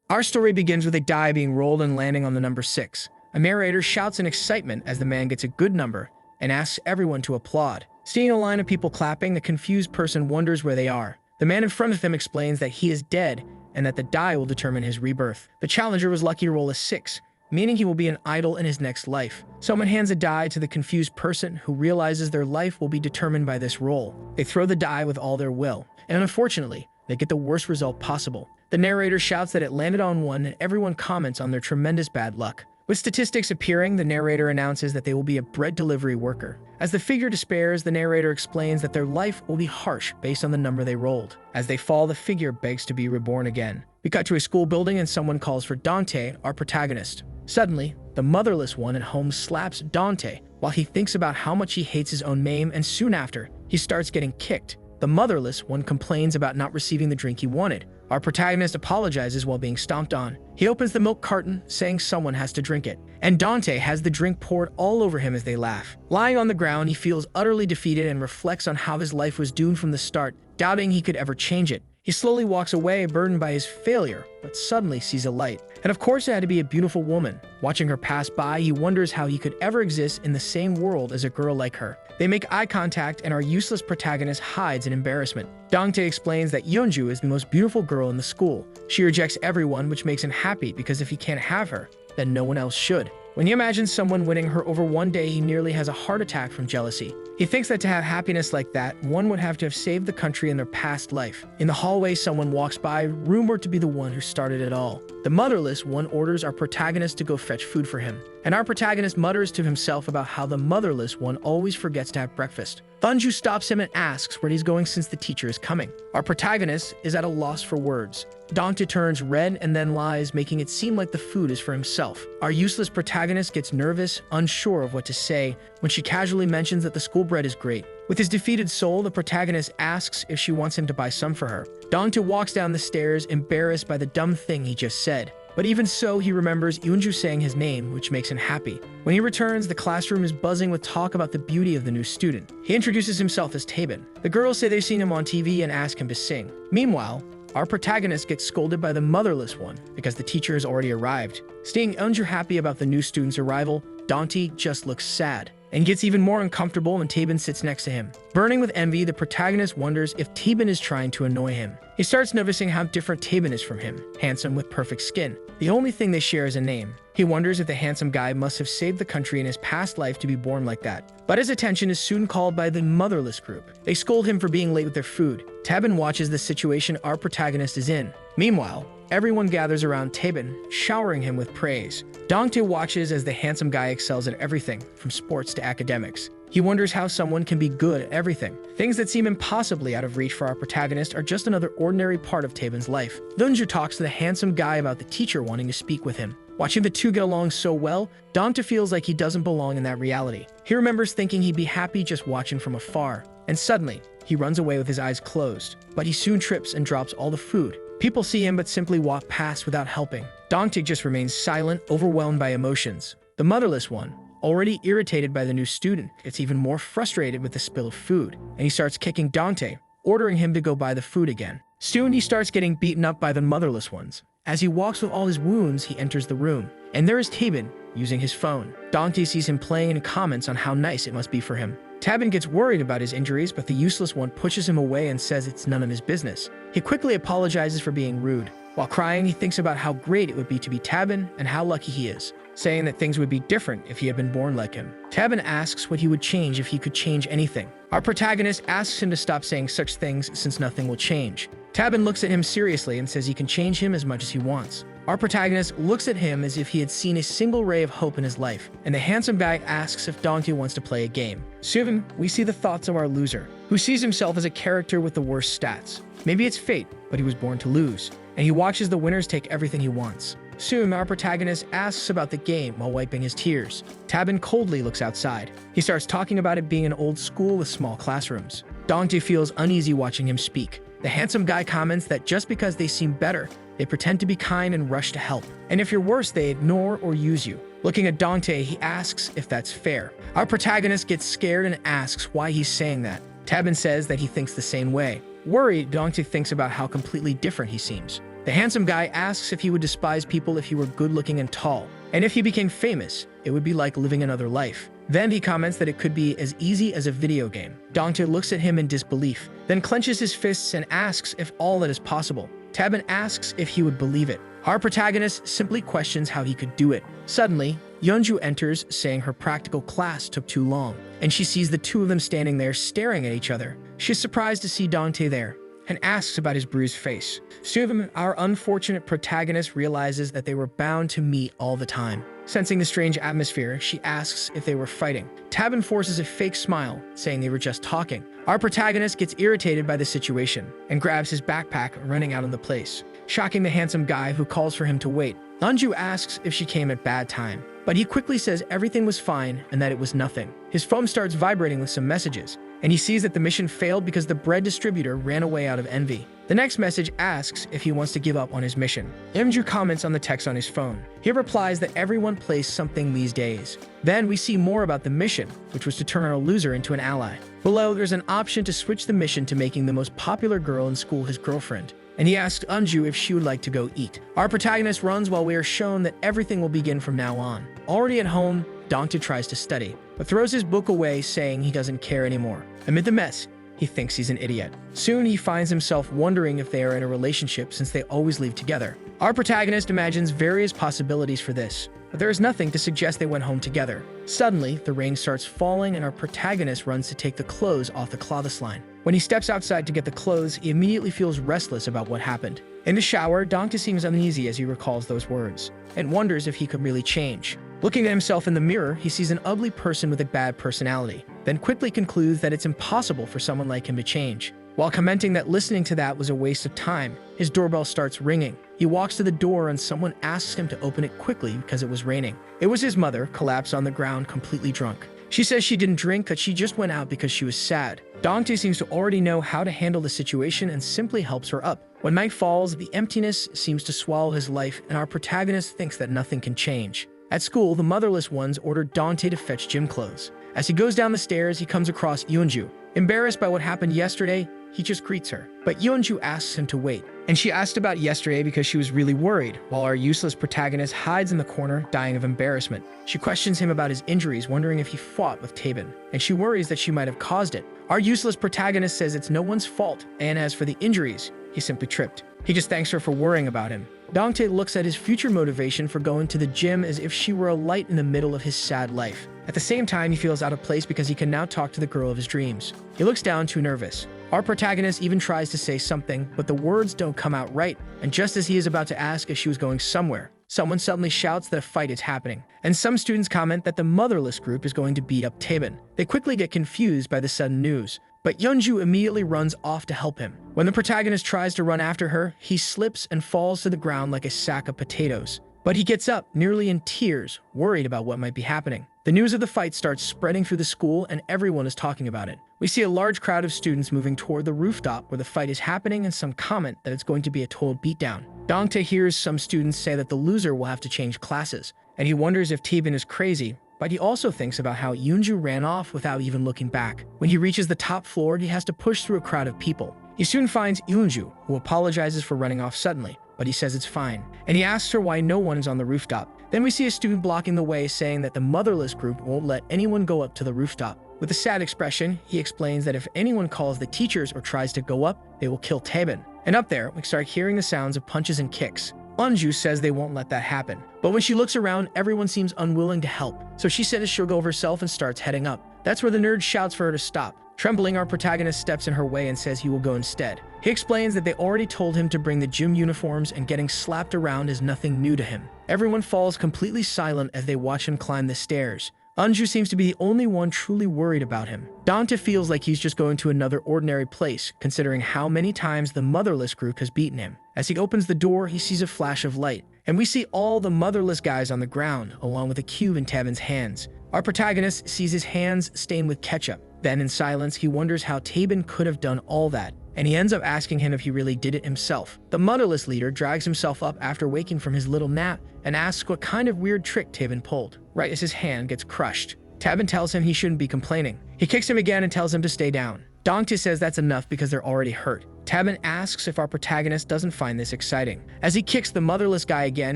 Our story begins with a die being rolled and landing on the number 6. A narrator shouts in excitement as the man gets a good number and asks everyone to applaud. Seeing a line of people clapping, the confused person wonders where they are. The man in front of him explains that he is dead and that the die will determine his rebirth. The challenger was lucky to roll a 6, meaning he will be an idol in his next life. Someone hands a die to the confused person, who realizes their life will be determined by this roll. They throw the die with all their will, and unfortunately, they get the worst result possible. The narrator shouts that it landed on 1, and everyone comments on their tremendous bad luck. With statistics appearing, the narrator announces that they will be a bread delivery worker. As the figure despairs, the narrator explains that their life will be harsh based on the number they rolled. As they fall, the figure begs to be reborn again. We cut to a school building and someone calls for Dante, our protagonist. Suddenly, the motherless one at home slaps Dante while he thinks about how much he hates his own name, and soon after, he starts getting kicked. The motherless one complains about not receiving the drink he wanted. Our protagonist apologizes while being stomped on. He opens the milk carton, saying someone has to drink it, and Dante has the drink poured all over him as they laugh. Lying on the ground, he feels utterly defeated and reflects on how his life was doomed from the start, doubting he could ever change it. He slowly walks away, burdened by his failure, but suddenly sees a light. And of course, it had to be a beautiful woman. Watching her pass by, he wonders how he could ever exist in the same world as a girl like her. They make eye contact, and our useless protagonist hides in embarrassment. Dante explains that Eunju is the most beautiful girl in the school. She rejects everyone, which makes him happy, because if he can't have her, then no one else should. When he imagines someone winning her over one day, he nearly has a heart attack from jealousy. He thinks that to have happiness like that, one would have to have saved the country in their past life. In the hallway, someone walks by, rumored to be the one who started it all. The motherless one orders our protagonist to go fetch food for him, and our protagonist mutters to himself about how the motherless one always forgets to have breakfast. Eunju stops him and asks where he's going since the teacher is coming. Our protagonist is at a loss for words. Dante turns red and then lies, making it seem like the food is for himself. Our useless protagonist gets nervous, unsure of what to say, when she casually mentions that the school bread is great. With his defeated soul, the protagonist asks if she wants him to buy some for her. Dante walks down the stairs, embarrassed by the dumb thing he just said. But even so, he remembers Eunju saying his name, which makes him happy. When he returns, the classroom is buzzing with talk about the beauty of the new student. He introduces himself as Tabin. The girls say they've seen him on TV and ask him to sing. Meanwhile, our protagonist gets scolded by the motherless one because the teacher has already arrived. Seeing Eunju happy about the new student's arrival, Dante just looks sad and gets even more uncomfortable when Tabin sits next to him. Burning with envy, the protagonist wonders if Tabin is trying to annoy him. He starts noticing how different Tabin is from him, handsome with perfect skin. The only thing they share is a name. He wonders if the handsome guy must have saved the country in his past life to be born like that. But his attention is soon called by the motherless group. They scold him for being late with their food. Tabin watches the situation our protagonist is in. Meanwhile, everyone gathers around Tabin, showering him with praise. Dante watches as the handsome guy excels at everything, from sports to academics. He wonders how someone can be good at everything. Things that seem impossibly out of reach for our protagonist are just another ordinary part of Tabin's life. Eunju talks to the handsome guy about the teacher wanting to speak with him. Watching the two get along so well, Dante feels like he doesn't belong in that reality. He remembers thinking he'd be happy just watching from afar. And suddenly, he runs away with his eyes closed. But he soon trips and drops all the food. People see him but simply walk past without helping. Dante just remains silent, overwhelmed by emotions. The motherless one, already irritated by the new student, gets even more frustrated with the spill of food, and he starts kicking Dante, ordering him to go buy the food again. Soon he starts getting beaten up by the motherless ones. As he walks with all his wounds, he enters the room, and there is Tabin using his phone. Dante sees him playing and comments on how nice it must be for him. Tabin gets worried about his injuries, but the useless one pushes him away and says it's none of his business. He quickly apologizes for being rude. While crying, he thinks about how great it would be to be Tabin and how lucky he is, saying that things would be different if he had been born like him. Tabin asks what he would change if he could change anything. Our protagonist asks him to stop saying such things since nothing will change. Tabin looks at him seriously and says he can change him as much as he wants. Our protagonist looks at him as if he had seen a single ray of hope in his life, and the handsome guy asks if Dante wants to play a game. Soon, we see the thoughts of our loser, who sees himself as a character with the worst stats. Maybe it's fate, but he was born to lose, and he watches the winners take everything he wants. Soon, our protagonist asks about the game while wiping his tears. Tabin coldly looks outside. He starts talking about it being an old school with small classrooms. Dante feels uneasy watching him speak. The handsome guy comments that just because they seem better, they pretend to be kind and rush to help. And if you're worse, they ignore or use you. Looking at Dante, he asks if that's fair. Our protagonist gets scared and asks why he's saying that. Tabin says that he thinks the same way. Worried, Dante thinks about how completely different he seems. The handsome guy asks if he would despise people if he were good-looking and tall, and if he became famous, it would be like living another life. Then he comments that it could be as easy as a video game. Dante looks at him in disbelief, then clenches his fists and asks if all that is possible. Tabin asks if he would believe it. Our protagonist simply questions how he could do it. Suddenly, Eunju enters, saying her practical class took too long, and she sees the two of them standing there staring at each other. She is surprised to see Dante there, and asks about his bruised face. Soon, our unfortunate protagonist realizes that they were bound to meet all the time. Sensing the strange atmosphere, she asks if they were fighting. Tabin forces a fake smile, saying they were just talking. Our protagonist gets irritated by the situation and grabs his backpack, running out of the place, shocking the handsome guy who calls for him to wait. Eunju asks if she came at bad time, but he quickly says everything was fine and that it was nothing. His phone starts vibrating with some messages, and he sees that the mission failed because the bread distributor ran away out of envy. The next message asks if he wants to give up on his mission. Eunju comments on the text on his phone. He replies that everyone plays something these days. Then we see more about the mission, which was to turn a loser into an ally. Below, there's an option to switch the mission to making the most popular girl in school his girlfriend, and he asks Eunju if she would like to go eat. Our protagonist runs while we are shown that everything will begin from now on. Already at home, Dante tries to study, but throws his book away, saying he doesn't care anymore. Amid the mess, he thinks he's an idiot. Soon he finds himself wondering if they are in a relationship since they always leave together. Our protagonist imagines various possibilities for this, but there is nothing to suggest they went home together. Suddenly, the rain starts falling and our protagonist runs to take the clothes off the clothesline. When he steps outside to get the clothes, he immediately feels restless about what happened. In the shower, Dante seems uneasy as he recalls those words, and wonders if he could really change. Looking at himself in the mirror, he sees an ugly person with a bad personality, then quickly concludes that it's impossible for someone like him to change. While commenting that listening to that was a waste of time, his doorbell starts ringing. He walks to the door and someone asks him to open it quickly because it was raining. It was his mother, collapsed on the ground, completely drunk. She says she didn't drink, that she just went out because she was sad. Dante seems to already know how to handle the situation and simply helps her up. When night falls, the emptiness seems to swallow his life and our protagonist thinks that nothing can change. At school, the motherless ones ordered Dante to fetch gym clothes. As he goes down the stairs, he comes across Eunju. Embarrassed by what happened yesterday, he just greets her. But Eunju asks him to wait, and she asked about yesterday because she was really worried, while our useless protagonist hides in the corner, dying of embarrassment. She questions him about his injuries, wondering if he fought with Tabin, and she worries that she might have caused it. Our useless protagonist says it's no one's fault, and as for the injuries, he simply tripped. He just thanks her for worrying about him. Dante looks at his future motivation for going to the gym as if she were a light in the middle of his sad life. At the same time, he feels out of place because he can now talk to the girl of his dreams. He looks down, too nervous. Our protagonist even tries to say something, but the words don't come out right, and just as he is about to ask if she was going somewhere, someone suddenly shouts that a fight is happening, and some students comment that the motherless group is going to beat up Tabin. They quickly get confused by the sudden news, but Eunju immediately runs off to help him. When the protagonist tries to run after her, he slips and falls to the ground like a sack of potatoes. But he gets up, nearly in tears, worried about what might be happening. The news of the fight starts spreading through the school and everyone is talking about it. We see a large crowd of students moving toward the rooftop where the fight is happening and some comment that it's going to be a total beatdown. Dante hears some students say that the loser will have to change classes, and he wonders if Tabin is crazy, but he also thinks about how Eunju ran off without even looking back. When he reaches the top floor, he has to push through a crowd of people. He soon finds Eunju, who apologizes for running off suddenly, but he says it's fine, and he asks her why no one is on the rooftop. Then we see a student blocking the way, saying that the motherless group won't let anyone go up to the rooftop. With a sad expression, he explains that if anyone calls the teachers or tries to go up, they will kill Tabin. And up there, we start hearing the sounds of punches and kicks. Eunju says they won't let that happen, but when she looks around, everyone seems unwilling to help, so she says she'll go herself and starts heading up. That's where the nerd shouts for her to stop. Trembling, our protagonist steps in her way and says he will go instead. He explains that they already told him to bring the gym uniforms and getting slapped around is nothing new to him. Everyone falls completely silent as they watch him climb the stairs. Eunju seems to be the only one truly worried about him. Dante feels like he's just going to another ordinary place, considering how many times the motherless group has beaten him. As he opens the door, he sees a flash of light, and we see all the motherless guys on the ground, along with a cube in Tabin's hands. Our protagonist sees his hands stained with ketchup. Then, in silence, he wonders how Tabin could have done all that, and he ends up asking him if he really did it himself. The motherless leader drags himself up after waking from his little nap and asks what kind of weird trick Tabin pulled, right as his hand gets crushed. Tabin tells him he shouldn't be complaining. He kicks him again and tells him to stay down. Dante says that's enough because they're already hurt. Tabin asks if our protagonist doesn't find this exciting. As he kicks the motherless guy again,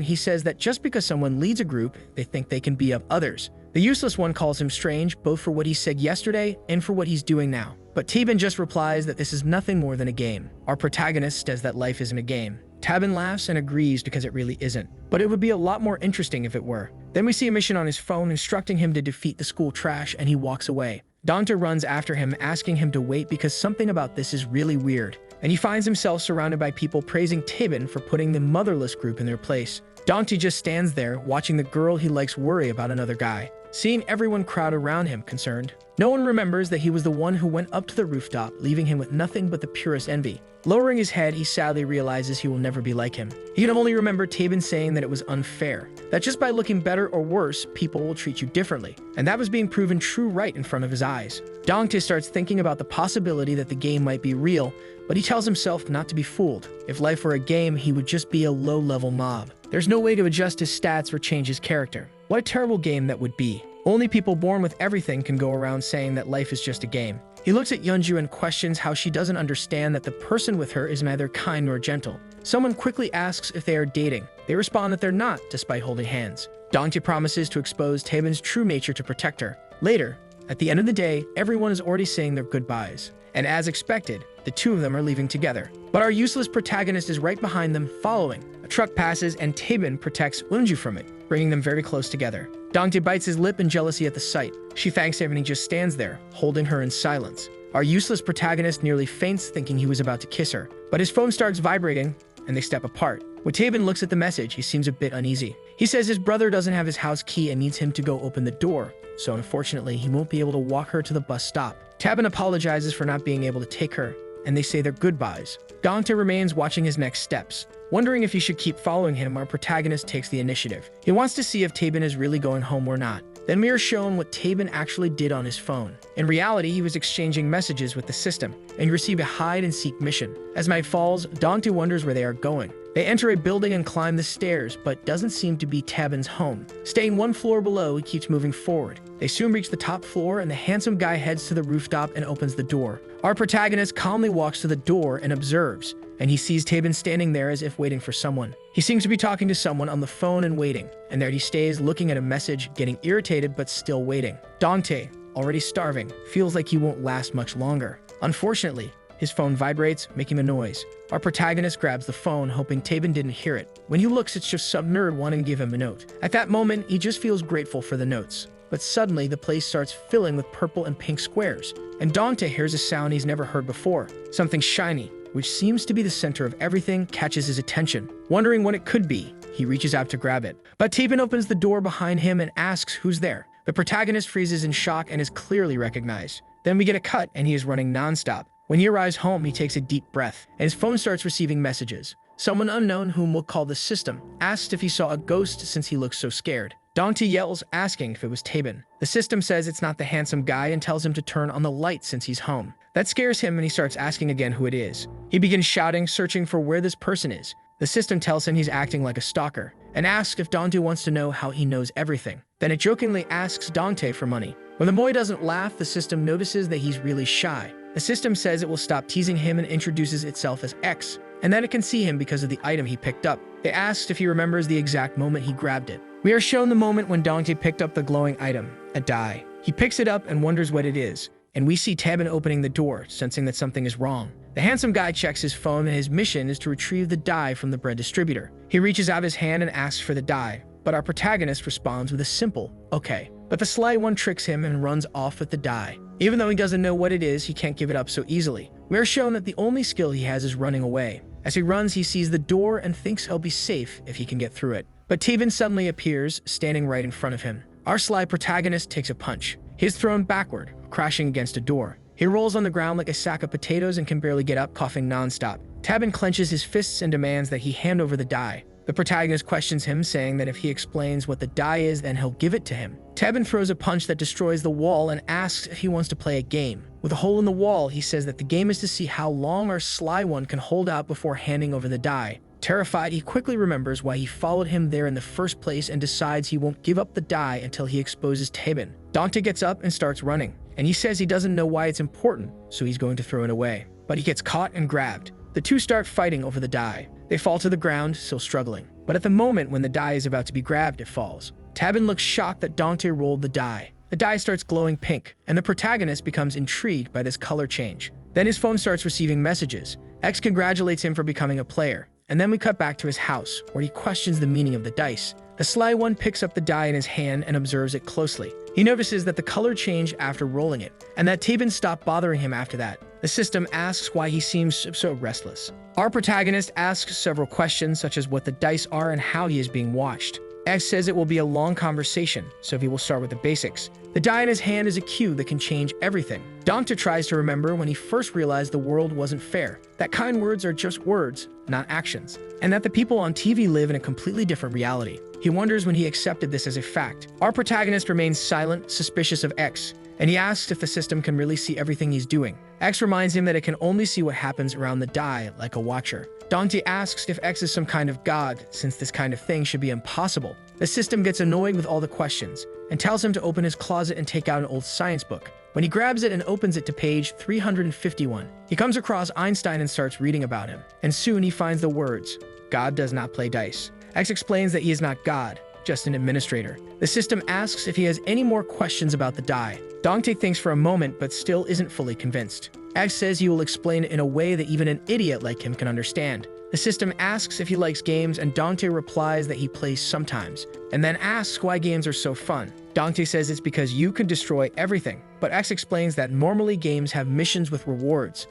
he says that just because someone leads a group, they think they can be of others. The useless one calls him strange, both for what he said yesterday and for what he's doing now. But Tabin just replies that this is nothing more than a game. Our protagonist says that life isn't a game. Tabin laughs and agrees because it really isn't. But it would be a lot more interesting if it were. Then we see a mission on his phone instructing him to defeat the school trash, and he walks away. Dante runs after him, asking him to wait because something about this is really weird. And he finds himself surrounded by people praising Tabin for putting the motherless group in their place. Dante just stands there, watching the girl he likes worry about another guy. Seeing everyone crowd around him, concerned. No one remembers that he was the one who went up to the rooftop, leaving him with nothing but the purest envy. Lowering his head, he sadly realizes he will never be like him. He can only remember Tabin saying that it was unfair, that just by looking better or worse, people will treat you differently. And that was being proven true right in front of his eyes. Dante starts thinking about the possibility that the game might be real, but he tells himself not to be fooled. If life were a game, he would just be a low-level mob. There's no way to adjust his stats or change his character. What a terrible game that would be. Only people born with everything can go around saying that life is just a game. He looks at Eunju and questions how she doesn't understand that the person with her is neither kind nor gentle. Someone quickly asks if they are dating. They respond that they're not, despite holding hands. Dante promises to expose Tabin's true nature to protect her. Later, at the end of the day, everyone is already saying their goodbyes. And as expected, the two of them are leaving together. But our useless protagonist is right behind them, following. A truck passes and Tabin protects Eunju from it, bringing them very close together. Dante bites his lip in jealousy at the sight. She thanks him and he just stands there, holding her in silence. Our useless protagonist nearly faints, thinking he was about to kiss her. But his phone starts vibrating, and they step apart. When Tabin looks at the message, he seems a bit uneasy. He says his brother doesn't have his house key and needs him to go open the door, so unfortunately he won't be able to walk her to the bus stop. Tabin apologizes for not being able to take her, and they say their goodbyes. Dante remains watching his next steps. Wondering if he should keep following him, our protagonist takes the initiative. He wants to see if Tabin is really going home or not. Then we are shown what Tabin actually did on his phone. In reality, he was exchanging messages with the system, and received a hide-and-seek mission. As night falls, Dante wonders where they are going. They enter a building and climb the stairs, but doesn't seem to be Tabin's home. Staying one floor below, he keeps moving forward. They soon reach the top floor, and the handsome guy heads to the rooftop and opens the door. Our protagonist calmly walks to the door and observes, and he sees Tabin standing there as if waiting for someone. He seems to be talking to someone on the phone and waiting, and there he stays looking at a message, getting irritated but still waiting. Dante, already starving, feels like he won't last much longer. Unfortunately, his phone vibrates, making a noise. Our protagonist grabs the phone, hoping Tabin didn't hear it. When he looks, it's just some nerd wanting to give him a note. At that moment, he just feels grateful for the notes. But suddenly, the place starts filling with purple and pink squares, and Dante hears a sound he's never heard before. Something shiny, which seems to be the center of everything, catches his attention. Wondering what it could be, he reaches out to grab it. But Tabin opens the door behind him and asks who's there. The protagonist freezes in shock and is clearly recognized. Then we get a cut, and he is running nonstop. When he arrives home, he takes a deep breath, and his phone starts receiving messages. Someone unknown, whom we'll call the system, asks if he saw a ghost since he looks so scared. Dante yells, asking if it was Tabin. The system says it's not the handsome guy and tells him to turn on the light since he's home. That scares him and he starts asking again who it is. He begins shouting, searching for where this person is. The system tells him he's acting like a stalker and asks if Dante wants to know how he knows everything. Then it jokingly asks Dante for money. When the boy doesn't laugh, the system notices that he's really shy. The system says it will stop teasing him and introduces itself as X, and that it can see him because of the item he picked up. It asks if he remembers the exact moment he grabbed it. We are shown the moment when Dante picked up the glowing item, a die. He picks it up and wonders what it is, and we see Tabin opening the door, sensing that something is wrong. The handsome guy checks his phone, and his mission is to retrieve the die from the bread distributor. He reaches out his hand and asks for the die, but our protagonist responds with a simple, okay. But the sly one tricks him and runs off with the die. Even though he doesn't know what it is, he can't give it up so easily. We are shown that the only skill he has is running away. As he runs, he sees the door and thinks he'll be safe if he can get through it. But Tabin suddenly appears, standing right in front of him. Our sly protagonist takes a punch. He is thrown backward, crashing against a door. He rolls on the ground like a sack of potatoes and can barely get up, coughing nonstop. Tabin clenches his fists and demands that he hand over the die. The protagonist questions him, saying that if he explains what the die is, then he'll give it to him. Tabin throws a punch that destroys the wall and asks if he wants to play a game. With a hole in the wall, he says that the game is to see how long our sly one can hold out before handing over the die. Terrified, he quickly remembers why he followed him there in the first place and decides he won't give up the die until he exposes Tabin. Dante gets up and starts running, and he says he doesn't know why it's important, so he's going to throw it away. But he gets caught and grabbed. The two start fighting over the die. They fall to the ground, still struggling. But at the moment when the die is about to be grabbed, it falls. Tabin looks shocked that Dante rolled the die. The die starts glowing pink, and the protagonist becomes intrigued by this color change. Then his phone starts receiving messages. X congratulates him for becoming a player. And then we cut back to his house, where he questions the meaning of the dice. The sly one picks up the die in his hand and observes it closely. He notices that the color changed after rolling it, and that Tabin stopped bothering him after that. The system asks why he seems so restless. Our protagonist asks several questions, such as what the dice are and how he is being watched. X says it will be a long conversation, so he will start with the basics. The die in his hand is a cue that can change everything. Dante tries to remember when he first realized the world wasn't fair, that kind words are just words, not actions, and that the people on TV live in a completely different reality. He wonders when he accepted this as a fact. Our protagonist remains silent, suspicious of X, and he asks if the system can really see everything he's doing. X reminds him that it can only see what happens around the die, like a watcher. Dante asks if X is some kind of god, since this kind of thing should be impossible. The system gets annoyed with all the questions, and tells him to open his closet and take out an old science book. When he grabs it and opens it to page 351, he comes across Einstein and starts reading about him. And soon he finds the words, "God does not play dice." X explains that he is not God, just an administrator. The system asks if he has any more questions about the die. Dante thinks for a moment, but still isn't fully convinced. X says he will explain it in a way that even an idiot like him can understand. The system asks if he likes games, and Dante replies that he plays sometimes, and then asks why games are so fun. Dante says it's because you can destroy everything, but X explains that normally games have missions with rewards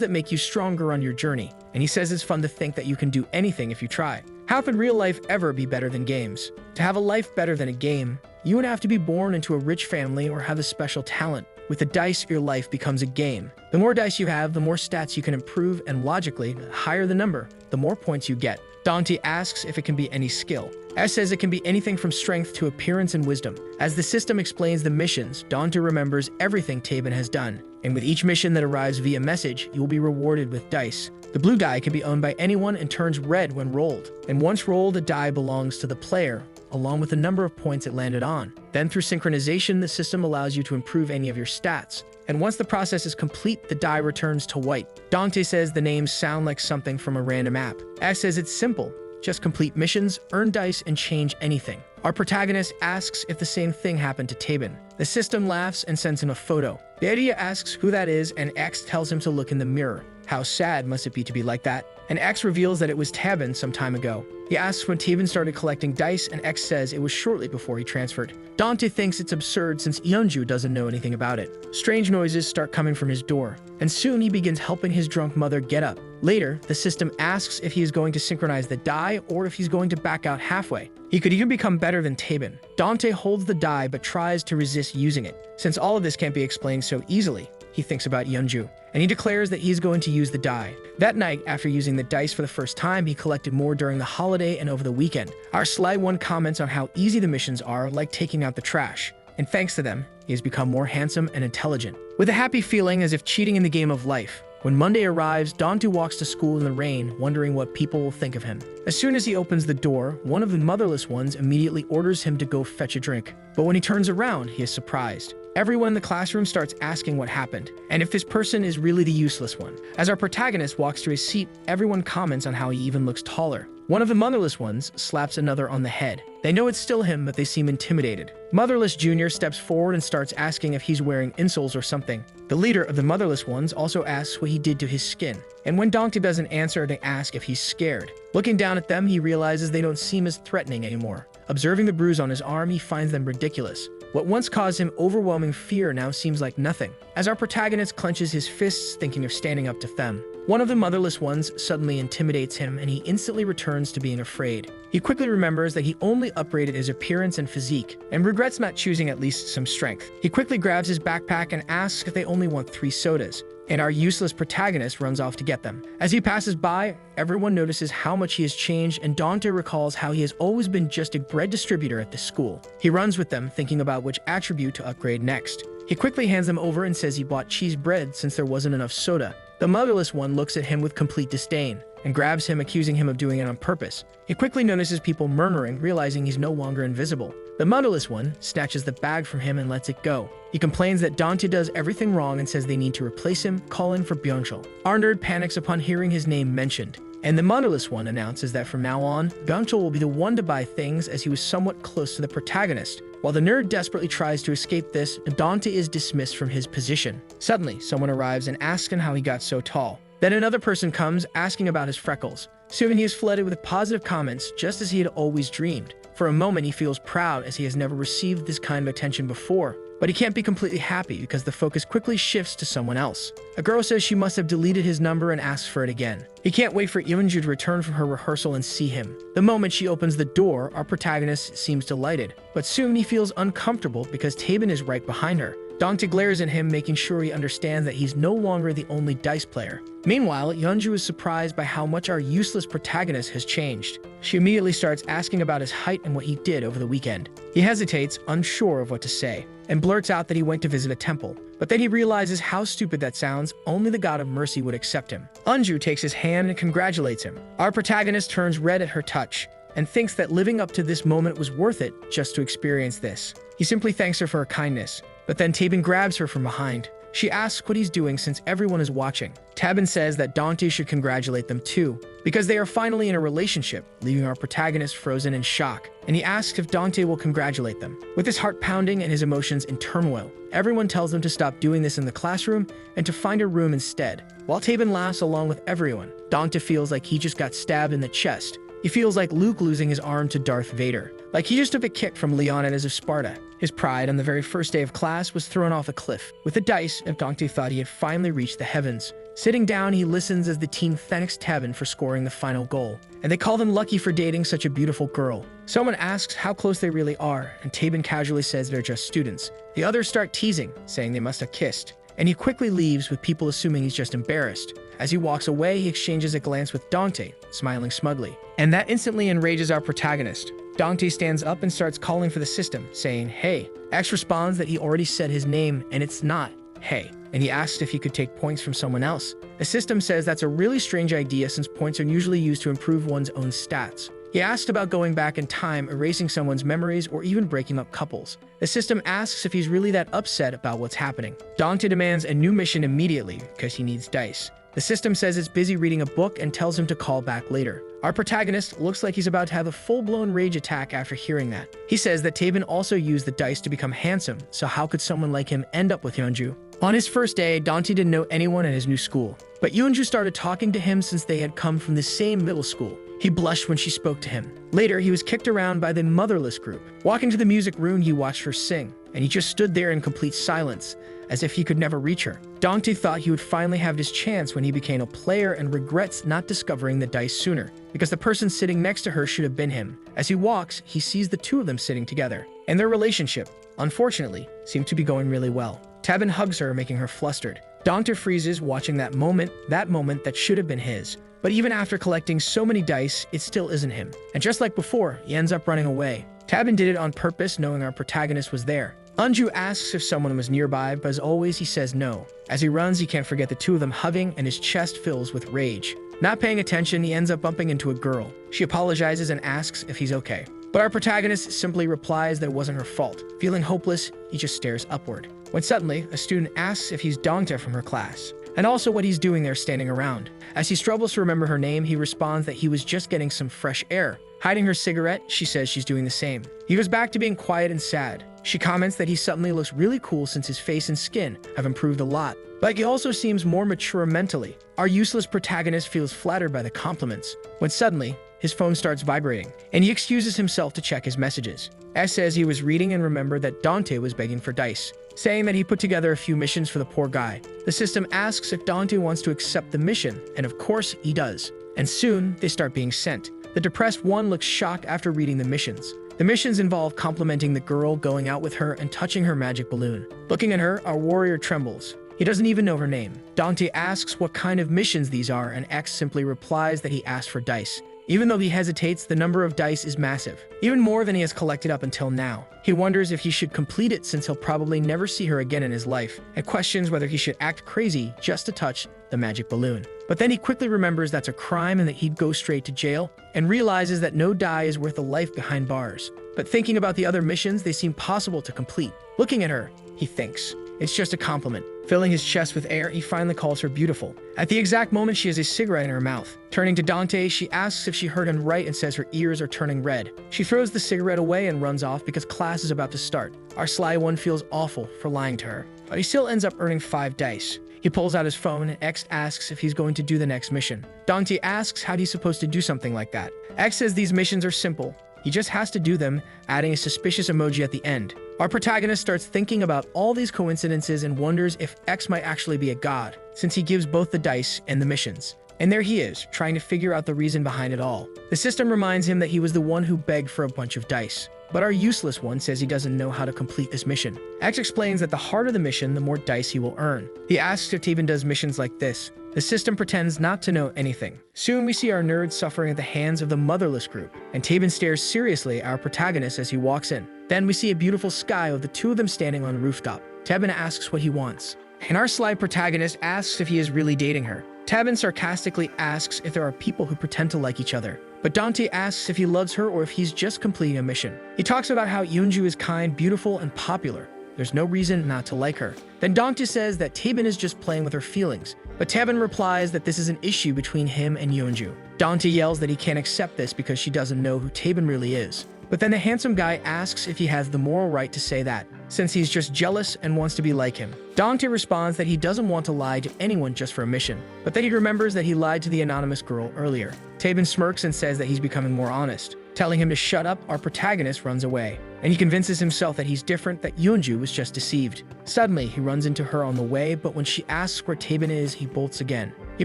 that make you stronger on your journey, and he says it's fun to think that you can do anything if you try. How could real life ever be better than games? To have a life better than a game, you would have to be born into a rich family or have a special talent. With the dice, your life becomes a game. The more dice you have, the more stats you can improve, and logically, the higher the number, the more points you get. Dante asks if it can be any skill. S says it can be anything from strength to appearance and wisdom. As the system explains the missions, Dante remembers everything Tabin has done. And with each mission that arrives via message, you will be rewarded with dice. The blue die can be owned by anyone and turns red when rolled. And once rolled, the die belongs to the player, along with the number of points it landed on. Then through synchronization, the system allows you to improve any of your stats. And once the process is complete, the die returns to white. Dante says the names sound like something from a random app. X says it's simple. Just complete missions, earn dice, and change anything. Our protagonist asks if the same thing happened to Tabin. The system laughs and sends him a photo. The idiot asks who that is, and X tells him to look in the mirror. How sad must it be to be like that? And X reveals that it was Tabin some time ago. He asks when Tabin started collecting dice, and X says it was shortly before he transferred. Dante thinks it's absurd since Eunju doesn't know anything about it. Strange noises start coming from his door, and soon he begins helping his drunk mother get up. Later, the system asks if he is going to synchronize the die or if he's going to back out halfway. He could even become better than Tabin. Dante holds the die but tries to resist using it. Since all of this can't be explained so easily, he thinks about Eunju, and he declares that he's going to use the die. That night, after using the dice for the first time, he collected more during the holiday and over the weekend. Our sly one comments on how easy the missions are, like taking out the trash. And thanks to them, he has become more handsome and intelligent. With a happy feeling as if cheating in the game of life, when Monday arrives, Dante walks to school in the rain, wondering what people will think of him. As soon as he opens the door, one of the motherless ones immediately orders him to go fetch a drink. But when he turns around, he is surprised. Everyone in the classroom starts asking what happened, and if this person is really the useless one. As our protagonist walks to his seat, everyone comments on how he even looks taller. One of the motherless ones slaps another on the head. They know it's still him, but they seem intimidated. Motherless Jr. steps forward and starts asking if he's wearing insoles or something. The leader of the motherless ones also asks what he did to his skin. And when Dante doesn't answer, they ask if he's scared. Looking down at them, he realizes they don't seem as threatening anymore. Observing the bruise on his arm, he finds them ridiculous. What once caused him overwhelming fear now seems like nothing. As our protagonist clenches his fists, thinking of standing up to them, one of the motherless ones suddenly intimidates him, and he instantly returns to being afraid. He quickly remembers that he only upgraded his appearance and physique, and regrets not choosing at least some strength. He quickly grabs his backpack and asks if they only want 3 sodas, and our useless protagonist runs off to get them. As he passes by, everyone notices how much he has changed, and Dante recalls how he has always been just a bread distributor at this school. He runs with them, thinking about which attribute to upgrade next. He quickly hands them over and says he bought cheese bread since there wasn't enough soda. The motherless one looks at him with complete disdain, and grabs him, accusing him of doing it on purpose. He quickly notices people murmuring, realizing he's no longer invisible. The motherless one snatches the bag from him and lets it go. He complains that Dante does everything wrong and says they need to replace him, calling for Byungchul. Our nerd panics upon hearing his name mentioned, and the motherless one announces that from now on, Byungchul will be the one to buy things, as he was somewhat close to the protagonist. While the nerd desperately tries to escape this, Dante is dismissed from his position. Suddenly, someone arrives and asks him how he got so tall. Then another person comes, asking about his freckles. Soon he is flooded with positive comments, just as he had always dreamed. For a moment, he feels proud, as he has never received this kind of attention before. But he can't be completely happy, because the focus quickly shifts to someone else. A girl says she must have deleted his number and asks for it again. He can't wait for Eunju to return from her rehearsal and see him. The moment she opens the door, our protagonist seems delighted. But soon he feels uncomfortable because Tabin is right behind her. Dante glares at him, making sure he understands that he's no longer the only dice player. Meanwhile, Eunju is surprised by how much our useless protagonist has changed. She immediately starts asking about his height and what he did over the weekend. He hesitates, unsure of what to say, and blurts out that he went to visit a temple. But then he realizes how stupid that sounds. Only the god of mercy would accept him. Eunju takes his hand and congratulates him. Our protagonist turns red at her touch and thinks that living up to this moment was worth it just to experience this. He simply thanks her for her kindness. But then Tabin grabs her from behind. She asks what he's doing since everyone is watching. Tabin says that Dante should congratulate them too, because they are finally in a relationship, leaving our protagonist frozen in shock. And he asks if Dante will congratulate them. With his heart pounding and his emotions in turmoil, everyone tells him to stop doing this in the classroom and to find a room instead. While Tabin laughs along with everyone, Dante feels like he just got stabbed in the chest. He feels like Luke losing his arm to Darth Vader, like he just took a kick from Leonidas of Sparta. His pride on the very first day of class was thrown off a cliff. With the dice, Dante thought he had finally reached the heavens. Sitting down, he listens as the team thanks Tabin for scoring the final goal, and they call him lucky for dating such a beautiful girl. Someone asks how close they really are, and Tabin casually says they're just students. The others start teasing, saying they must have kissed, and he quickly leaves, with people assuming he's just embarrassed. As he walks away, he exchanges a glance with Dante, smiling smugly. And that instantly enrages our protagonist. Dante stands up and starts calling for the system, saying, "Hey." X responds that he already said his name, and it's not "Hey," and he asks if he could take points from someone else. The system says that's a really strange idea, since points are usually used to improve one's own stats. He asked about going back in time, erasing someone's memories, or even breaking up couples. The system asks if he's really that upset about what's happening. Dante demands a new mission immediately, because he needs dice. The system says it's busy reading a book and tells him to call back later. Our protagonist looks like he's about to have a full-blown rage attack after hearing that. He says that Tabin also used the dice to become handsome, so how could someone like him end up with Eunju? On his first day, Dante didn't know anyone at his new school, but Eunju started talking to him since they had come from the same middle school. He blushed when she spoke to him. Later, he was kicked around by the motherless group. Walking to the music room, he watched her sing, and he just stood there in complete silence, as if he could never reach her. Dante thought he would finally have his chance when he became a player, and regrets not discovering the dice sooner, because the person sitting next to her should have been him. As he walks, he sees the two of them sitting together, and their relationship, unfortunately, seemed to be going really well. Tabin hugs her, making her flustered. Dante freezes, watching that moment that should have been his. But even after collecting so many dice, it still isn't him. And just like before, he ends up running away. Tabin did it on purpose, knowing our protagonist was there. Eunju asks if someone was nearby, but as always, he says no. As he runs, he can't forget the two of them hugging, and his chest fills with rage. Not paying attention, he ends up bumping into a girl. She apologizes and asks if he's okay. But our protagonist simply replies that it wasn't her fault. Feeling hopeless, he just stares upward. When suddenly, a student asks if he's Dante from her class, and also what he's doing there standing around. As he struggles to remember her name, he responds that he was just getting some fresh air. Hiding her cigarette, she says she's doing the same. He goes back to being quiet and sad. She comments that he suddenly looks really cool since his face and skin have improved a lot, but he also seems more mature mentally. Our useless protagonist feels flattered by the compliments, when suddenly, his phone starts vibrating, and he excuses himself to check his messages. S says he was reading and remembered that Dante was begging for dice, saying that he put together a few missions for the poor guy. The system asks if Dante wants to accept the mission, and of course he does. And soon, they start being sent. The depressed one looks shocked after reading the missions. The missions involve complimenting the girl, going out with her, and touching her magic balloon. Looking at her, our warrior trembles. He doesn't even know her name. Dante asks what kind of missions these are, and X simply replies that he asked for dice. Even though he hesitates, the number of dice is massive, even more than he has collected up until now. He wonders if he should complete it since he'll probably never see her again in his life, and questions whether he should act crazy just to touch the magic balloon. But then he quickly remembers that's a crime and that he'd go straight to jail, and realizes that no die is worth a life behind bars. But thinking about the other missions, they seem possible to complete. Looking at her, he thinks, it's just a compliment. Filling his chest with air, he finally calls her beautiful. At the exact moment, she has a cigarette in her mouth. Turning to Dante, she asks if she heard him right and says her ears are turning red. She throws the cigarette away and runs off because class is about to start. Our sly one feels awful for lying to her, but he still ends up earning 5 dice. He pulls out his phone and X asks if he's going to do the next mission. Dante asks how he's supposed to do something like that. X says these missions are simple. He just has to do them, adding a suspicious emoji at the end. Our protagonist starts thinking about all these coincidences and wonders if X might actually be a god, since he gives both the dice and the missions. And there he is, trying to figure out the reason behind it all. The system reminds him that he was the one who begged for a bunch of dice. But our useless one says he doesn't know how to complete this mission. X explains that the harder the mission, the more dice he will earn. He asks if Tabin does missions like this. The system pretends not to know anything. Soon we see our nerd suffering at the hands of the motherless group, and Tabin stares seriously at our protagonist as he walks in. Then we see a beautiful sky with the two of them standing on a rooftop. Tabin asks what he wants, and our sly protagonist asks if he is really dating her. Tabin sarcastically asks if there are people who pretend to like each other. But Dante asks if he loves her or if he's just completing a mission. He talks about how Eunju is kind, beautiful, and popular. There's no reason not to like her. Then Dante says that Tabin is just playing with her feelings, but Tabin replies that this is an issue between him and Eunju. Dante yells that he can't accept this because she doesn't know who Tabin really is. But then the handsome guy asks if he has the moral right to say that, since he's just jealous and wants to be like him. Dante responds that he doesn't want to lie to anyone just for a mission, but that he remembers that he lied to the anonymous girl earlier. Tabin smirks and says that he's becoming more honest. Telling him to shut up, our protagonist runs away, and he convinces himself that he's different, that Eunju was just deceived. Suddenly, he runs into her on the way, but when she asks where Tabin is, he bolts again. He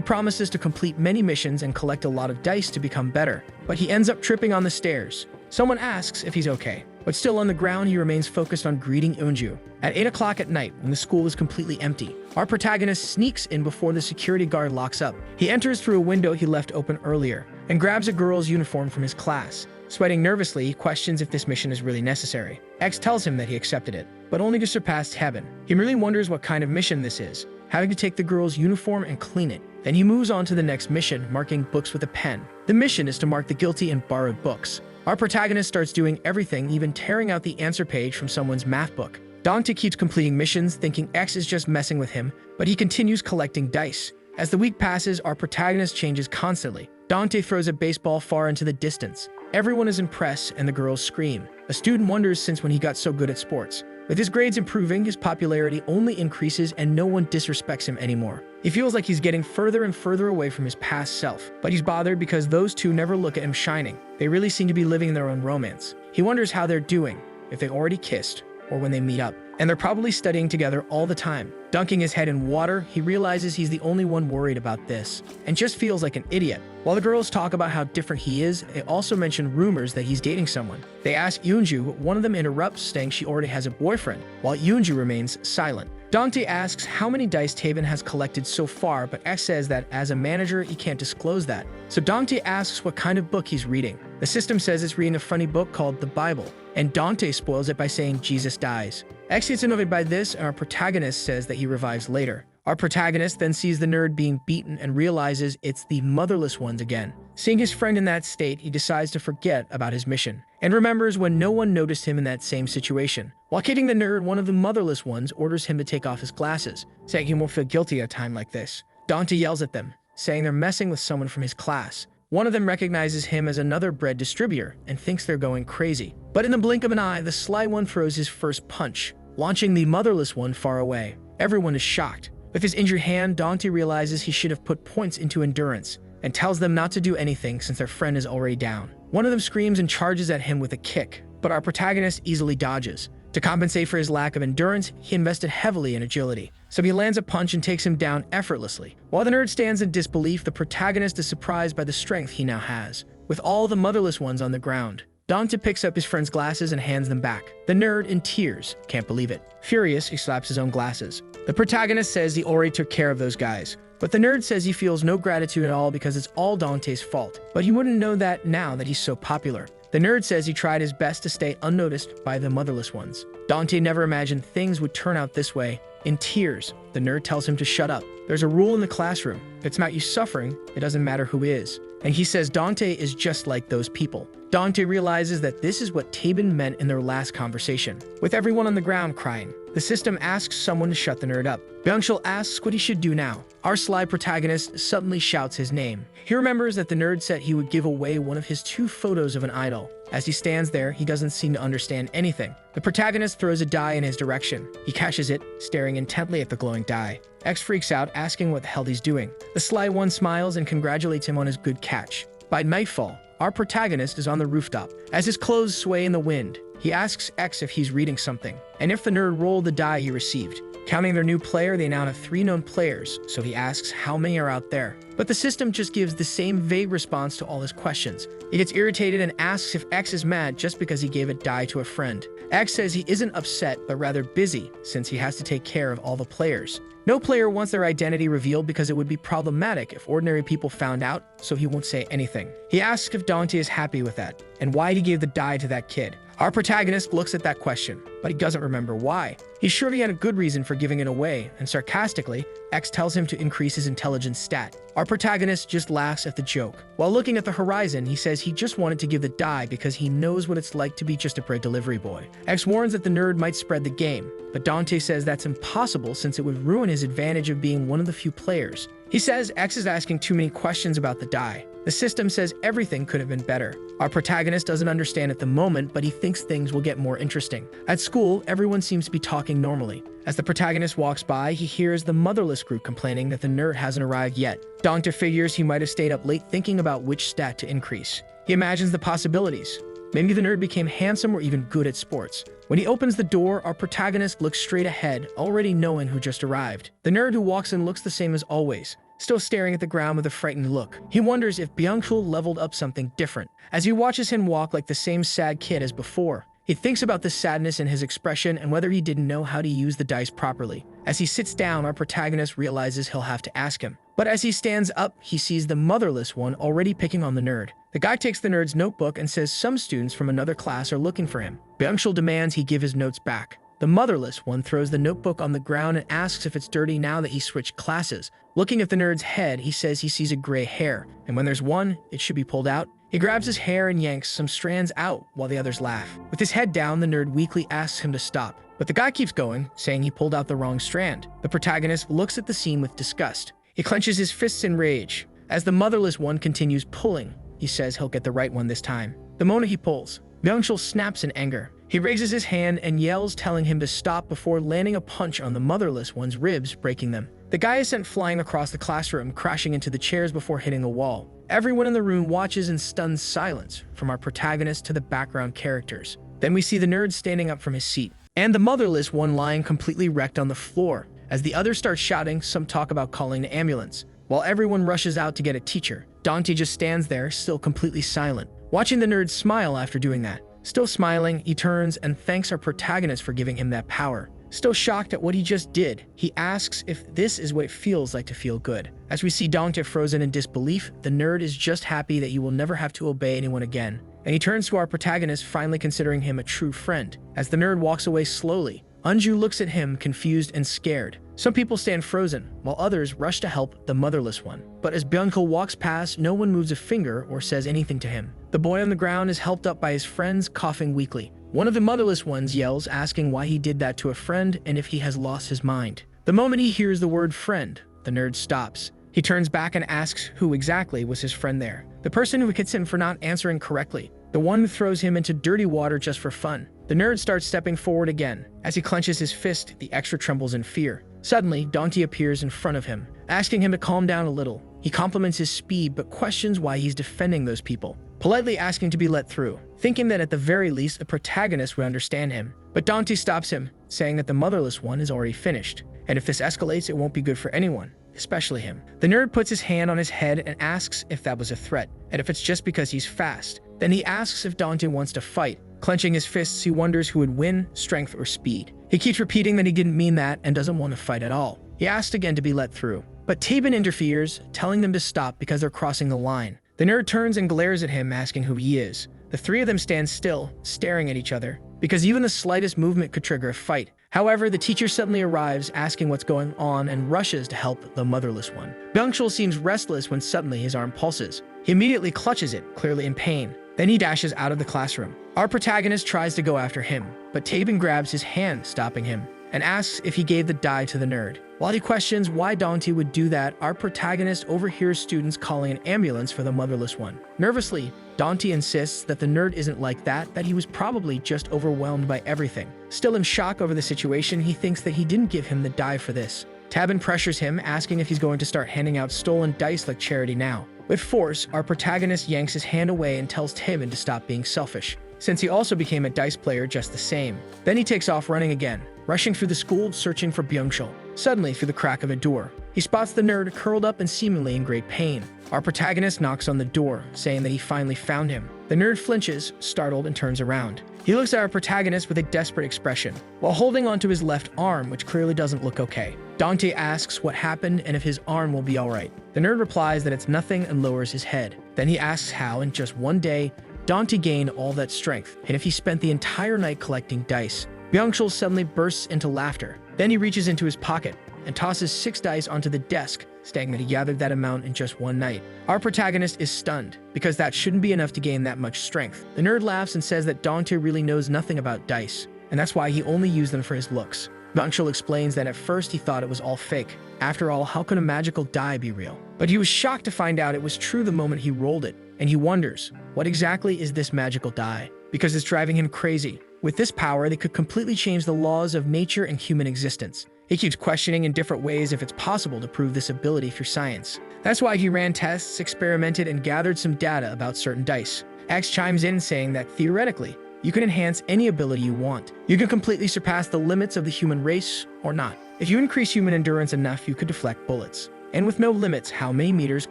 promises to complete many missions and collect a lot of dice to become better, but he ends up tripping on the stairs. Someone asks if he's okay, but still on the ground, he remains focused on greeting Eunju. At 8 o'clock at night, when the school is completely empty, our protagonist sneaks in before the security guard locks up. He enters through a window he left open earlier and grabs a girl's uniform from his class. Sweating nervously, he questions if this mission is really necessary. X tells him that he accepted it, but only to surpass Tabin. He really wonders what kind of mission this is, having to take the girl's uniform and clean it. Then he moves on to the next mission, marking books with a pen. The mission is to mark the guilty in borrowed books. Our protagonist starts doing everything, even tearing out the answer page from someone's math book. Dante keeps completing missions, thinking X is just messing with him, but he continues collecting dice. As the week passes, our protagonist changes constantly. Dante throws a baseball far into the distance. Everyone is impressed and the girls scream. A student wonders since when he got so good at sports. With his grades improving, his popularity only increases and no one disrespects him anymore. He feels like he's getting further and further away from his past self, but he's bothered because those two never look at him shining. They really seem to be living their own romance. He wonders how they're doing, if they already kissed, or when they meet up. And they're probably studying together all the time. Dunking his head in water, he realizes he's the only one worried about this, and just feels like an idiot. While the girls talk about how different he is, they also mention rumors that he's dating someone. They ask Eunju, but one of them interrupts, saying she already has a boyfriend, while Eunju remains silent. Dante asks how many dice Tabin has collected so far, but X says that as a manager, he can't disclose that. So Dante asks what kind of book he's reading. The system says it's reading a funny book called the Bible, and Dante spoils it by saying Jesus dies. X gets annoyed by this, and our protagonist says that he revives later. Our protagonist then sees the nerd being beaten and realizes it's the motherless ones again. Seeing his friend in that state, he decides to forget about his mission, and remembers when no one noticed him in that same situation. While kidding the nerd, one of the motherless ones orders him to take off his glasses, saying he won't feel guilty at a time like this. Dante yells at them, saying they're messing with someone from his class. One of them recognizes him as another bread distributor and thinks they're going crazy. But in the blink of an eye, the sly one throws his first punch, launching the motherless one far away. Everyone is shocked. With his injured hand, Dante realizes he should have put points into endurance and tells them not to do anything since their friend is already down. One of them screams and charges at him with a kick, but our protagonist easily dodges. To compensate for his lack of endurance, he invested heavily in agility, so he lands a punch and takes him down effortlessly. While the nerd stands in disbelief, the protagonist is surprised by the strength he now has. With all the motherless ones on the ground, Dante picks up his friend's glasses and hands them back. The nerd, in tears, can't believe it. Furious, he slaps his own glasses. The protagonist says he already took care of those guys, But the nerd says he feels no gratitude at all because it's all Dante's fault. But he wouldn't know that now that he's so popular. The nerd says he tried his best to stay unnoticed by the motherless ones. Dante never imagined things would turn out this way. In tears, the nerd tells him to shut up. There's a rule in the classroom. If it's about you suffering, it doesn't matter who is. And he says Dante is just like those people. Dante realizes that this is what Tabin meant in their last conversation, with everyone on the ground crying. The system asks someone to shut the nerd up. Byungchul asks what he should do now. Our sly protagonist suddenly shouts his name. He remembers that the nerd said he would give away one of his 2 photos of an idol. As he stands there, he doesn't seem to understand anything. The protagonist throws a die in his direction. He catches it, staring intently at the glowing die. X freaks out, asking what the hell he's doing. The sly one smiles and congratulates him on his good catch. By nightfall, our protagonist is on the rooftop. As his clothes sway in the wind, he asks X if he's reading something, and if the nerd rolled the die he received. Counting their new player, they now have 3 known players, so he asks how many are out there. But the system just gives the same vague response to all his questions. He gets irritated and asks if X is mad just because he gave a die to a friend. X says he isn't upset, but rather busy, since he has to take care of all the players. No player wants their identity revealed because it would be problematic if ordinary people found out, so he won't say anything. He asks if Dante is happy with that, and why he gave the die to that kid. Our protagonist looks at that question, but he doesn't remember why. He's sure he had a good reason for giving it away, and sarcastically, X tells him to increase his intelligence stat. Our protagonist just laughs at the joke. While looking at the horizon, he says he just wanted to give the die because he knows what it's like to be just a bread delivery boy. X warns that the nerd might spread the game, but Dante says that's impossible since it would ruin his advantage of being one of the few players. He says X is asking too many questions about the die. The system says everything could have been better. Our protagonist doesn't understand at the moment, but he thinks things will get more interesting. At school, everyone seems to be talking normally. As the protagonist walks by, he hears the motherless group complaining that the nerd hasn't arrived yet. Dante figures he might have stayed up late thinking about which stat to increase. He imagines the possibilities. Maybe the nerd became handsome or even good at sports. When he opens the door, our protagonist looks straight ahead, already knowing who just arrived. The nerd who walks in looks the same as always, still staring at the ground with a frightened look. He wonders if Byungchul leveled up something different. As he watches him walk like the same sad kid as before, he thinks about the sadness in his expression and whether he didn't know how to use the dice properly. As he sits down, our protagonist realizes he'll have to ask him. But as he stands up, he sees the motherless one already picking on the nerd. The guy takes the nerd's notebook and says some students from another class are looking for him. Byungchul demands he give his notes back. The motherless one throws the notebook on the ground and asks if it's dirty now that he switched classes. Looking at the nerd's head, he says he sees a gray hair, and when there's one, it should be pulled out. He grabs his hair and yanks some strands out while the others laugh. With his head down, the nerd weakly asks him to stop. But the guy keeps going, saying he pulled out the wrong strand. The protagonist looks at the scene with disgust. He clenches his fists in rage. As the motherless one continues pulling, he says he'll get the right one this time. The moment he pulls, Byungchul snaps in anger. He raises his hand and yells, telling him to stop before landing a punch on the motherless one's ribs, breaking them. The guy is sent flying across the classroom, crashing into the chairs before hitting the wall. Everyone in the room watches in stunned silence, from our protagonist to the background characters. Then we see the nerd standing up from his seat, and the motherless one lying completely wrecked on the floor. As the others start shouting, some talk about calling the ambulance. While everyone rushes out to get a teacher, Dante just stands there, still completely silent, watching the nerd smile after doing that. Still smiling, he turns and thanks our protagonist for giving him that power. Still shocked at what he just did, he asks if this is what it feels like to feel good. As we see Dante frozen in disbelief, the nerd is just happy that he will never have to obey anyone again. And he turns to our protagonist, finally considering him a true friend. As the nerd walks away slowly, Eunju looks at him, confused and scared. Some people stand frozen, while others rush to help the motherless one. But as Byungchul walks past, no one moves a finger or says anything to him. The boy on the ground is helped up by his friends, coughing weakly. One of the motherless ones yells, asking why he did that to a friend and if he has lost his mind. The moment he hears the word friend, the nerd stops. He turns back and asks who exactly was his friend there. The person who hits him for not answering correctly. The one who throws him into dirty water just for fun. The nerd starts stepping forward again. As he clenches his fist, the extra trembles in fear. Suddenly, Dante appears in front of him, asking him to calm down a little. He compliments his speed, but questions why he's defending those people, politely asking to be let through, thinking that at the very least, the protagonist would understand him. But Dante stops him, saying that the motherless one is already finished, and if this escalates, it won't be good for anyone, especially him. The nerd puts his hand on his head and asks if that was a threat, and if it's just because he's fast. Then he asks if Dante wants to fight. Clenching his fists, he wonders who would win, strength or speed. He keeps repeating that he didn't mean that and doesn't want to fight at all. He asked again to be let through, But Tabin interferes, telling them to stop because they're crossing the line. The nerd turns and glares at him, asking who he is. The three of them stand still, staring at each other, because even the slightest movement could trigger a fight. However, the teacher suddenly arrives, asking what's going on, and rushes to help the motherless one. Byungchul seems restless when suddenly his arm pulses. He immediately clutches it, clearly in pain. Then he dashes out of the classroom. Our protagonist tries to go after him, but Tabin grabs his hand, stopping him, and asks if he gave the die to the nerd. While he questions why Dante would do that, our protagonist overhears students calling an ambulance for the motherless one. Nervously, Dante insists that the nerd isn't like that he was probably just overwhelmed by everything. Still in shock over the situation, he thinks that he didn't give him the die for this. Tabin pressures him, asking if he's going to start handing out stolen dice like charity now. With force, our protagonist yanks his hand away and tells Tabin to stop being selfish, since he also became a dice player just the same. Then he takes off running again, rushing through the school searching for Byungchul. Suddenly, through the crack of a door, he spots the nerd curled up and seemingly in great pain. Our protagonist knocks on the door, saying that he finally found him. The nerd flinches, startled, and turns around. He looks at our protagonist with a desperate expression, while holding onto his left arm, which clearly doesn't look okay. Dante asks what happened and if his arm will be alright. The nerd replies that it's nothing and lowers his head. Then he asks how, in just one day, Dante gained all that strength, and if he spent the entire night collecting dice. Byungchul suddenly bursts into laughter. Then he reaches into his pocket and tosses 6 dice onto the desk, stating that he gathered that amount in just one night. Our protagonist is stunned, because that shouldn't be enough to gain that much strength. The nerd laughs and says that Dante really knows nothing about dice, and that's why he only used them for his looks. Byungchul explains that at first he thought it was all fake. After all, how could a magical die be real? But he was shocked to find out it was true the moment he rolled it, and he wonders, what exactly is this magical die? Because it's driving him crazy. With this power, they could completely change the laws of nature and human existence. He keeps questioning in different ways if it's possible to prove this ability through science. That's why he ran tests, experimented, and gathered some data about certain dice. X chimes in saying that theoretically, you can enhance any ability you want. You can completely surpass the limits of the human race or not. If you increase human endurance enough, you could deflect bullets. And with no limits, how many meters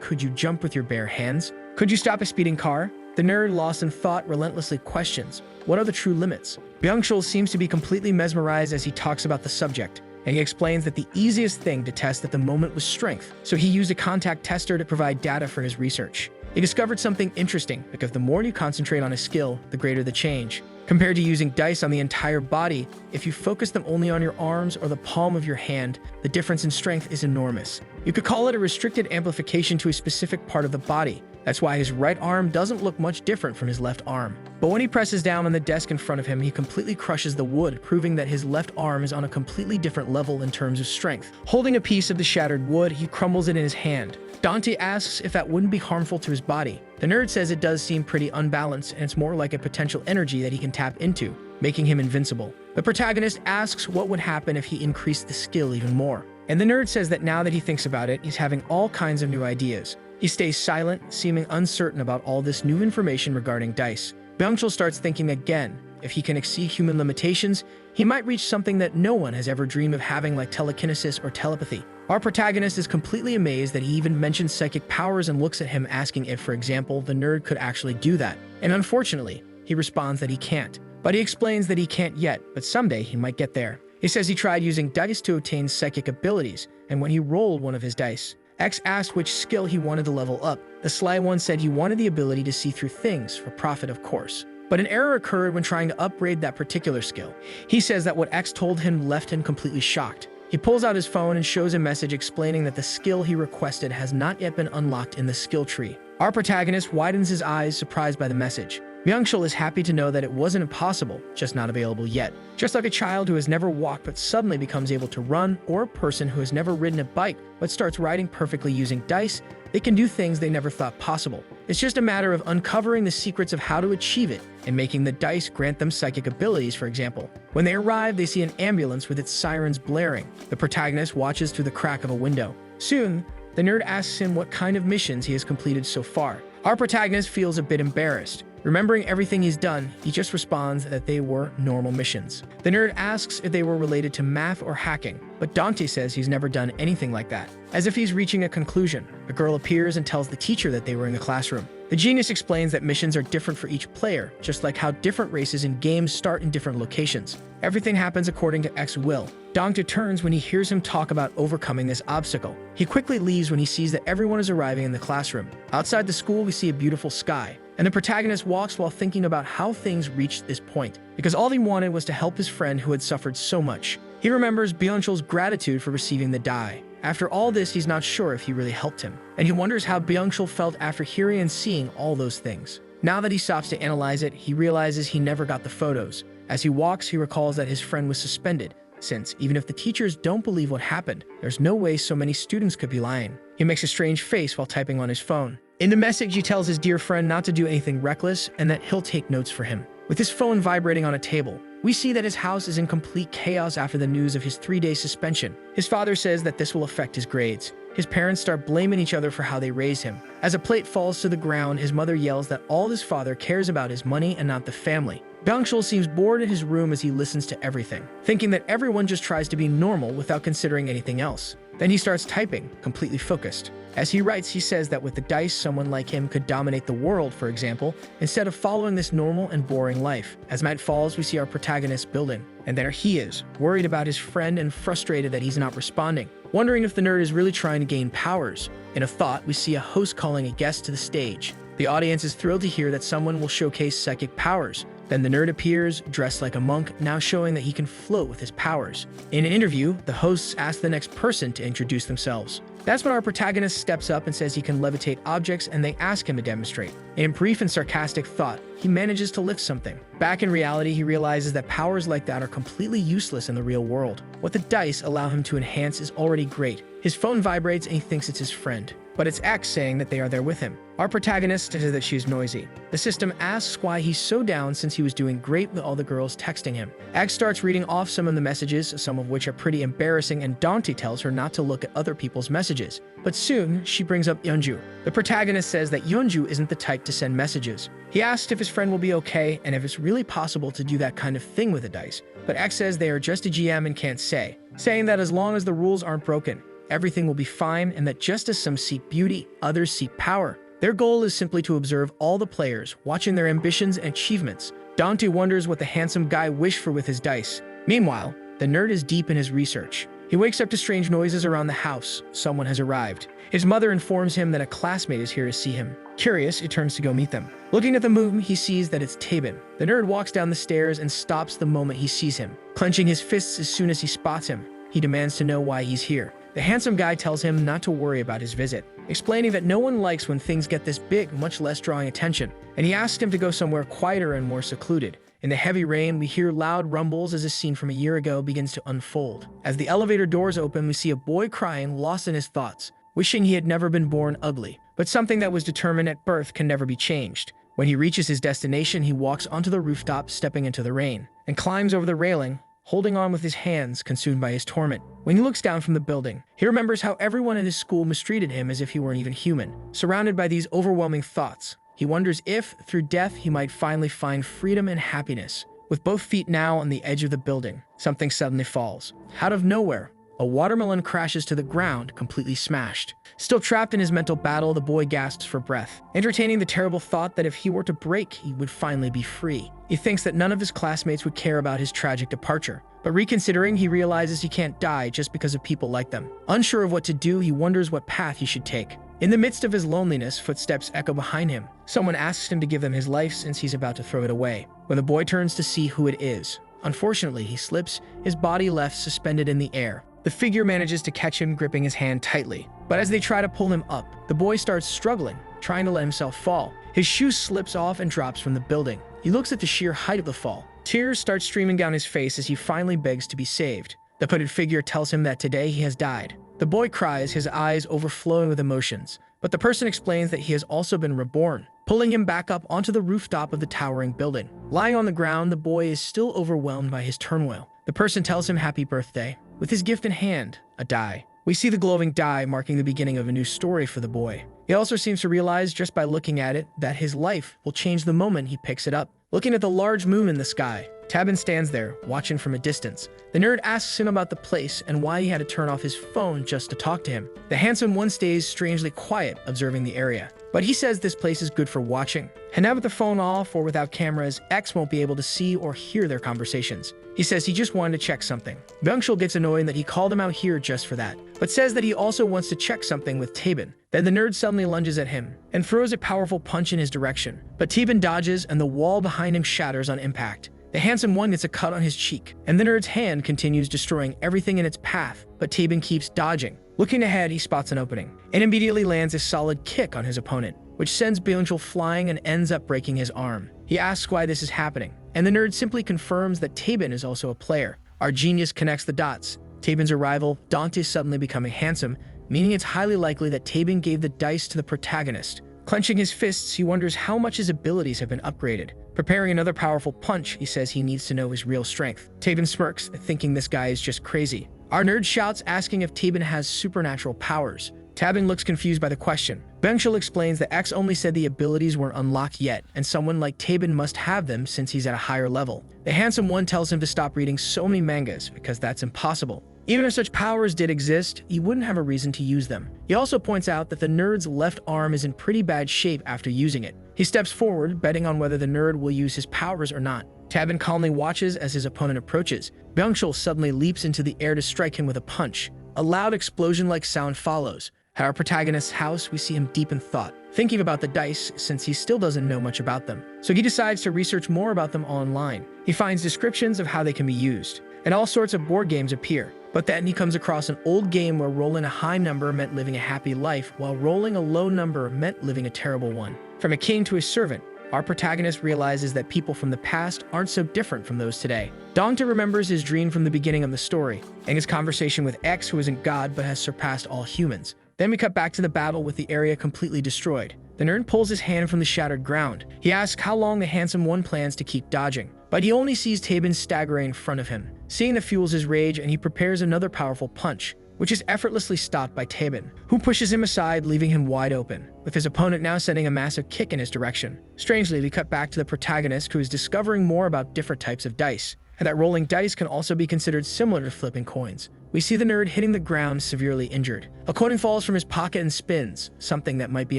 could you jump with your bare hands? Could you stop a speeding car? The nerd, lost in thought, relentlessly questions, what are the true limits? Byungchul seems to be completely mesmerized as he talks about the subject, and he explains that the easiest thing to test at the moment was strength, so he used a contact tester to provide data for his research. He discovered something interesting, because the more you concentrate on a skill, the greater the change. Compared to using dice on the entire body, if you focus them only on your arms or the palm of your hand, the difference in strength is enormous. You could call it a restricted amplification to a specific part of the body. That's why his right arm doesn't look much different from his left arm. But when he presses down on the desk in front of him, he completely crushes the wood, proving that his left arm is on a completely different level in terms of strength. Holding a piece of the shattered wood, he crumbles it in his hand. Dante asks if that wouldn't be harmful to his body. The nerd says it does seem pretty unbalanced, and it's more like a potential energy that he can tap into, making him invincible. The protagonist asks what would happen if he increased the skill even more. And the nerd says that now that he thinks about it, he's having all kinds of new ideas. He stays silent, seeming uncertain about all this new information regarding dice. Byungchul starts thinking again, if he can exceed human limitations, he might reach something that no one has ever dreamed of having, like telekinesis or telepathy. Our protagonist is completely amazed that he even mentions psychic powers and looks at him asking if, for example, the nerd could actually do that. And unfortunately, he responds that he can't. But he explains that he can't yet, but someday he might get there. He says he tried using dice to obtain psychic abilities, and when he rolled one of his dice, X asked which skill he wanted to level up. The sly one said he wanted the ability to see through things, for profit of course. But an error occurred when trying to upgrade that particular skill. He says that what X told him left him completely shocked. He pulls out his phone and shows a message explaining that the skill he requested has not yet been unlocked in the skill tree. Our protagonist widens his eyes, surprised by the message. Byungchul is happy to know that it wasn't impossible, just not available yet. Just like a child who has never walked but suddenly becomes able to run, or a person who has never ridden a bike but starts riding perfectly using dice, they can do things they never thought possible. It's just a matter of uncovering the secrets of how to achieve it and making the dice grant them psychic abilities, for example. When they arrive, they see an ambulance with its sirens blaring. The protagonist watches through the crack of a window. Soon, the nerd asks him what kind of missions he has completed so far. Our protagonist feels a bit embarrassed. Remembering everything he's done, he just responds that they were normal missions. The nerd asks if they were related to math or hacking, but Dante says he's never done anything like that. As if he's reaching a conclusion, a girl appears and tells the teacher that they were in the classroom. The genius explains that missions are different for each player, just like how different races in games start in different locations. Everything happens according to X's will. Dante turns when he hears him talk about overcoming this obstacle. He quickly leaves when he sees that everyone is arriving in the classroom. Outside the school, we see a beautiful sky, and the protagonist walks while thinking about how things reached this point, because all he wanted was to help his friend who had suffered so much. He remembers Byungchul's gratitude for receiving the die. After all this, he's not sure if he really helped him, and he wonders how Byungchul felt after hearing and seeing all those things. Now that he stops to analyze it, he realizes he never got the photos. As he walks, he recalls that his friend was suspended, since even if the teachers don't believe what happened, there's no way so many students could be lying. He makes a strange face while typing on his phone. In the message, he tells his dear friend not to do anything reckless and that he'll take notes for him. With his phone vibrating on a table, we see that his house is in complete chaos after the news of his 3-day suspension. His father says that this will affect his grades. His parents start blaming each other for how they raised him. As a plate falls to the ground, his mother yells that all his father cares about is money and not the family. Byungchul seems bored in his room as he listens to everything, thinking that everyone just tries to be normal without considering anything else. Then he starts typing, completely focused. As he writes, he says that with the dice, someone like him could dominate the world, for example, instead of following this normal and boring life. As night falls, we see our protagonist building, and there he is, worried about his friend and frustrated that he's not responding, wondering if the nerd is really trying to gain powers. In a thought, we see a host calling a guest to the stage. The audience is thrilled to hear that someone will showcase psychic powers. Then the nerd appears, dressed like a monk, now showing that he can float with his powers. In an interview, the hosts ask the next person to introduce themselves. That's when our protagonist steps up and says he can levitate objects, and they ask him to demonstrate. In a brief and sarcastic thought, he manages to lift something. Back in reality, he realizes that powers like that are completely useless in the real world. What the dice allow him to enhance is already great. His phone vibrates and he thinks it's his friend, but it's X saying that they are there with him. Our protagonist says that she's noisy. The system asks why he's so down since he was doing great with all the girls texting him. X starts reading off some of the messages, some of which are pretty embarrassing, and Dante tells her not to look at other people's messages. But soon, she brings up Eunju. The protagonist says that Eunju isn't the type to send messages. He asks if his friend will be okay and if it's really possible to do that kind of thing with the dice. But X says they are just a GM and can't say, saying that as long as the rules aren't broken, everything will be fine, and that just as some seek beauty, others seek power. Their goal is simply to observe all the players, watching their ambitions and achievements. Dante wonders what the handsome guy wished for with his dice. Meanwhile, the nerd is deep in his research. He wakes up to strange noises around the house. Someone has arrived. His mother informs him that a classmate is here to see him. Curious, he turns to go meet them. Looking at the moon, he sees that it's Tabin. The nerd walks down the stairs and stops the moment he sees him, clenching his fists as soon as he spots him. He demands to know why he's here. The handsome guy tells him not to worry about his visit, explaining that no one likes when things get this big, much less drawing attention, and he asks him to go somewhere quieter and more secluded. In the heavy rain, we hear loud rumbles as a scene from a year ago begins to unfold. As the elevator doors open, we see a boy crying, lost in his thoughts, wishing he had never been born ugly. But something that was determined at birth can never be changed. When he reaches his destination, he walks onto the rooftop, stepping into the rain, and climbs over the railing, holding on with his hands, consumed by his torment. When he looks down from the building, he remembers how everyone at his school mistreated him as if he weren't even human. Surrounded by these overwhelming thoughts, he wonders if, through death, he might finally find freedom and happiness. With both feet now on the edge of the building, something suddenly falls. Out of nowhere, a watermelon crashes to the ground, completely smashed. Still trapped in his mental battle, the boy gasps for breath, entertaining the terrible thought that if he were to break, he would finally be free. He thinks that none of his classmates would care about his tragic departure. But reconsidering, he realizes he can't die just because of people like them. Unsure of what to do, he wonders what path he should take. In the midst of his loneliness, footsteps echo behind him. Someone asks him to give them his life since he's about to throw it away. When the boy turns to see who it is, unfortunately, he slips, his body left suspended in the air. The figure manages to catch him, gripping his hand tightly. But as they try to pull him up, the boy starts struggling, trying to let himself fall. His shoe slips off and drops from the building. He looks at the sheer height of the fall. Tears start streaming down his face as he finally begs to be saved. The hooded figure tells him that today he has died. The boy cries, his eyes overflowing with emotions. But the person explains that he has also been reborn, pulling him back up onto the rooftop of the towering building. Lying on the ground, the boy is still overwhelmed by his turmoil. The person tells him happy birthday, with his gift in hand, a die. We see the glowing die marking the beginning of a new story for the boy. He also seems to realize just by looking at it that his life will change the moment he picks it up. Looking at the large moon in the sky, Tabin stands there, watching from a distance. The nerd asks him about the place and why he had to turn off his phone just to talk to him. The handsome one stays strangely quiet, observing the area. But he says this place is good for watching. And now with the phone off or without cameras, X won't be able to see or hear their conversations. He says he just wanted to check something. Byungchul gets annoyed that he called him out here just for that, but says that he also wants to check something with Tabin. Then the nerd suddenly lunges at him and throws a powerful punch in his direction. But Tabin dodges and the wall behind him shatters on impact. The handsome one gets a cut on his cheek, and the nerd's hand continues destroying everything in its path, but Tabin keeps dodging. Looking ahead, he spots an opening, and immediately lands a solid kick on his opponent, which sends Byungchul flying and ends up breaking his arm. He asks why this is happening, and the nerd simply confirms that Tabin is also a player. Our genius connects the dots. Tabin's arrival, Dante suddenly becoming handsome, meaning it's highly likely that Tabin gave the dice to the protagonist. Clenching his fists, he wonders how much his abilities have been upgraded. Preparing another powerful punch, he says he needs to know his real strength. Tabin smirks, thinking this guy is just crazy. Our nerd shouts, asking if Tabin has supernatural powers. Tabin looks confused by the question. Byungchul explains that X only said the abilities weren't unlocked yet, and someone like Tabin must have them since he's at a higher level. The handsome one tells him to stop reading so many mangas, because that's impossible. Even if such powers did exist, he wouldn't have a reason to use them. He also points out that the nerd's left arm is in pretty bad shape after using it. He steps forward, betting on whether the nerd will use his powers or not. Tabin calmly watches as his opponent approaches. Byungchul suddenly leaps into the air to strike him with a punch. A loud explosion-like sound follows. At our protagonist's house, we see him deep in thought, thinking about the dice since he still doesn't know much about them. So he decides to research more about them online. He finds descriptions of how they can be used, and all sorts of board games appear. But then he comes across an old game where rolling a high number meant living a happy life, while rolling a low number meant living a terrible one. From a king to a servant, our protagonist realizes that people from the past aren't so different from those today. Dante remembers his dream from the beginning of the story, and his conversation with X, who isn't God but has surpassed all humans. Then we cut back to the battle with the area completely destroyed. The nerd pulls his hand from the shattered ground. He asks how long the handsome one plans to keep dodging, but he only sees Tabin staggering in front of him. Seeing that fuels his rage, and he prepares another powerful punch, which is effortlessly stopped by Tabin, who pushes him aside, leaving him wide open, with his opponent now sending a massive kick in his direction. Strangely, we cut back to the protagonist, who is discovering more about different types of dice, and that rolling dice can also be considered similar to flipping coins. We see the nerd hitting the ground, severely injured. A coin falls from his pocket and spins, something that might be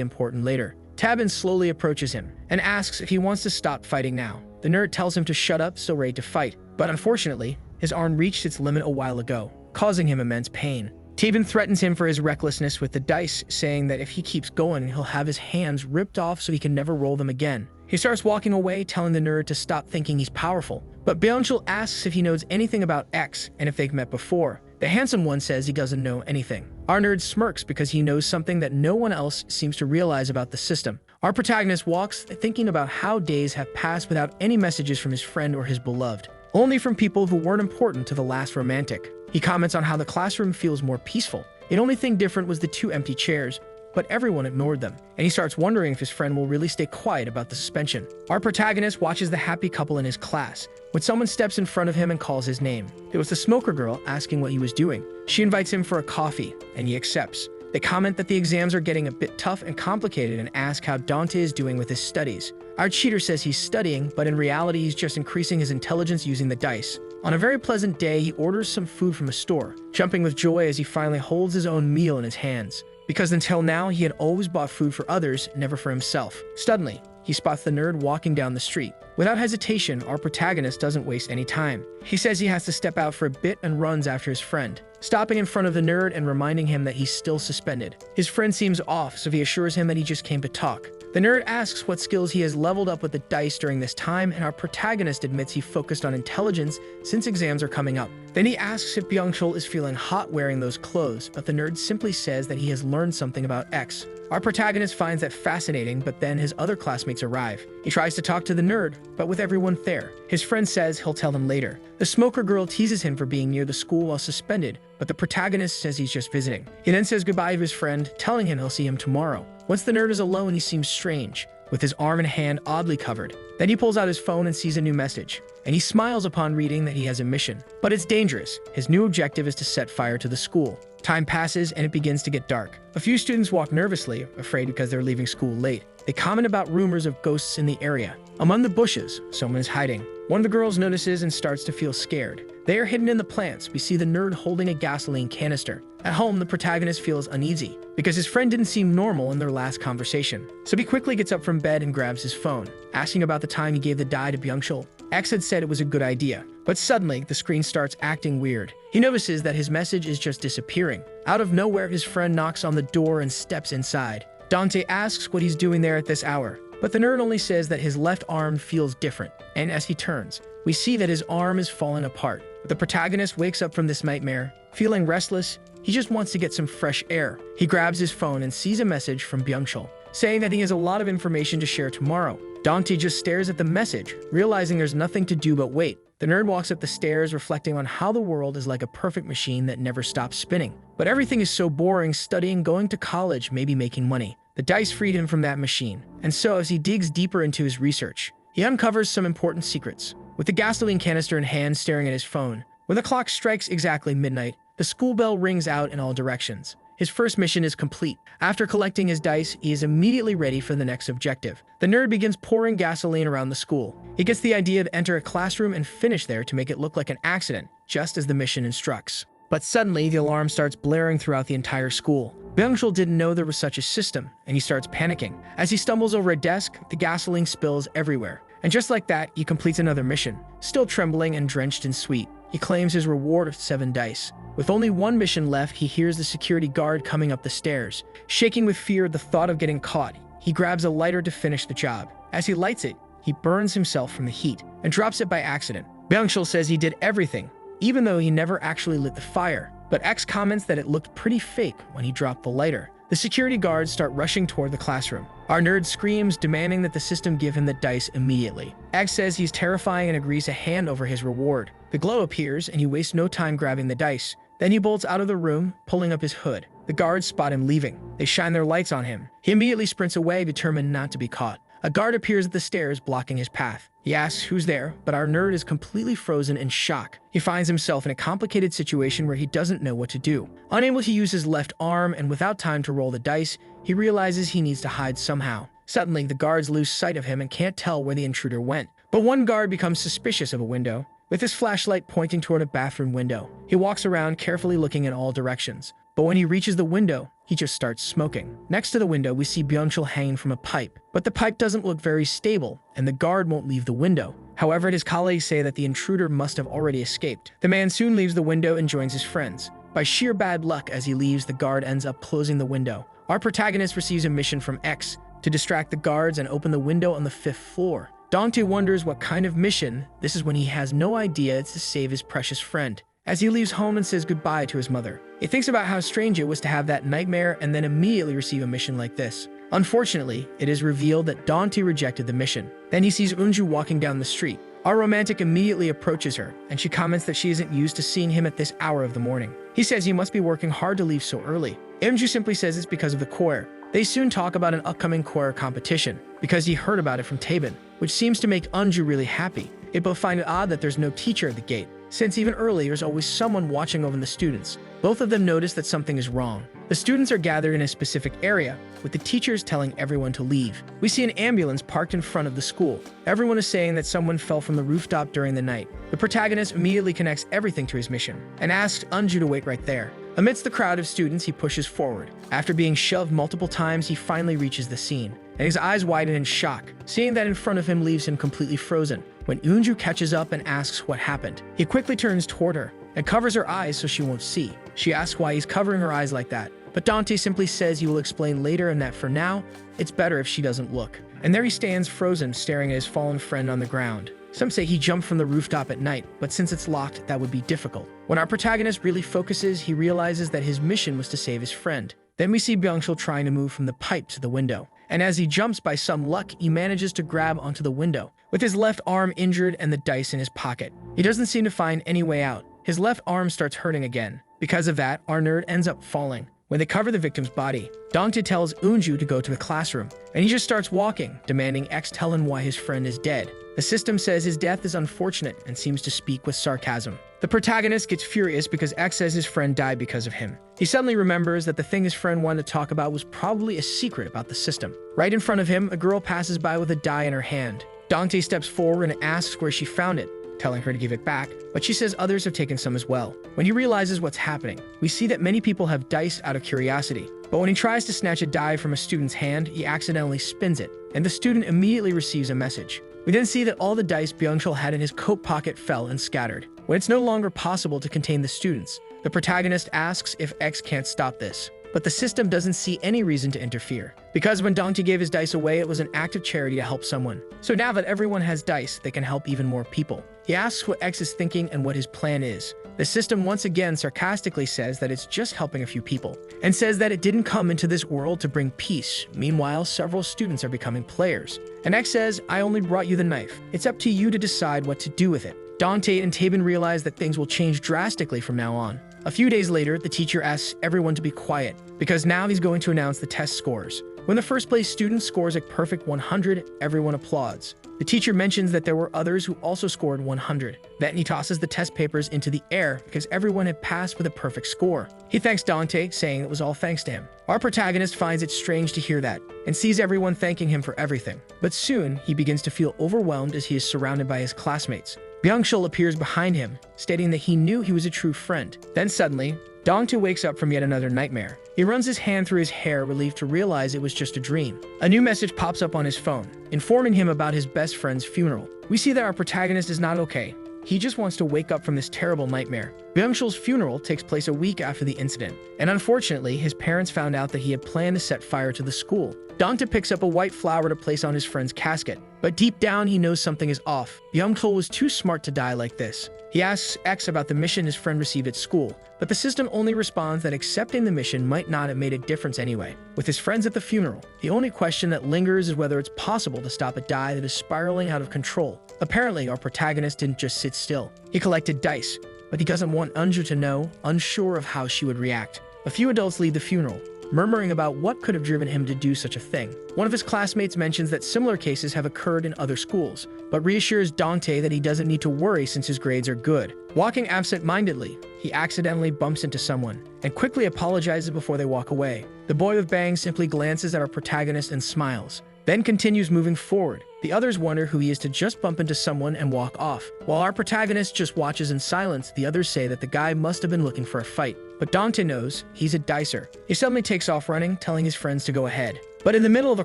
important later. Tabin slowly approaches him and asks if he wants to stop fighting now. The nerd tells him to shut up, still ready to fight, but unfortunately, his arm reached its limit a while ago, causing him immense pain. Tabin threatens him for his recklessness with the dice, saying that if he keeps going, he'll have his hands ripped off so he can never roll them again. He starts walking away, telling the nerd to stop thinking he's powerful, but Byungchul asks if he knows anything about X and if they've met before. The handsome one says he doesn't know anything. Our nerd smirks because he knows something that no one else seems to realize about the system. Our protagonist walks, thinking about how days have passed without any messages from his friend or his beloved, only from people who weren't important to the last romantic. He comments on how the classroom feels more peaceful. The only thing different was the 2 empty chairs, but everyone ignored them, and he starts wondering if his friend will really stay quiet about the suspension. Our protagonist watches the happy couple in his class when someone steps in front of him and calls his name. It was the smoker girl asking what he was doing. She invites him for a coffee, and he accepts. They comment that the exams are getting a bit tough and complicated and ask how Dante is doing with his studies. Our cheater says he's studying, but in reality he's just increasing his intelligence using the dice. On a very pleasant day, he orders some food from a store, jumping with joy as he finally holds his own meal in his hands, because until now he had always bought food for others, never for himself. Suddenly, he spots the nerd walking down the street. Without hesitation, our protagonist doesn't waste any time. He says he has to step out for a bit and runs after his friend, stopping in front of the nerd and reminding him that he's still suspended. His friend seems off, so he assures him that he just came to talk. The nerd asks what skills he has leveled up with the dice during this time, and our protagonist admits he focused on intelligence since exams are coming up. Then he asks if Byungchul is feeling hot wearing those clothes, but the nerd simply says that he has learned something about X. Our protagonist finds that fascinating, but then his other classmates arrive. He tries to talk to the nerd, but with everyone there, his friend says he'll tell them later. The smoker girl teases him for being near the school while suspended, but the protagonist says he's just visiting. He then says goodbye to his friend, telling him he'll see him tomorrow. Once the nerd is alone, he seems strange, with his arm and hand oddly covered. Then he pulls out his phone and sees a new message, and he smiles upon reading that he has a mission. But it's dangerous. His new objective is to set fire to the school. Time passes and it begins to get dark. A few students walk nervously, afraid because they're leaving school late. They comment about rumors of ghosts in the area. Among the bushes, someone is hiding. One of the girls notices and starts to feel scared. They are hidden in the plants. We see the nerd holding a gasoline canister. At home, the protagonist feels uneasy because his friend didn't seem normal in their last conversation. So he quickly gets up from bed and grabs his phone, asking about the time he gave the dye to Byungchul. X had said it was a good idea, but suddenly the screen starts acting weird. He notices that his message is just disappearing. Out of nowhere, his friend knocks on the door and steps inside. Dante asks what he's doing there at this hour, but the nerd only says that his left arm feels different, and as he turns, we see that his arm is falling apart. The protagonist wakes up from this nightmare, feeling restless. He just wants to get some fresh air. He grabs his phone and sees a message from Byungchul, saying that he has a lot of information to share tomorrow. Dante just stares at the message, realizing there's nothing to do but wait. The nerd walks up the stairs, reflecting on how the world is like a perfect machine that never stops spinning. But everything is so boring, studying, going to college, maybe making money. The dice freed him from that machine, and so as he digs deeper into his research, he uncovers some important secrets. With the gasoline canister in hand, staring at his phone, when the clock strikes exactly midnight, the school bell rings out in all directions. His first mission is complete. After collecting his dice, he is immediately ready for the next objective. The nerd begins pouring gasoline around the school. He gets the idea to enter a classroom and finish there to make it look like an accident, just as the mission instructs. But suddenly, the alarm starts blaring throughout the entire school. Byungchul didn't know there was such a system, and he starts panicking. As he stumbles over a desk, the gasoline spills everywhere. And just like that, he completes another mission. Still trembling and drenched in sweat, he claims his reward of 7 dice. With only one mission left, he hears the security guard coming up the stairs. Shaking with fear at the thought of getting caught, he grabs a lighter to finish the job. As he lights it, he burns himself from the heat and drops it by accident. Byungchul says he did everything, even though he never actually lit the fire. But X comments that it looked pretty fake when he dropped the lighter. The security guards start rushing toward the classroom. Our nerd screams, demanding that the system give him the dice immediately. X says he's terrifying and agrees to hand over his reward. The glow appears, and he wastes no time grabbing the dice. Then he bolts out of the room, pulling up his hood. The guards spot him leaving. They shine their lights on him. He immediately sprints away, determined not to be caught. A guard appears at the stairs, blocking his path. He asks who's there, but our nerd is completely frozen in shock. He finds himself in a complicated situation where he doesn't know what to do. Unable to use his left arm and without time to roll the dice, he realizes he needs to hide somehow. Suddenly, the guards lose sight of him and can't tell where the intruder went. But one guard becomes suspicious of a window, with his flashlight pointing toward a bathroom window. He walks around, carefully looking in all directions. But when he reaches the window, he just starts smoking. Next to the window, we see Byungchul hanging from a pipe. But the pipe doesn't look very stable, and the guard won't leave the window. However, his colleagues say that the intruder must have already escaped. The man soon leaves the window and joins his friends. By sheer bad luck, as he leaves, the guard ends up closing the window. Our protagonist receives a mission from X to distract the guards and open the window on the 5th floor. Dante wonders what kind of mission. This is when he has no idea it's to save his precious friend. As he leaves home and says goodbye to his mother, he thinks about how strange it was to have that nightmare and then immediately receive a mission like this. Unfortunately, it is revealed that Dante rejected the mission. Then he sees Eunju walking down the street. Our romantic immediately approaches her, and she comments that she isn't used to seeing him at this hour of the morning. He says he must be working hard to leave so early. Eunju simply says it's because of the choir. They soon talk about an upcoming choir competition, because he heard about it from Tabin, which seems to make Eunju really happy. They both find it odd that there's no teacher at the gate, since even early there's always someone watching over the students. Both of them notice that something is wrong. The students are gathered in a specific area, with the teachers telling everyone to leave. We see an ambulance parked in front of the school. Everyone is saying that someone fell from the rooftop during the night. The protagonist immediately connects everything to his mission, and asks Eunju to wait right there. Amidst the crowd of students, he pushes forward. After being shoved multiple times, he finally reaches the scene, and his eyes widen in shock. Seeing that in front of him leaves him completely frozen. When Eunju catches up and asks what happened, he quickly turns toward her and covers her eyes so she won't see. She asks why he's covering her eyes like that, but Dante simply says he will explain later and that for now, it's better if she doesn't look. And there he stands frozen, staring at his fallen friend on the ground. Some say he jumped from the rooftop at night, but since it's locked, that would be difficult. When our protagonist really focuses, he realizes that his mission was to save his friend. Then we see Byungchul trying to move from the pipe to the window. And as he jumps, by some luck, he manages to grab onto the window, with his left arm injured and the dice in his pocket. He doesn't seem to find any way out. His left arm starts hurting again. Because of that, our nerd ends up falling. When they cover the victim's body, Dante tells Eunju to go to the classroom, and he just starts walking, demanding X tell him why his friend is dead. The system says his death is unfortunate and seems to speak with sarcasm. The protagonist gets furious because X says his friend died because of him. He suddenly remembers that the thing his friend wanted to talk about was probably a secret about the system. Right in front of him, a girl passes by with a die in her hand. Dante steps forward and asks where she found it, telling her to give it back, but she says others have taken some as well. When he realizes what's happening, we see that many people have dice out of curiosity, but when he tries to snatch a die from a student's hand, he accidentally spins it, and the student immediately receives a message. We then see that all the dice Byungchul had in his coat pocket fell and scattered. When it's no longer possible to contain the students, the protagonist asks if X can't stop this. But the system doesn't see any reason to interfere, because when Dante gave his dice away, it was an act of charity to help someone. So now that everyone has dice, they can help even more people. He asks what X is thinking and what his plan is. The system once again sarcastically says that it's just helping a few people, and says that it didn't come into this world to bring peace. Meanwhile, several students are becoming players. And X says, I only brought you the knife. It's up to you to decide what to do with it. Dante and Tabin realize that things will change drastically from now on. A few days later, the teacher asks everyone to be quiet, because now he's going to announce the test scores. When the first place student scores a perfect 100, everyone applauds. The teacher mentions that there were others who also scored 100. Then he tosses the test papers into the air because everyone had passed with a perfect score. He thanks Dante, saying it was all thanks to him. Our protagonist finds it strange to hear that, and sees everyone thanking him for everything. But soon, he begins to feel overwhelmed as he is surrounded by his classmates. Byungchul appears behind him, stating that he knew he was a true friend. Then suddenly, Dante wakes up from yet another nightmare. He runs his hand through his hair, relieved to realize it was just a dream. A new message pops up on his phone, informing him about his best friend's funeral. We see that our protagonist is not okay. He just wants to wake up from this terrible nightmare. Byungchul's funeral takes place a week after the incident, and unfortunately, his parents found out that he had planned to set fire to the school. Dante picks up a white flower to place on his friend's casket, but deep down he knows something is off. Byungchul was too smart to die like this. He asks X about the mission his friend received at school, but the system only responds that accepting the mission might not have made a difference anyway. With his friends at the funeral, the only question that lingers is whether it's possible to stop a die that is spiraling out of control. Apparently, our protagonist didn't just sit still. He collected dice, but he doesn't want Eunju to know, unsure of how she would react. A few adults leave the funeral, murmuring about what could have driven him to do such a thing. One of his classmates mentions that similar cases have occurred in other schools, but reassures Dante that he doesn't need to worry since his grades are good. Walking absent-mindedly, he accidentally bumps into someone, and quickly apologizes before they walk away. The boy with bangs simply glances at our protagonist and smiles, then continues moving forward. The others wonder who he is to just bump into someone and walk off. While our protagonist just watches in silence, the others say that the guy must have been looking for a fight. But Dante knows he's a dicer. He suddenly takes off running, telling his friends to go ahead. But in the middle of a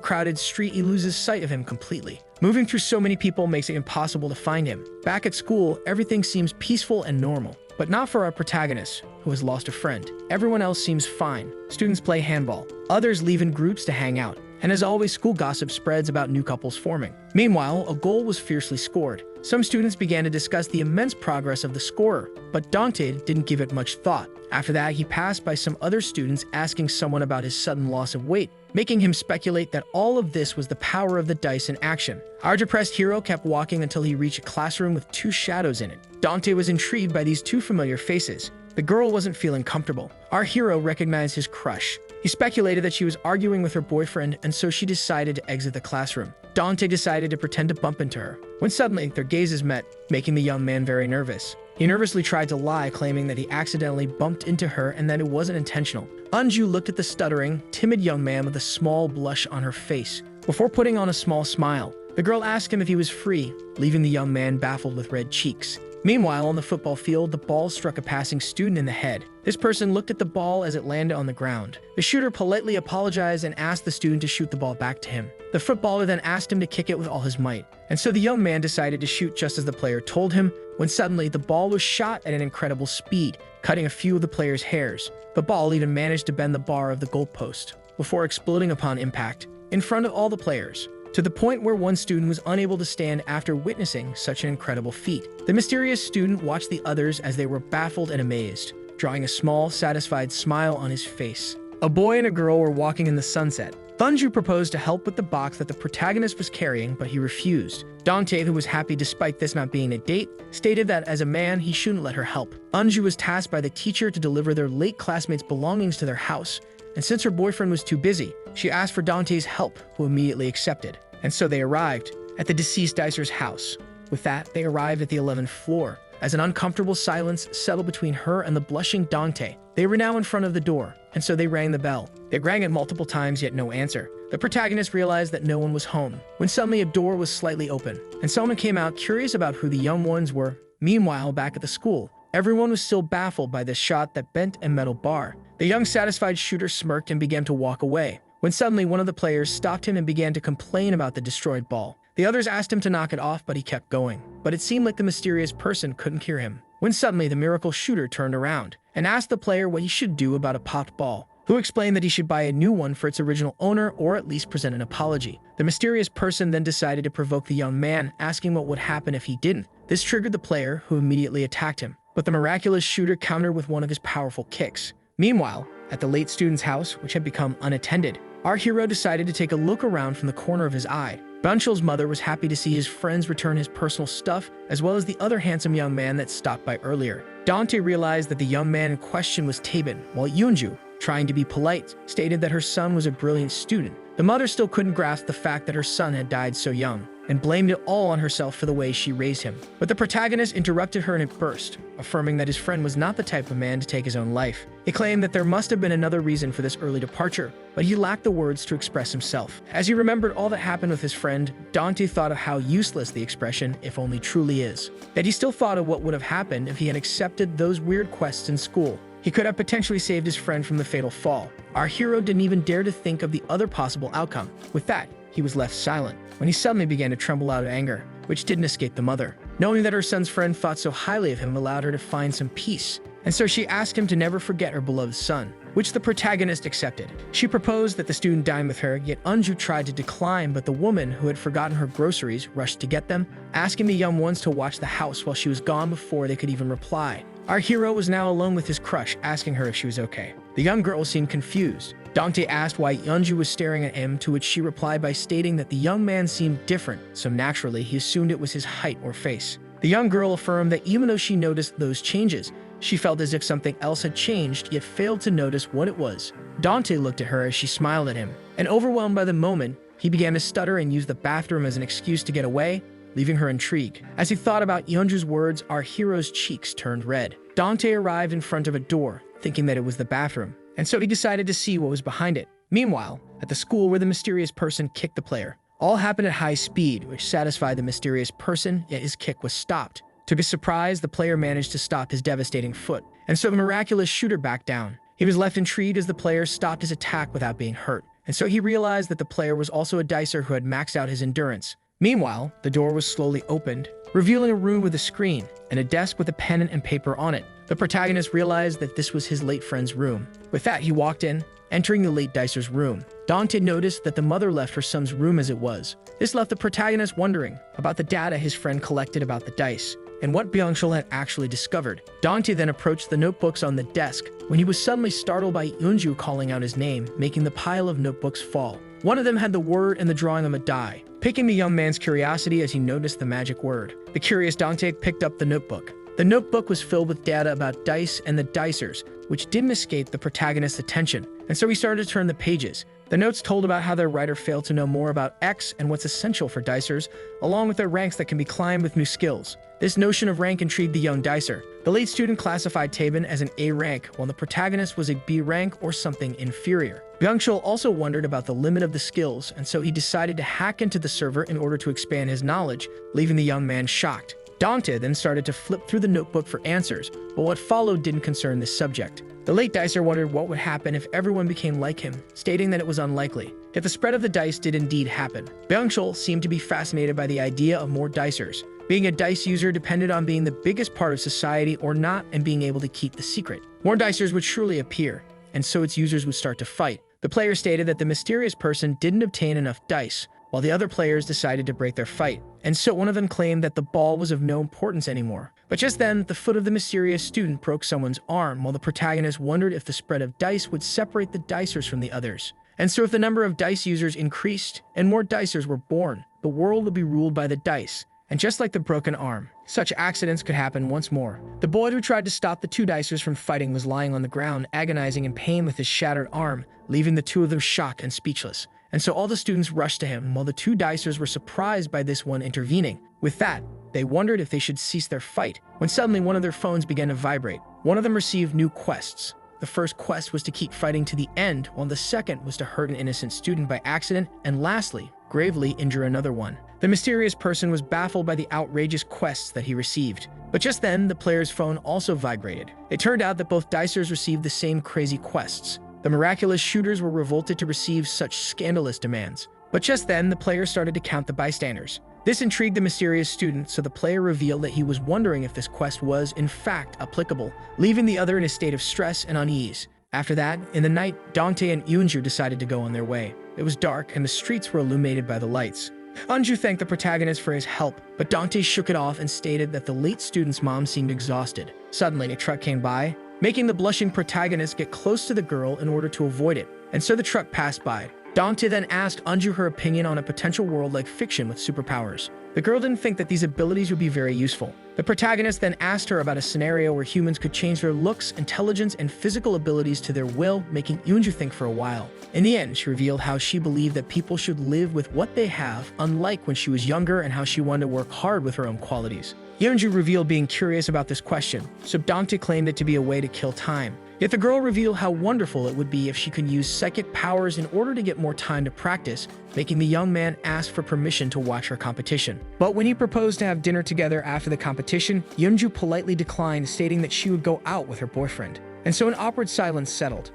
crowded street, he loses sight of him completely. Moving through so many people makes it impossible to find him. Back at school, everything seems peaceful and normal. But not for our protagonist, who has lost a friend. Everyone else seems fine. Students play handball. Others leave in groups to hang out. And as always, school gossip spreads about new couples forming. Meanwhile, a goal was fiercely scored. Some students began to discuss the immense progress of the scorer, but Dante didn't give it much thought. After that, he passed by some other students asking someone about his sudden loss of weight, making him speculate that all of this was the power of the dice in action. Our depressed hero kept walking until he reached a classroom with two shadows in it. Dante was intrigued by these two familiar faces. The girl wasn't feeling comfortable. Our hero recognized his crush. He speculated that she was arguing with her boyfriend, and so she decided to exit the classroom. Dante decided to pretend to bump into her, when suddenly their gazes met, making the young man very nervous. He nervously tried to lie, claiming that he accidentally bumped into her and that it wasn't intentional. Eunju looked at the stuttering, timid young man with a small blush on her face, before putting on a small smile. The girl asked him if he was free, leaving the young man baffled with red cheeks. Meanwhile, on the football field, the ball struck a passing student in the head. This person looked at the ball as it landed on the ground. The shooter politely apologized and asked the student to shoot the ball back to him. The footballer then asked him to kick it with all his might. And so the young man decided to shoot just as the player told him, when suddenly the ball was shot at an incredible speed, cutting a few of the player's hairs. The ball even managed to bend the bar of the goalpost, before exploding upon impact, in front of all the players, to the point where one student was unable to stand after witnessing such an incredible feat. The mysterious student watched the others as they were baffled and amazed, drawing a small, satisfied smile on his face. A boy and a girl were walking in the sunset. Eunju proposed to help with the box that the protagonist was carrying, but he refused. Dante, who was happy despite this not being a date, stated that as a man, he shouldn't let her help. Eunju was tasked by the teacher to deliver their late classmates' belongings to their house, and since her boyfriend was too busy, she asked for Dante's help, who immediately accepted. And so they arrived at the deceased dicer's house. With that, they arrived at the 11th floor. As an uncomfortable silence settled between her and the blushing Dante, they were now in front of the door, and so they rang the bell. They rang it multiple times, yet no answer. The protagonist realized that no one was home, when suddenly a door was slightly open, and someone came out curious about who the young ones were. Meanwhile, back at the school, everyone was still baffled by this shot that bent a metal bar. The young satisfied shooter smirked and began to walk away, when suddenly one of the players stopped him and began to complain about the destroyed ball. The others asked him to knock it off, but he kept going. But it seemed like the mysterious person couldn't hear him, when suddenly the miracle shooter turned around and asked the player what he should do about a popped ball, who explained that he should buy a new one for its original owner or at least present an apology. The mysterious person then decided to provoke the young man, asking what would happen if he didn't. This triggered the player, who immediately attacked him, but the miraculous shooter countered with one of his powerful kicks. Meanwhile, at the late student's house, which had become unattended, our hero decided to take a look around from the corner of his eye. Byungchul's mother was happy to see his friends return his personal stuff, as well as the other handsome young man that stopped by earlier. Dante realized that the young man in question was Tabin, while Eunju, trying to be polite, stated that her son was a brilliant student. The mother still couldn't grasp the fact that her son had died so young, and blamed it all on herself for the way she raised him. But the protagonist interrupted her in a burst, affirming that his friend was not the type of man to take his own life. He claimed that there must have been another reason for this early departure, but he lacked the words to express himself. As he remembered all that happened with his friend, Dante thought of how useless the expression "if only" truly is. That he still thought of what would have happened if he had accepted those weird quests in school. He could have potentially saved his friend from the fatal fall. Our hero didn't even dare to think of the other possible outcome. With that, he was left silent, when he suddenly began to tremble out of anger, which didn't escape the mother. Knowing that her son's friend thought so highly of him allowed her to find some peace, and so she asked him to never forget her beloved son, which the protagonist accepted. She proposed that the student dine with her, yet Eunju tried to decline, but the woman, who had forgotten her groceries, rushed to get them, asking the young ones to watch the house while she was gone before they could even reply. Our hero was now alone with his crush, asking her if she was okay. The young girl seemed confused. Dante asked why Eunju was staring at him, to which she replied by stating that the young man seemed different, so naturally he assumed it was his height or face. The young girl affirmed that even though she noticed those changes, she felt as if something else had changed, yet failed to notice what it was. Dante looked at her as she smiled at him, and overwhelmed by the moment, he began to stutter and use the bathroom as an excuse to get away, leaving her intrigued. As he thought about Eunju's words, our hero's cheeks turned red. Dante arrived in front of a door, thinking that it was the bathroom, and so he decided to see what was behind it. Meanwhile, at the school where the mysterious person kicked the player, all happened at high speed, which satisfied the mysterious person, yet his kick was stopped. To his surprise, the player managed to stop his devastating foot, and so the miraculous shooter backed down. He was left intrigued as the player stopped his attack without being hurt, and so he realized that the player was also a dicer who had maxed out his endurance. Meanwhile, the door was slowly opened, revealing a room with a screen and a desk with a pen and paper on it. The protagonist realized that this was his late friend's room. With that, he walked in, entering the late dicer's room. Dante noticed that the mother left her son's room as it was. This left the protagonist wondering about the data his friend collected about the dice, and what Byungchul had actually discovered. Dante then approached the notebooks on the desk, when he was suddenly startled by Eunju calling out his name, making the pile of notebooks fall. One of them had the word and the drawing of a die, piquing the young man's curiosity as he noticed the magic word. The curious Dante picked up the notebook. The notebook was filled with data about dice and the dicers, which didn't escape the protagonist's attention, and so he started to turn the pages. The notes told about how their writer failed to know more about X and what's essential for dicers, along with their ranks that can be climbed with new skills. This notion of rank intrigued the young dicer. The late student classified Tabin as an A rank, while the protagonist was a B rank or something inferior. Byungchul also wondered about the limit of the skills, and so he decided to hack into the server in order to expand his knowledge, leaving the young man shocked. Dante then started to flip through the notebook for answers, but what followed didn't concern this subject. The late dicer wondered what would happen if everyone became like him, stating that it was unlikely. Yet the spread of the dice did indeed happen. Byungchul seemed to be fascinated by the idea of more dicers. Being a dice user depended on being the biggest part of society or not, and being able to keep the secret. More dicers would surely appear, and so its users would start to fight. The player stated that the mysterious person didn't obtain enough dice, while the other players decided to break their fight, and so one of them claimed that the ball was of no importance anymore. But just then, the foot of the mysterious student broke someone's arm, while the protagonist wondered if the spread of dice would separate the dicers from the others. And so if the number of dice users increased and more dicers were born, the world would be ruled by the dice, And just like the broken arm, such accidents could happen once more. The boy who tried to stop the two dicers from fighting was lying on the ground, agonizing in pain with his shattered arm, leaving the two of them shocked and speechless. And so all the students rushed to him, while the two dicers were surprised by this one intervening. With that, they wondered if they should cease their fight, when suddenly one of their phones began to vibrate. One of them received new quests. The first quest was to keep fighting to the end, while the second was to hurt an innocent student by accident, and lastly, gravely injure another one. The mysterious person was baffled by the outrageous quests that he received. But just then, the player's phone also vibrated. It turned out that both dicers received the same crazy quests. The miraculous shooters were revolted to receive such scandalous demands. But just then, the player started to count the bystanders. This intrigued the mysterious student, so the player revealed that he was wondering if this quest was, in fact, applicable, leaving the other in a state of stress and unease. After that, in the night, Dante and Eunju decided to go on their way. It was dark, and the streets were illuminated by the lights. Eunju thanked the protagonist for his help, but Dante shook it off and stated that the late student's mom seemed exhausted. Suddenly, a truck came by, making the blushing protagonist get close to the girl in order to avoid it, and so the truck passed by. Dante then asked Eunju her opinion on a potential world like fiction with superpowers. The girl didn't think that these abilities would be very useful. The protagonist then asked her about a scenario where humans could change their looks, intelligence, and physical abilities to their will, making Eunju think for a while. In the end, she revealed how she believed that people should live with what they have, unlike when she was younger, and how she wanted to work hard with her own qualities. Eunju revealed being curious about this question, so Dante claimed it to be a way to kill time. Yet the girl revealed how wonderful it would be if she could use psychic powers in order to get more time to practice, making the young man ask for permission to watch her competition. But when he proposed to have dinner together after the competition, Eunju politely declined, stating that she would go out with her boyfriend. And so an awkward silence settled.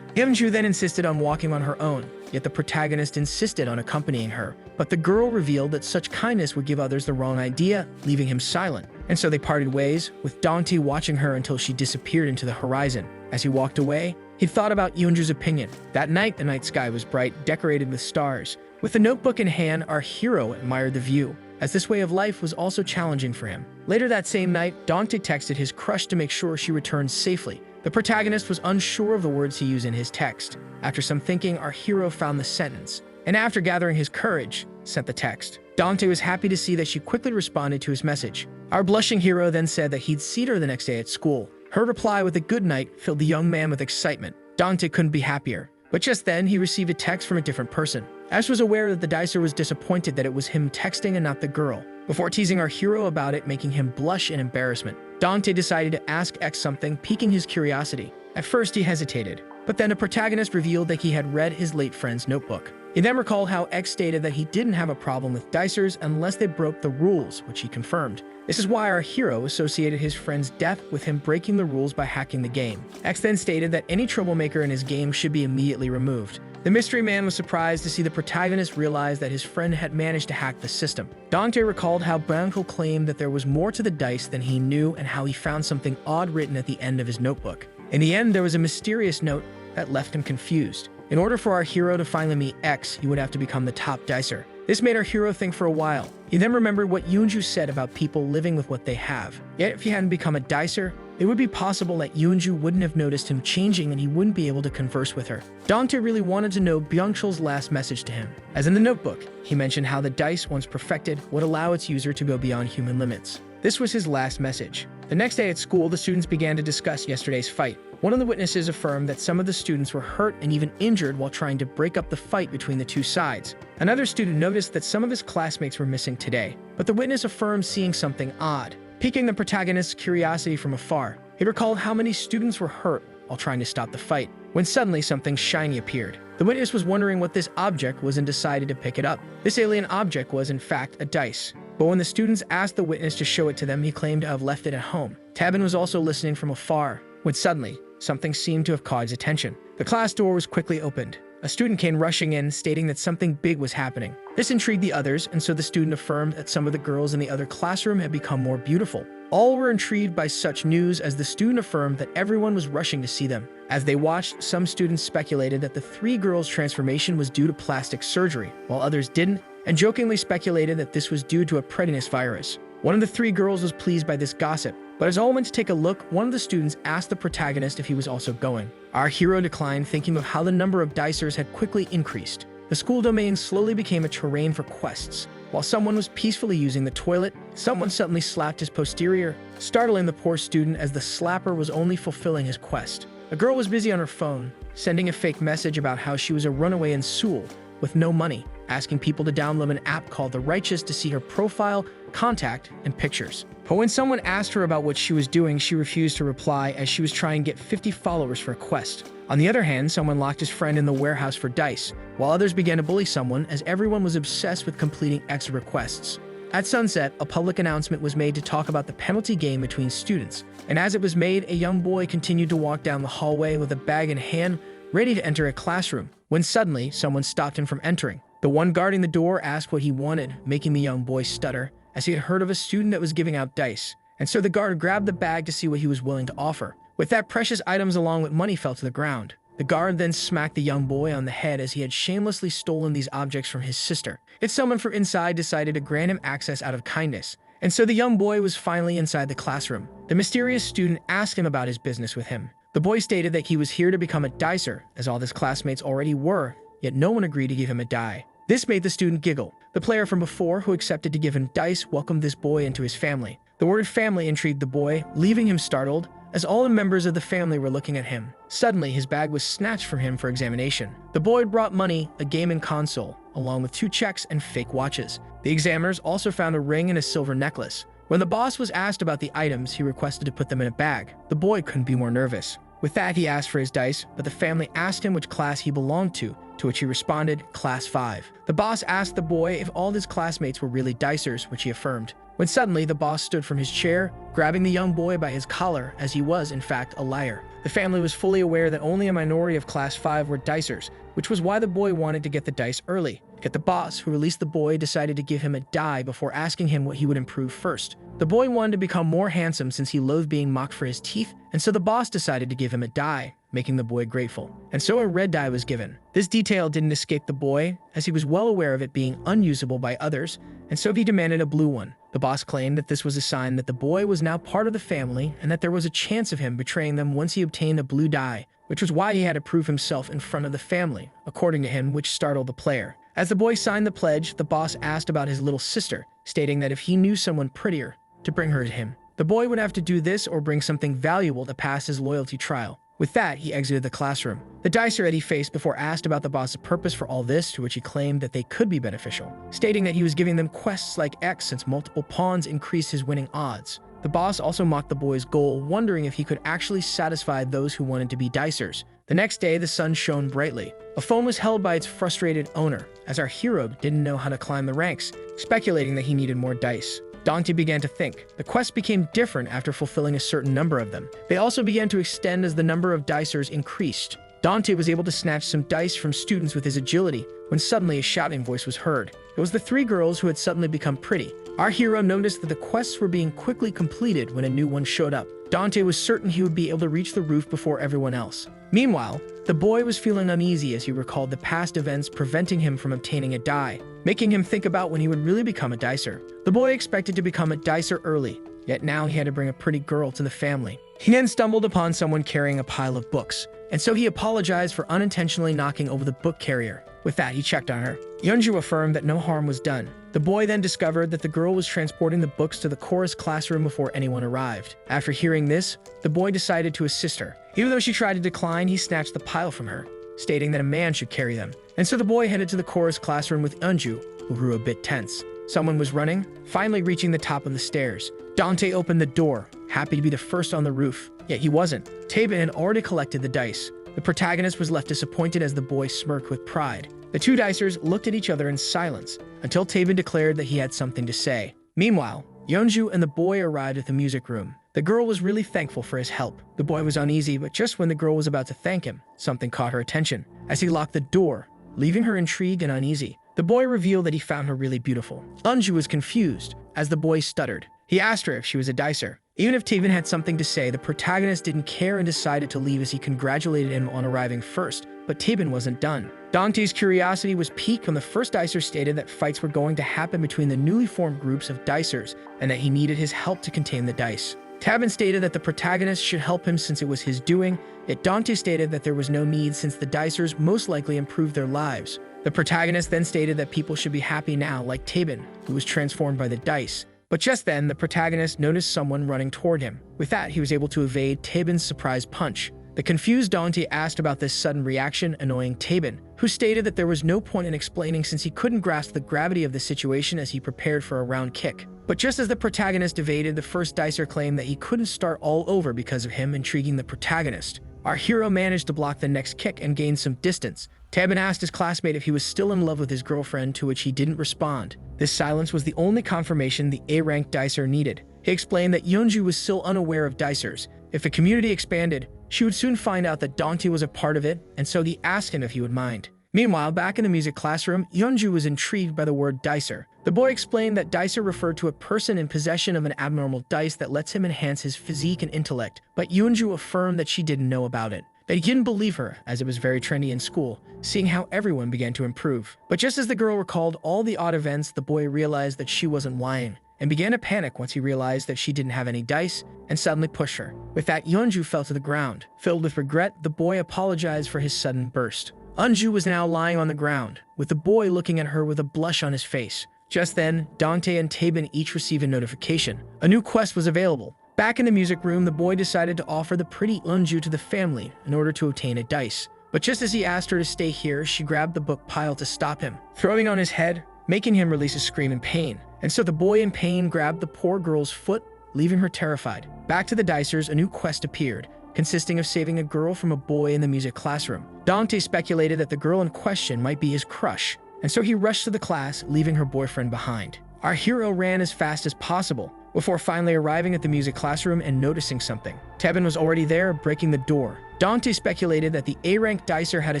Eunju then insisted on walking on her own, yet the protagonist insisted on accompanying her. But the girl revealed that such kindness would give others the wrong idea, leaving him silent. And so they parted ways, with Dante watching her until she disappeared into the horizon. As he walked away, he thought about Eunju's opinion. That night, the night sky was bright, decorated with stars. With the notebook in hand, our hero admired the view, as this way of life was also challenging for him. Later that same night, Dante texted his crush to make sure she returned safely. The protagonist was unsure of the words he used in his text. After some thinking, our hero found the sentence, and after gathering his courage, sent the text. Dante was happy to see that she quickly responded to his message. Our blushing hero then said that he'd see her the next day at school. Her reply with a good night filled the young man with excitement. Dante couldn't be happier. But just then, he received a text from a different person. Ash was aware that the dicer was disappointed that it was him texting and not the girl, before teasing our hero about it, making him blush in embarrassment. Dante decided to ask X something, piquing his curiosity. At first, he hesitated, but then the protagonist revealed that he had read his late friend's notebook. He then recalled how X stated that he didn't have a problem with dicers unless they broke the rules, which he confirmed. This is why our hero associated his friend's death with him breaking the rules by hacking the game. X then stated that any troublemaker in his game should be immediately removed. The mystery man was surprised to see the protagonist realize that his friend had managed to hack the system. Dante recalled how Byungchul claimed that there was more to the dice than he knew, and how he found something odd written at the end of his notebook. In the end, there was a mysterious note that left him confused. In order for our hero to finally meet X, he would have to become the top dicer. This made our hero think for a while. He then remembered what Eunju said about people living with what they have. Yet if he hadn't become a dicer, it would be possible that Eunju wouldn't have noticed him changing and he wouldn't be able to converse with her. Dante really wanted to know Byungchul's last message to him. As in the notebook, he mentioned how the dice, once perfected, would allow its user to go beyond human limits. This was his last message. The next day at school, the students began to discuss yesterday's fight. One of the witnesses affirmed that some of the students were hurt and even injured while trying to break up the fight between the two sides. Another student noticed that some of his classmates were missing today, but the witness affirmed seeing something odd, piquing the protagonist's curiosity from afar. He recalled how many students were hurt while trying to stop the fight, when suddenly something shiny appeared. The witness was wondering what this object was and decided to pick it up. This alien object was, in fact, a dice. But when the students asked the witness to show it to them, he claimed to have left it at home. Tabin was also listening from afar, when suddenly, something seemed to have caught his attention. The class door was quickly opened. A student came rushing in, stating that something big was happening. This intrigued the others, and so the student affirmed that some of the girls in the other classroom had become more beautiful. All were intrigued by such news, as the student affirmed that everyone was rushing to see them. As they watched, some students speculated that the three girls' transformation was due to plastic surgery, while others didn't, and jokingly speculated that this was due to a pretinous virus. One of the three girls was pleased by this gossip, but as all went to take a look, one of the students asked the protagonist if he was also going. Our hero declined, thinking of how the number of dicers had quickly increased. The school domain slowly became a terrain for quests. While someone was peacefully using the toilet, someone suddenly slapped his posterior, startling the poor student as the slapper was only fulfilling his quest. A girl was busy on her phone, sending a fake message about how she was a runaway in Seoul with no money, asking people to download an app called The Righteous to see her profile, contact, and pictures. But when someone asked her about what she was doing, she refused to reply as she was trying to get 50 followers for a quest. On the other hand, someone locked his friend in the warehouse for dice, while others began to bully someone as everyone was obsessed with completing extra quests. At sunset, a public announcement was made to talk about the penalty game between students, and as it was made, a young boy continued to walk down the hallway with a bag in hand, ready to enter a classroom, when suddenly someone stopped him from entering. The one guarding the door asked what he wanted, making the young boy stutter, as he had heard of a student that was giving out dice, and so the guard grabbed the bag to see what he was willing to offer. With that, precious items along with money fell to the ground. The guard then smacked the young boy on the head as he had shamelessly stolen these objects from his sister. Yet someone from inside decided to grant him access out of kindness, and so the young boy was finally inside the classroom. The mysterious student asked him about his business with him. The boy stated that he was here to become a dicer, as all his classmates already were, yet no one agreed to give him a die. This made the student giggle. The player from before, who accepted to give him dice, welcomed this boy into his family. The word family intrigued the boy, leaving him startled, as all the members of the family were looking at him. Suddenly, his bag was snatched from him for examination. The boy brought money, a gaming console, along with 2 checks and fake watches. The examiners also found a ring and a silver necklace. When the boss was asked about the items, he requested to put them in a bag. The boy couldn't be more nervous. With that, he asked for his dice, but the family asked him which class he belonged to which he responded, Class 5. The boss asked the boy if all his classmates were really dicers, which he affirmed. When suddenly, the boss stood from his chair, grabbing the young boy by his collar, as he was, in fact, a liar. The family was fully aware that only a minority of Class 5 were dicers, which was why the boy wanted to get the dice early. Yet the boss, who released the boy, decided to give him a die before asking him what he would improve first. The boy wanted to become more handsome since he loathed being mocked for his teeth, and so the boss decided to give him a die, making the boy grateful. And so a red die was given. This detail didn't escape the boy, as he was well aware of it being unusable by others, and so he demanded a blue one. The boss claimed that this was a sign that the boy was now part of the family and that there was a chance of him betraying them once he obtained a blue die, which was why he had to prove himself in front of the family, according to him, which startled the player. As the boy signed the pledge, the boss asked about his little sister, stating that if he knew someone prettier, to bring her to him. The boy would have to do this or bring something valuable to pass his loyalty trial. With that, he exited the classroom. The dicer Eddie faced before asked about the boss's purpose for all this, to which he claimed that they could be beneficial, stating that he was giving them quests like X since multiple pawns increased his winning odds. The boss also mocked the boy's goal, wondering if he could actually satisfy those who wanted to be dicers. The next day, the sun shone brightly. A phone was held by its frustrated owner, as our hero didn't know how to climb the ranks, speculating that he needed more dice. Dante began to think. The quests became different after fulfilling a certain number of them. They also began to extend as the number of dicers increased. Dante was able to snatch some dice from students with his agility, when suddenly a shouting voice was heard. It was the 3 girls who had suddenly become pretty. Our hero noticed that the quests were being quickly completed when a new one showed up. Dante was certain he would be able to reach the roof before everyone else. Meanwhile, the boy was feeling uneasy as he recalled the past events preventing him from obtaining a die, making him think about when he would really become a dicer. The boy expected to become a dicer early, yet now he had to bring a pretty girl to the family. He then stumbled upon someone carrying a pile of books, and so he apologized for unintentionally knocking over the book carrier. With that, he checked on her. Eunju affirmed that no harm was done. The boy then discovered that the girl was transporting the books to the chorus classroom before anyone arrived. After hearing this, the boy decided to assist her. Even though she tried to decline, he snatched the pile from her, stating that a man should carry them. And so the boy headed to the chorus classroom with Eunju, who grew a bit tense. Someone was running, finally reaching the top of the stairs. Dante opened the door, happy to be the first on the roof, yet he wasn't. Tabin had already collected the dice. The protagonist was left disappointed as the boy smirked with pride. The 2 dicers looked at each other in silence, until Tabin declared that he had something to say. Meanwhile, Eunju and the boy arrived at the music room. The girl was really thankful for his help. The boy was uneasy, but just when the girl was about to thank him, something caught her attention, as he locked the door, leaving her intrigued and uneasy. The boy revealed that he found her really beautiful. Eunju was confused, as the boy stuttered. He asked her if she was a dicer. Even if Tabin had something to say, the protagonist didn't care and decided to leave as he congratulated him on arriving first, but Tabin wasn't done. Dante's curiosity was piqued when the first dicer stated that fights were going to happen between the newly formed groups of dicers, and that he needed his help to contain the dice. Tabin stated that the protagonist should help him since it was his doing, yet Dante stated that there was no need since the dicers most likely improved their lives. The protagonist then stated that people should be happy now, like Tabin, who was transformed by the dice. But just then, the protagonist noticed someone running toward him. With that, he was able to evade Tabin's surprise punch. The confused Dante asked about this sudden reaction, annoying Tabin, who stated that there was no point in explaining since he couldn't grasp the gravity of the situation as he prepared for a round kick. But just as the protagonist evaded, the first dicer claimed that he couldn't start all over because of him, intriguing the protagonist. Our hero managed to block the next kick and gain some distance. Tabin asked his classmate if he was still in love with his girlfriend, to which he didn't respond. This silence was the only confirmation the A-rank dicer needed. He explained that Eunju was still unaware of dicers. If the community expanded, she would soon find out that Dante was a part of it, and so he asked him if he would mind. Meanwhile, back in the music classroom, Eunju was intrigued by the word dicer. The boy explained that dicer referred to a person in possession of an abnormal dice that lets him enhance his physique and intellect, but Eunju affirmed that she didn't know about it. That he didn't believe her, as it was very trendy in school, seeing how everyone began to improve. But just as the girl recalled all the odd events, the boy realized that she wasn't lying, and began to panic once he realized that she didn't have any dice, and suddenly pushed her. With that, Eunju fell to the ground. Filled with regret, the boy apologized for his sudden burst. Eunju was now lying on the ground, with the boy looking at her with a blush on his face. Just then, Dante and Tabin each received a notification. A new quest was available. Back in the music room, the boy decided to offer the pretty Eunju to the family in order to obtain a dice. But just as he asked her to stay here, she grabbed the book pile to stop him, throwing it on his head, making him release a scream in pain. And so the boy in pain grabbed the poor girl's foot, leaving her terrified. Back to the dicers, a new quest appeared, consisting of saving a girl from a boy in the music classroom. Dante speculated that the girl in question might be his crush, and so he rushed to the class, leaving her boyfriend behind. Our hero ran as fast as possible, before finally arriving at the music classroom and noticing something. Tabin was already there, breaking the door. Dante speculated that the A-rank dicer had a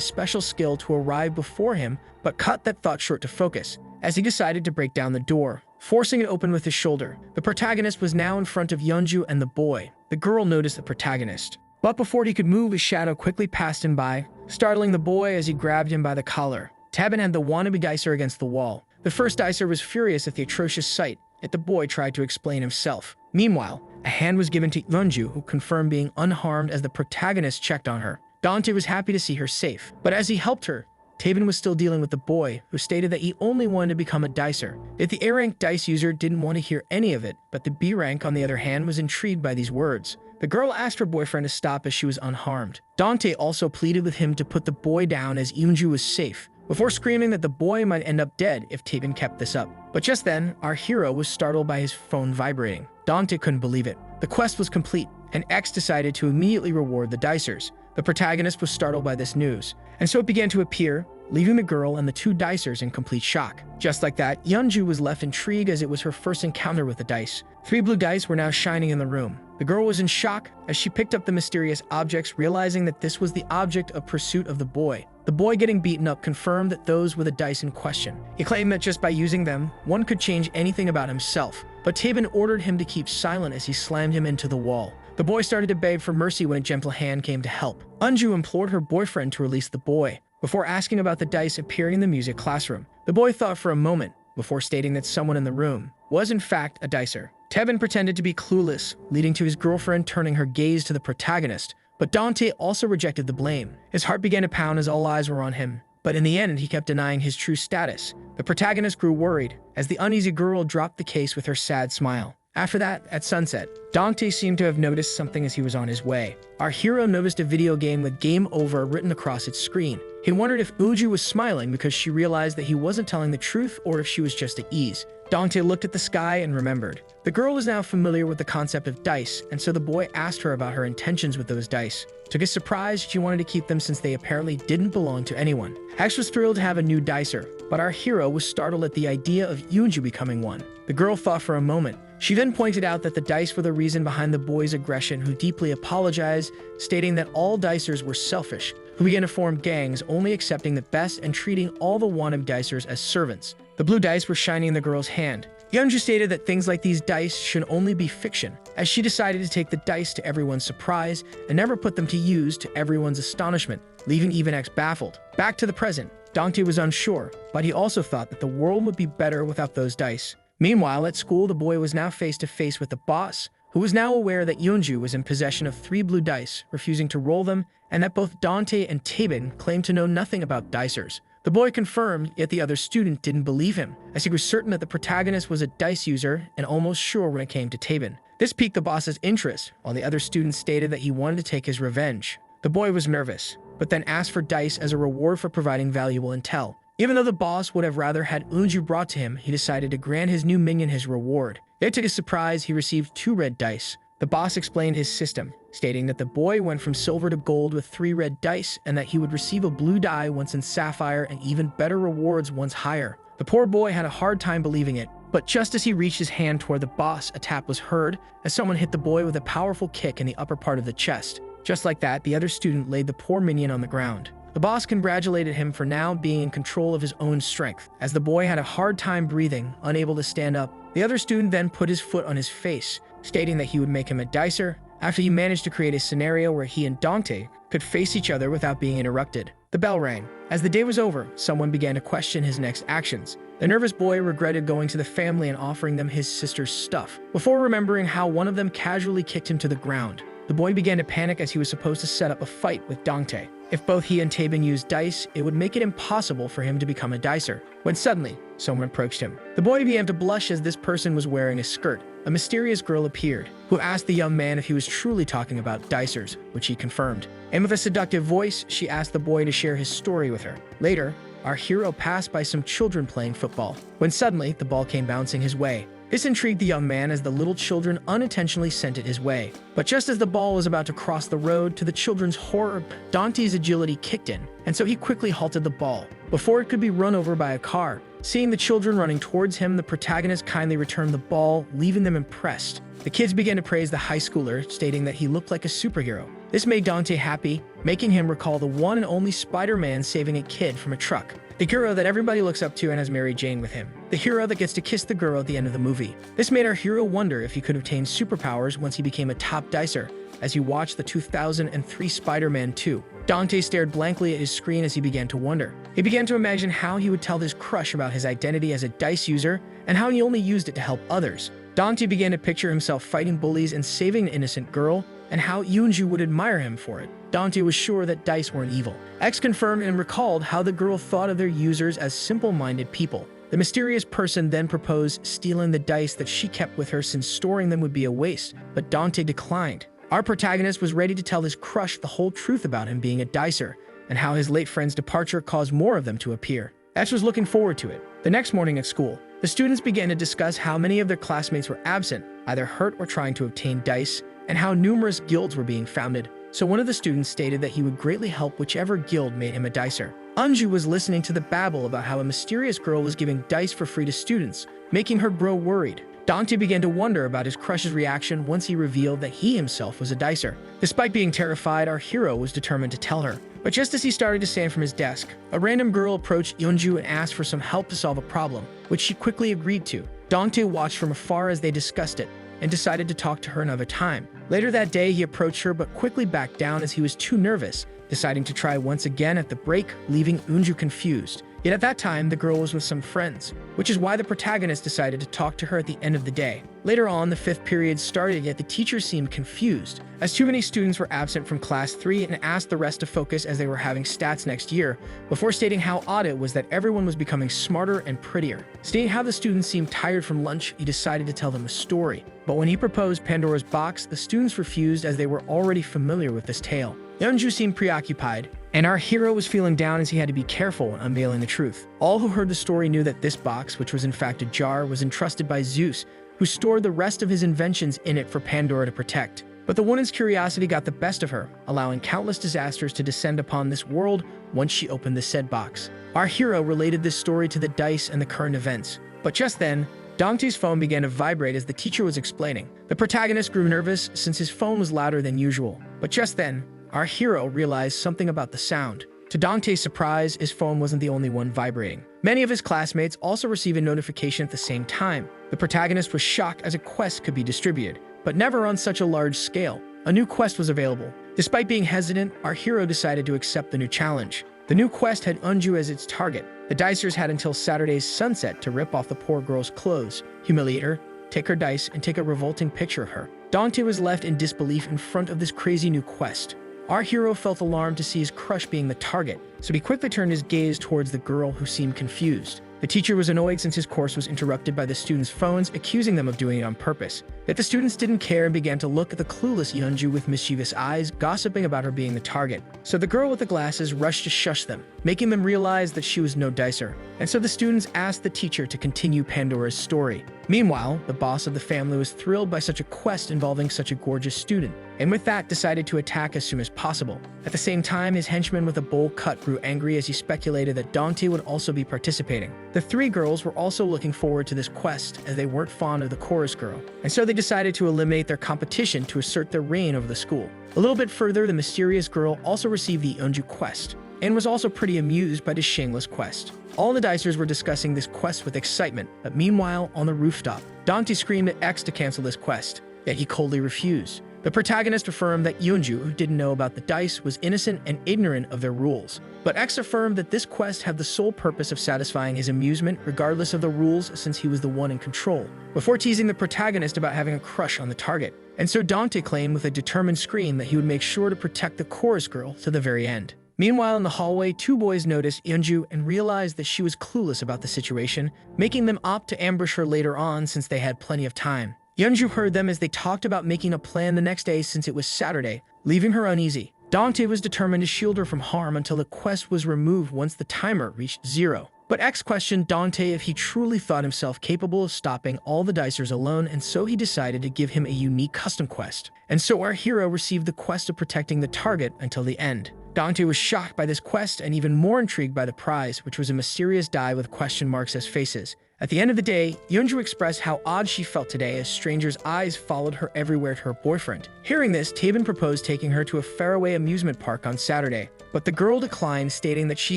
special skill to arrive before him, but cut that thought short to focus, as he decided to break down the door, forcing it open with his shoulder. The protagonist was now in front of Eunju and the boy. The girl noticed the protagonist, but before he could move, his shadow quickly passed him by, startling the boy as he grabbed him by the collar. Tabin had the wannabe dicer against the wall. The first dicer was furious at the atrocious sight, yet the boy tried to explain himself. Meanwhile, a hand was given to Eunju, who confirmed being unharmed as the protagonist checked on her. Dante was happy to see her safe, but as he helped her, Tabin was still dealing with the boy, who stated that he only wanted to become a dicer. Yet the A-rank dice user didn't want to hear any of it, but the B-rank, on the other hand, was intrigued by these words. The girl asked her boyfriend to stop as she was unharmed. Dante also pleaded with him to put the boy down as Eunju was safe, before screaming that the boy might end up dead if Tabin kept this up. But just then, our hero was startled by his phone vibrating. Dante couldn't believe it. The quest was complete, and X decided to immediately reward the dicers. The protagonist was startled by this news, and so it began to appear, leaving the girl and the two dicers in complete shock. Just like that, Eunju was left intrigued as it was her first encounter with the dice. 3 blue dice were now shining in the room. The girl was in shock as she picked up the mysterious objects, realizing that this was the object of pursuit of the boy. The boy getting beaten up confirmed that those were the dice in question. He claimed that just by using them, one could change anything about himself, but Tabin ordered him to keep silent as he slammed him into the wall. The boy started to beg for mercy when a gentle hand came to help. Eunju implored her boyfriend to release the boy, before asking about the dice appearing in the music classroom. The boy thought for a moment, before stating that someone in the room was in fact a dicer. Tabin pretended to be clueless, leading to his girlfriend turning her gaze to the protagonist, but Dante also rejected the blame. His heart began to pound as all eyes were on him, but in the end he kept denying his true status. The protagonist grew worried as the uneasy girl dropped the case with her sad smile. After that, at sunset, Dante seemed to have noticed something as he was on his way. Our hero noticed a video game with "Game Over" written across its screen. He wondered if Eunju was smiling because she realized that he wasn't telling the truth, or if she was just at ease. Dante looked at the sky and remembered. The girl was now familiar with the concept of dice, and so the boy asked her about her intentions with those dice. To his surprise, she wanted to keep them since they apparently didn't belong to anyone. X was thrilled to have a new dicer, but our hero was startled at the idea of Eunju becoming one. The girl thought for a moment. She then pointed out that the dice were the reason behind the boy's aggression, who deeply apologized, stating that all dicers were selfish, who began to form gangs, only accepting the best and treating all the wannabe dicers as servants. The blue dice were shining in the girl's hand. Eunju stated that things like these dice should only be fiction, as she decided to take the dice to everyone's surprise and never put them to use to everyone's astonishment, leaving even X baffled. Back to the present, Dante was unsure, but he also thought that the world would be better without those dice. Meanwhile, at school, the boy was now face to face with the boss, who was now aware that Eunju was in possession of 3 blue dice, refusing to roll them, and that both Dante and Tabin claimed to know nothing about dicers. The boy confirmed, yet the other student didn't believe him, as he was certain that the protagonist was a dice user and almost sure when it came to Tabin. This piqued the boss's interest, while the other student stated that he wanted to take his revenge. The boy was nervous, but then asked for dice as a reward for providing valuable intel. Even though the boss would have rather had Eunju brought to him, he decided to grant his new minion his reward. Yet to his surprise, he received 2 red dice. The boss explained his system, stating that the boy went from silver to gold with 3 red dice and that he would receive a blue die once in sapphire and even better rewards once higher. The poor boy had a hard time believing it, but just as he reached his hand toward the boss, a tap was heard as someone hit the boy with a powerful kick in the upper part of the chest. Just like that, the other student laid the poor minion on the ground. The boss congratulated him for now being in control of his own strength, as the boy had a hard time breathing, unable to stand up. The other student then put his foot on his face, stating that he would make him a dicer after he managed to create a scenario where he and Dante could face each other without being interrupted. The bell rang. As the day was over, someone began to question his next actions. The nervous boy regretted going to the family and offering them his sister's stuff, before remembering how one of them casually kicked him to the ground. The boy began to panic as he was supposed to set up a fight with Dante. If both he and Tabin used dice, it would make it impossible for him to become a dicer. When suddenly, someone approached him. The boy began to blush as this person was wearing a skirt. A mysterious girl appeared, who asked the young man if he was truly talking about dicers, which he confirmed. And with a seductive voice, she asked the boy to share his story with her. Later, our hero passed by some children playing football, when suddenly the ball came bouncing his way. This intrigued the young man as the little children unintentionally sent it his way. But just as the ball was about to cross the road, to the children's horror, Dante's agility kicked in, and so he quickly halted the ball before it could be run over by a car. Seeing the children running towards him, the protagonist kindly returned the ball, leaving them impressed. The kids began to praise the high schooler, stating that he looked like a superhero. This made Dante happy, making him recall the one and only Spider-Man saving a kid from a truck. The hero that everybody looks up to and has Mary Jane with him. The hero that gets to kiss the girl at the end of the movie. This made our hero wonder if he could obtain superpowers once he became a top dicer, as he watched the 2003 Spider-Man 2. Dante stared blankly at his screen as he began to wonder. He began to imagine how he would tell his crush about his identity as a dice user and how he only used it to help others. Dante began to picture himself fighting bullies and saving an innocent girl, and how Eunju would admire him for it. Dante was sure that dice weren't evil. X confirmed and recalled how the girl thought of their users as simple-minded people. The mysterious person then proposed stealing the dice that she kept with her since storing them would be a waste, but Dante declined. Our protagonist was ready to tell his crush the whole truth about him being a dicer, and how his late friend's departure caused more of them to appear. X was looking forward to it. The next morning at school, the students began to discuss how many of their classmates were absent, either hurt or trying to obtain dice, and how numerous guilds were being founded. So one of the students stated that he would greatly help whichever guild made him a dicer. Eunju was listening to the babble about how a mysterious girl was giving dice for free to students, making her grow worried. Dante began to wonder about his crush's reaction once he revealed that he himself was a dicer. Despite being terrified, our hero was determined to tell her. But just as he started to stand from his desk, a random girl approached Eunju and asked for some help to solve a problem, which she quickly agreed to. Dante watched from afar as they discussed it, and decided to talk to her another time. Later that day, he approached her but quickly backed down as he was too nervous, deciding to try once again at the break, leaving Eunju confused. Yet at that time, the girl was with some friends, which is why the protagonist decided to talk to her at the end of the day. Later on, the 5th period started, yet the teacher seemed confused, as too many students were absent from class 3 and asked the rest to focus as they were having stats next year, before stating how odd it was that everyone was becoming smarter and prettier. Seeing how the students seemed tired from lunch, he decided to tell them a story. But when he proposed Pandora's box, the students refused as they were already familiar with this tale. Eunju seemed preoccupied, and our hero was feeling down as he had to be careful when unveiling the truth. All who heard the story knew that this box, which was in fact a jar, was entrusted by Zeus, who stored the rest of his inventions in it for Pandora to protect. But the woman's curiosity got the best of her, allowing countless disasters to descend upon this world once she opened the said box. Our hero related this story to the dice and the current events. But just then, Dante's phone began to vibrate as the teacher was explaining. The protagonist grew nervous since his phone was louder than usual. But just then, our hero realized something about the sound. To Dante's surprise, his phone wasn't the only one vibrating. Many of his classmates also received a notification at the same time. The protagonist was shocked as a quest could be distributed, but never on such a large scale. A new quest was available. Despite being hesitant, our hero decided to accept the new challenge. The new quest had Eunju as its target. The dicers had until Saturday's sunset to rip off the poor girl's clothes, humiliate her, take her dice, and take a revolting picture of her. Dante was left in disbelief in front of this crazy new quest. Our hero felt alarmed to see his crush being the target, so he quickly turned his gaze towards the girl who seemed confused. The teacher was annoyed since his course was interrupted by the students' phones, accusing them of doing it on purpose. Yet the students didn't care and began to look at the clueless Eunju with mischievous eyes, gossiping about her being the target. So the girl with the glasses rushed to shush them, making them realize that she was no dicer. And so the students asked the teacher to continue Pandora's story. Meanwhile, the boss of the family was thrilled by such a quest involving such a gorgeous student, and with that decided to attack as soon as possible. At the same time, his henchman with a bowl cut grew angry as he speculated that Dante would also be participating. The three girls were also looking forward to this quest as they weren't fond of the chorus girl, and so they decided to eliminate their competition to assert their reign over the school. A little bit further, the mysterious girl also received the Eunju quest, and was also pretty amused by this shameless quest. All the dicers were discussing this quest with excitement, but meanwhile, on the rooftop, Dante screamed at X to cancel this quest, yet he coldly refused. The protagonist affirmed that Eunju, who didn't know about the dice, was innocent and ignorant of their rules. But X affirmed that this quest had the sole purpose of satisfying his amusement regardless of the rules, since he was the one in control, before teasing the protagonist about having a crush on the target. And so Dante claimed with a determined scream that he would make sure to protect the chorus girl to the very end. Meanwhile, in the hallway, two boys noticed Eunju and realized that she was clueless about the situation, making them opt to ambush her later on since they had plenty of time. Eunju heard them as they talked about making a plan the next day since it was Saturday, leaving her uneasy. Dante was determined to shield her from harm until the quest was removed once the timer reached 0. But X questioned Dante if he truly thought himself capable of stopping all the dicers alone, and so he decided to give him a unique custom quest. And so our hero received the quest of protecting the target until the end. Dante was shocked by this quest and even more intrigued by the prize, which was a mysterious die with question marks as faces. At the end of the day, Eunju expressed how odd she felt today as strangers' eyes followed her everywhere to her boyfriend. Hearing this, Tabin proposed taking her to a faraway amusement park on Saturday, but the girl declined, stating that she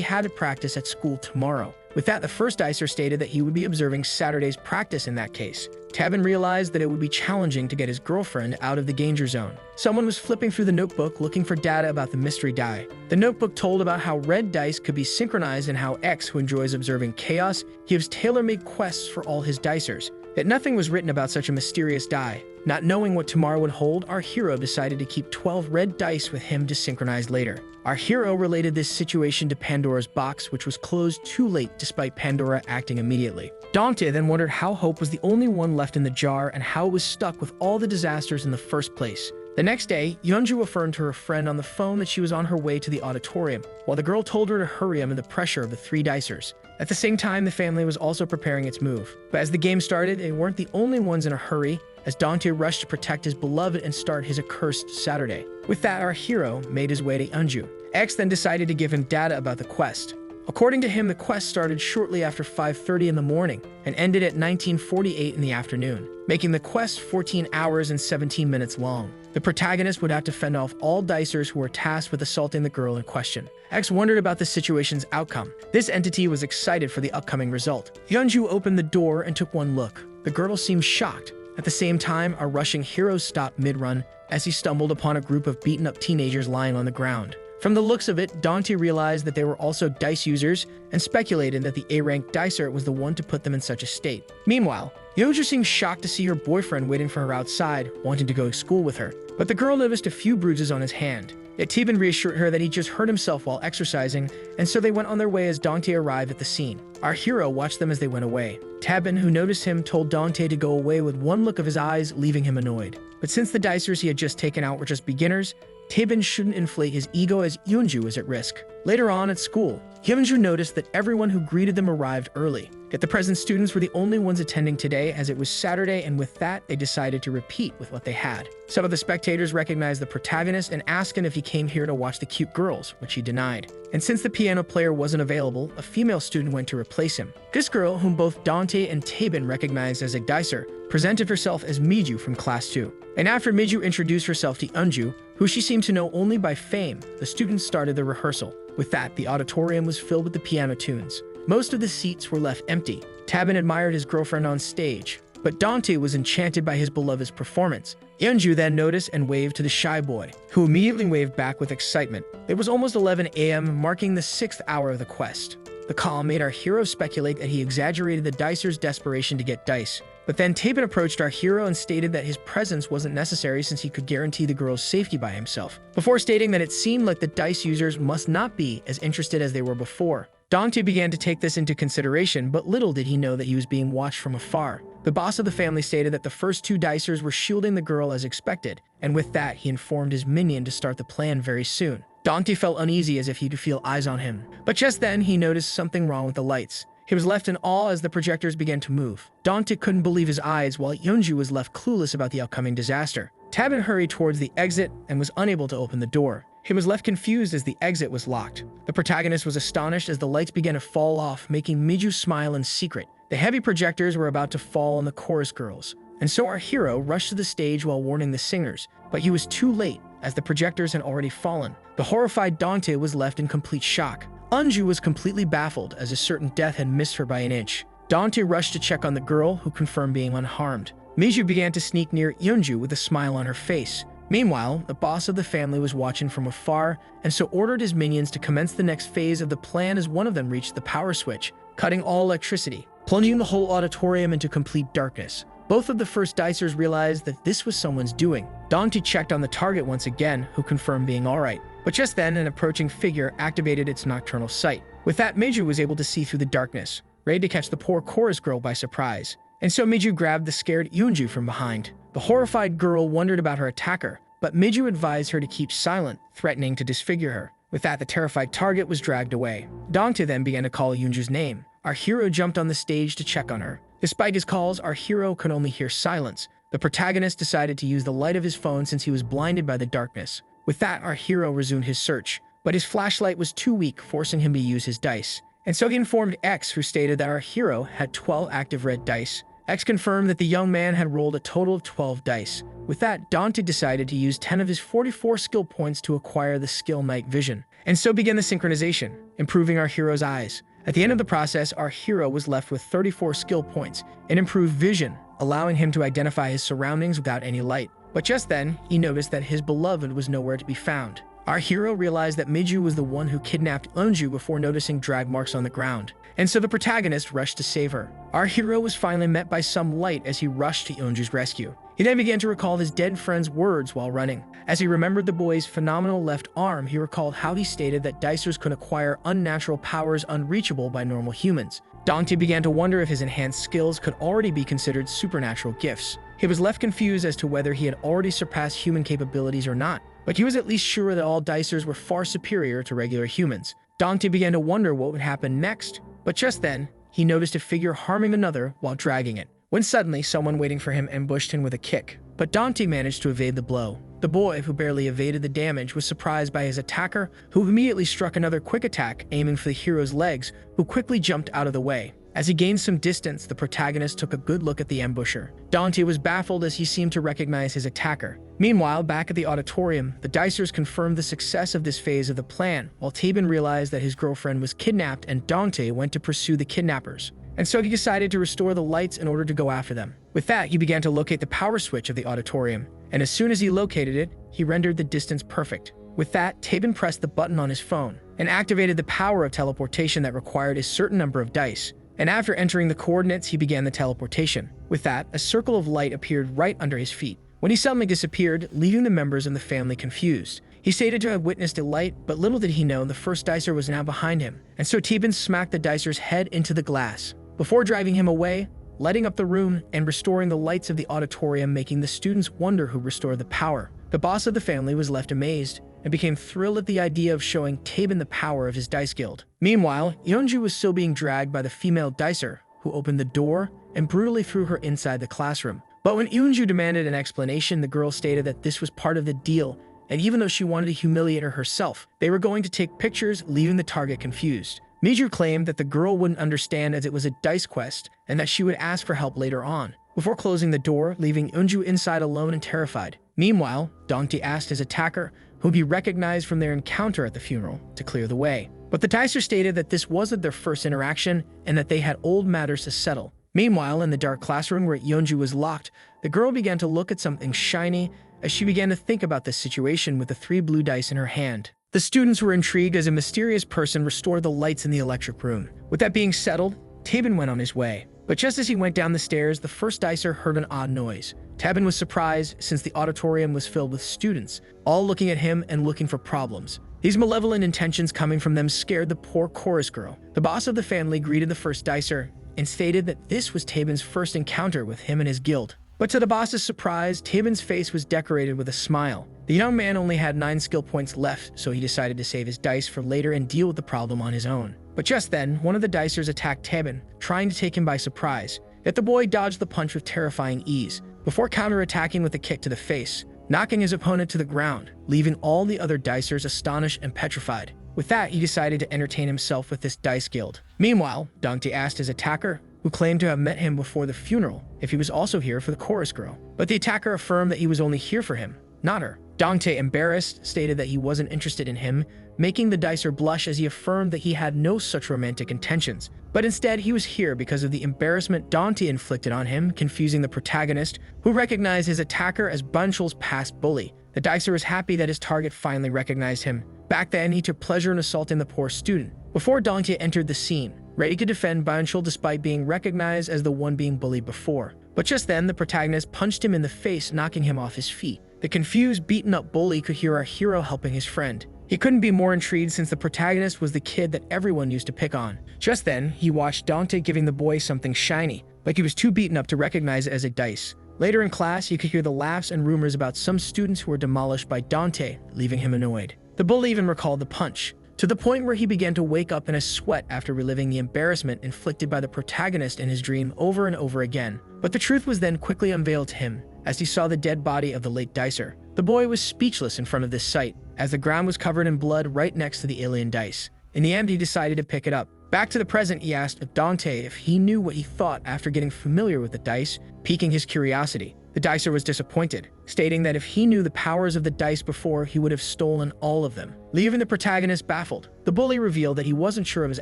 had to practice at school tomorrow. With that, the first dicer stated that he would be observing Saturday's practice in that case. Tabin realized that it would be challenging to get his girlfriend out of the danger zone. Someone was flipping through the notebook looking for data about the mystery die. The notebook told about how red dice could be synchronized and how X, who enjoys observing chaos, gives tailor-made quests for all his dicers. Yet nothing was written about such a mysterious die. Not knowing what tomorrow would hold, our hero decided to keep 12 red dice with him to synchronize later. Our hero related this situation to Pandora's box, which was closed too late despite Pandora acting immediately. Dante then wondered how Hope was the only one left in the jar and how it was stuck with all the disasters in the first place. The next day, Eunju affirmed to her friend on the phone that she was on her way to the auditorium, while the girl told her to hurry amid the pressure of the three dicers. At the same time, the family was also preparing its move. But as the game started, they weren't the only ones in a hurry, as Dante rushed to protect his beloved and start his accursed Saturday. With that, our hero made his way to Eunju. X then decided to give him data about the quest. According to him, the quest started shortly after 5:30 in the morning and ended at 19:48 in the afternoon, making the quest 14 hours and 17 minutes long. The protagonist would have to fend off all dicers who were tasked with assaulting the girl in question. X wondered about the situation's outcome. This entity was excited for the upcoming result. Eunju opened the door and took one look. The girl seemed shocked. At the same time, our rushing hero stopped mid-run as he stumbled upon a group of beaten-up teenagers lying on the ground. From the looks of it, Dante realized that they were also dice users and speculated that the A-rank dicer was the one to put them in such a state. Meanwhile, Eunju seemed shocked to see her boyfriend waiting for her outside, wanting to go to school with her. But the girl noticed a few bruises on his hand. Yet Tabin reassured her that he just hurt himself while exercising, and so they went on their way as Dante arrived at the scene. Our hero watched them as they went away. Tabin, who noticed him, told Dante to go away with one look of his eyes, leaving him annoyed. But since the dicers he had just taken out were just beginners, Tabin shouldn't inflate his ego as Eunju was at risk. Later on at school, Eunju noticed that everyone who greeted them arrived early. Yet the present students were the only ones attending today as it was Saturday, and with that, they decided to repeat with what they had. Some of the spectators recognized the protagonist and asked him if he came here to watch the cute girls, which he denied. And since the piano player wasn't available, a female student went to replace him. This girl, whom both Dante and Tabin recognized as a dicer, presented herself as Miju from Class 2. And after Miju introduced herself to Eunju, who she seemed to know only by fame, the students started the rehearsal. With that, the auditorium was filled with the piano tunes. Most of the seats were left empty. Tabin admired his girlfriend on stage, but Dante was enchanted by his beloved's performance. Eunju then noticed and waved to the shy boy, who immediately waved back with excitement. It was almost 11 a.m., marking the 6th hour of the quest. The call made our hero speculate that he exaggerated the dicer's desperation to get dice. But then Tabin approached our hero and stated that his presence wasn't necessary since he could guarantee the girl's safety by himself, before stating that it seemed like the dice users must not be as interested as they were before. Dante began to take this into consideration, but little did he know that he was being watched from afar. The boss of the family stated that the first two dicers were shielding the girl as expected, and with that, he informed his minion to start the plan very soon. Dante felt uneasy as if he could feel eyes on him, but just then he noticed something wrong with the lights. He was left in awe as the projectors began to move. Dante couldn't believe his eyes, while Eunju was left clueless about the upcoming disaster. Tabin hurried towards the exit and was unable to open the door. He was left confused as the exit was locked. The protagonist was astonished as the lights began to fall off, making Miju smile in secret. The heavy projectors were about to fall on the chorus girls, and so our hero rushed to the stage while warning the singers, but he was too late as the projectors had already fallen. The horrified Dante was left in complete shock. Eunju was completely baffled as a certain death had missed her by an inch. Dante rushed to check on the girl, who confirmed being unharmed. Miju began to sneak near Eunju with a smile on her face. Meanwhile, the boss of the family was watching from afar and so ordered his minions to commence the next phase of the plan as one of them reached the power switch, cutting all electricity, plunging the whole auditorium into complete darkness. Both of the first dicers realized that this was someone's doing. Dante checked on the target once again, who confirmed being alright. But just then, an approaching figure activated its nocturnal sight. With that, Miju was able to see through the darkness, ready to catch the poor chorus girl by surprise. And so Miju grabbed the scared Eunju from behind. The horrified girl wondered about her attacker, but Miju advised her to keep silent, threatening to disfigure her. With that, the terrified target was dragged away. Dante then began to call Eunju's name. Our hero jumped on the stage to check on her. Despite his calls, our hero could only hear silence. The protagonist decided to use the light of his phone since he was blinded by the darkness. With that, our hero resumed his search, but his flashlight was too weak, forcing him to use his dice. And so he informed X, who stated that our hero had 12 active red dice. X confirmed that the young man had rolled a total of 12 dice. With that, Dante decided to use 10 of his 44 skill points to acquire the skill Night Vision. And so began the synchronization, improving our hero's eyes. At the end of the process, our hero was left with 34 skill points and improved vision, allowing him to identify his surroundings without any light. But just then, he noticed that his beloved was nowhere to be found. Our hero realized that Miju was the one who kidnapped Eunju before noticing drag marks on the ground, and so the protagonist rushed to save her. Our hero was finally met by some light as he rushed to Eunju's rescue. He then began to recall his dead friend's words while running. As he remembered the boy's phenomenal left arm, he recalled how he stated that dicers could acquire unnatural powers unreachable by normal humans. Dante began to wonder if his enhanced skills could already be considered supernatural gifts. He was left confused as to whether he had already surpassed human capabilities or not, but he was at least sure that all dicers were far superior to regular humans. Dante began to wonder what would happen next, but just then, he noticed a figure harming another while dragging it, when suddenly someone waiting for him ambushed him with a kick. But Dante managed to evade the blow. The boy, who barely evaded the damage, was surprised by his attacker, who immediately struck another quick attack, aiming for the hero's legs, who quickly jumped out of the way. As he gained some distance, the protagonist took a good look at the ambusher. Dante was baffled as he seemed to recognize his attacker. Meanwhile, back at the auditorium, the dicers confirmed the success of this phase of the plan, while Tabin realized that his girlfriend was kidnapped and Dante went to pursue the kidnappers. And so he decided to restore the lights in order to go after them. With that, he began to locate the power switch of the auditorium, and as soon as he located it, he rendered the distance perfect. With that, Tabin pressed the button on his phone and activated the power of teleportation that required a certain number of dice. And after entering the coordinates, he began the teleportation. With that, a circle of light appeared right under his feet, when he suddenly disappeared, leaving the members of the family confused. He stated to have witnessed a light, but little did he know the first dicer was now behind him, and so Tabin smacked the dicer's head into the glass, before driving him away, lighting up the room and restoring the lights of the auditorium, making the students wonder who restored the power. The boss of the family was left amazed and became thrilled at the idea of showing Tabin the power of his dice guild. Meanwhile, Eunju was still being dragged by the female dicer, who opened the door and brutally threw her inside the classroom. But when Eunju demanded an explanation, the girl stated that this was part of the deal, and even though she wanted to humiliate her herself, they were going to take pictures, leaving the target confused. Miju claimed that the girl wouldn't understand as it was a dice quest, and that she would ask for help later on, before closing the door, leaving Eunju inside alone and terrified. Meanwhile, Dante asked his attacker, who would be recognized from their encounter at the funeral, to clear the way. But the dicer stated that this wasn't their first interaction, and that they had old matters to settle. Meanwhile, in the dark classroom where Eunju was locked, the girl began to look at something shiny as she began to think about this situation with the 3 blue dice in her hand. The students were intrigued as a mysterious person restored the lights in the electric room. With that being settled, Tabin went on his way. But just as he went down the stairs, the first dicer heard an odd noise. Tabin was surprised since the auditorium was filled with students, all looking at him and looking for problems. These malevolent intentions coming from them scared the poor chorus girl. The boss of the family greeted the first dicer and stated that this was Tabin's first encounter with him and his guild. But to the boss's surprise, Tabin's face was decorated with a smile. The young man only had 9 skill points left, so he decided to save his dice for later and deal with the problem on his own. But just then, one of the dicers attacked Tabin, trying to take him by surprise. Yet the boy dodged the punch with terrifying ease, before counterattacking with a kick to the face, knocking his opponent to the ground, leaving all the other dicers astonished and petrified. With that, he decided to entertain himself with this dice guild. Meanwhile, Dante asked his attacker, who claimed to have met him before the funeral, if he was also here for the chorus girl. But the attacker affirmed that he was only here for him, not her. Dante, embarrassed, stated that he wasn't interested in him, making the dicer blush as he affirmed that he had no such romantic intentions. But instead, he was here because of the embarrassment Dante inflicted on him, confusing the protagonist, who recognized his attacker as Byungchul's past bully. The dicer was happy that his target finally recognized him. Back then, he took pleasure in assaulting the poor student, before Dante entered the scene, ready to defend Byungchul despite being recognized as the one being bullied before. But just then, the protagonist punched him in the face, knocking him off his feet. The confused, beaten-up bully could hear our hero helping his friend. He couldn't be more intrigued since the protagonist was the kid that everyone used to pick on. Just then, he watched Dante giving the boy something shiny, like he was too beaten up to recognize it as a dice. Later in class, he could hear the laughs and rumors about some students who were demolished by Dante, leaving him annoyed. The bully even recalled the punch, to the point where he began to wake up in a sweat after reliving the embarrassment inflicted by the protagonist in his dream over and over again. But the truth was then quickly unveiled to him, as he saw the dead body of the late dicer. The boy was speechless in front of this sight, as the ground was covered in blood right next to the alien dice. In the end, he decided to pick it up. Back to the present, he asked Dante if he knew what he thought after getting familiar with the dice, piquing his curiosity. The dicer was disappointed, stating that if he knew the powers of the dice before, he would have stolen all of them, leaving the protagonist baffled. The bully revealed that he wasn't sure of his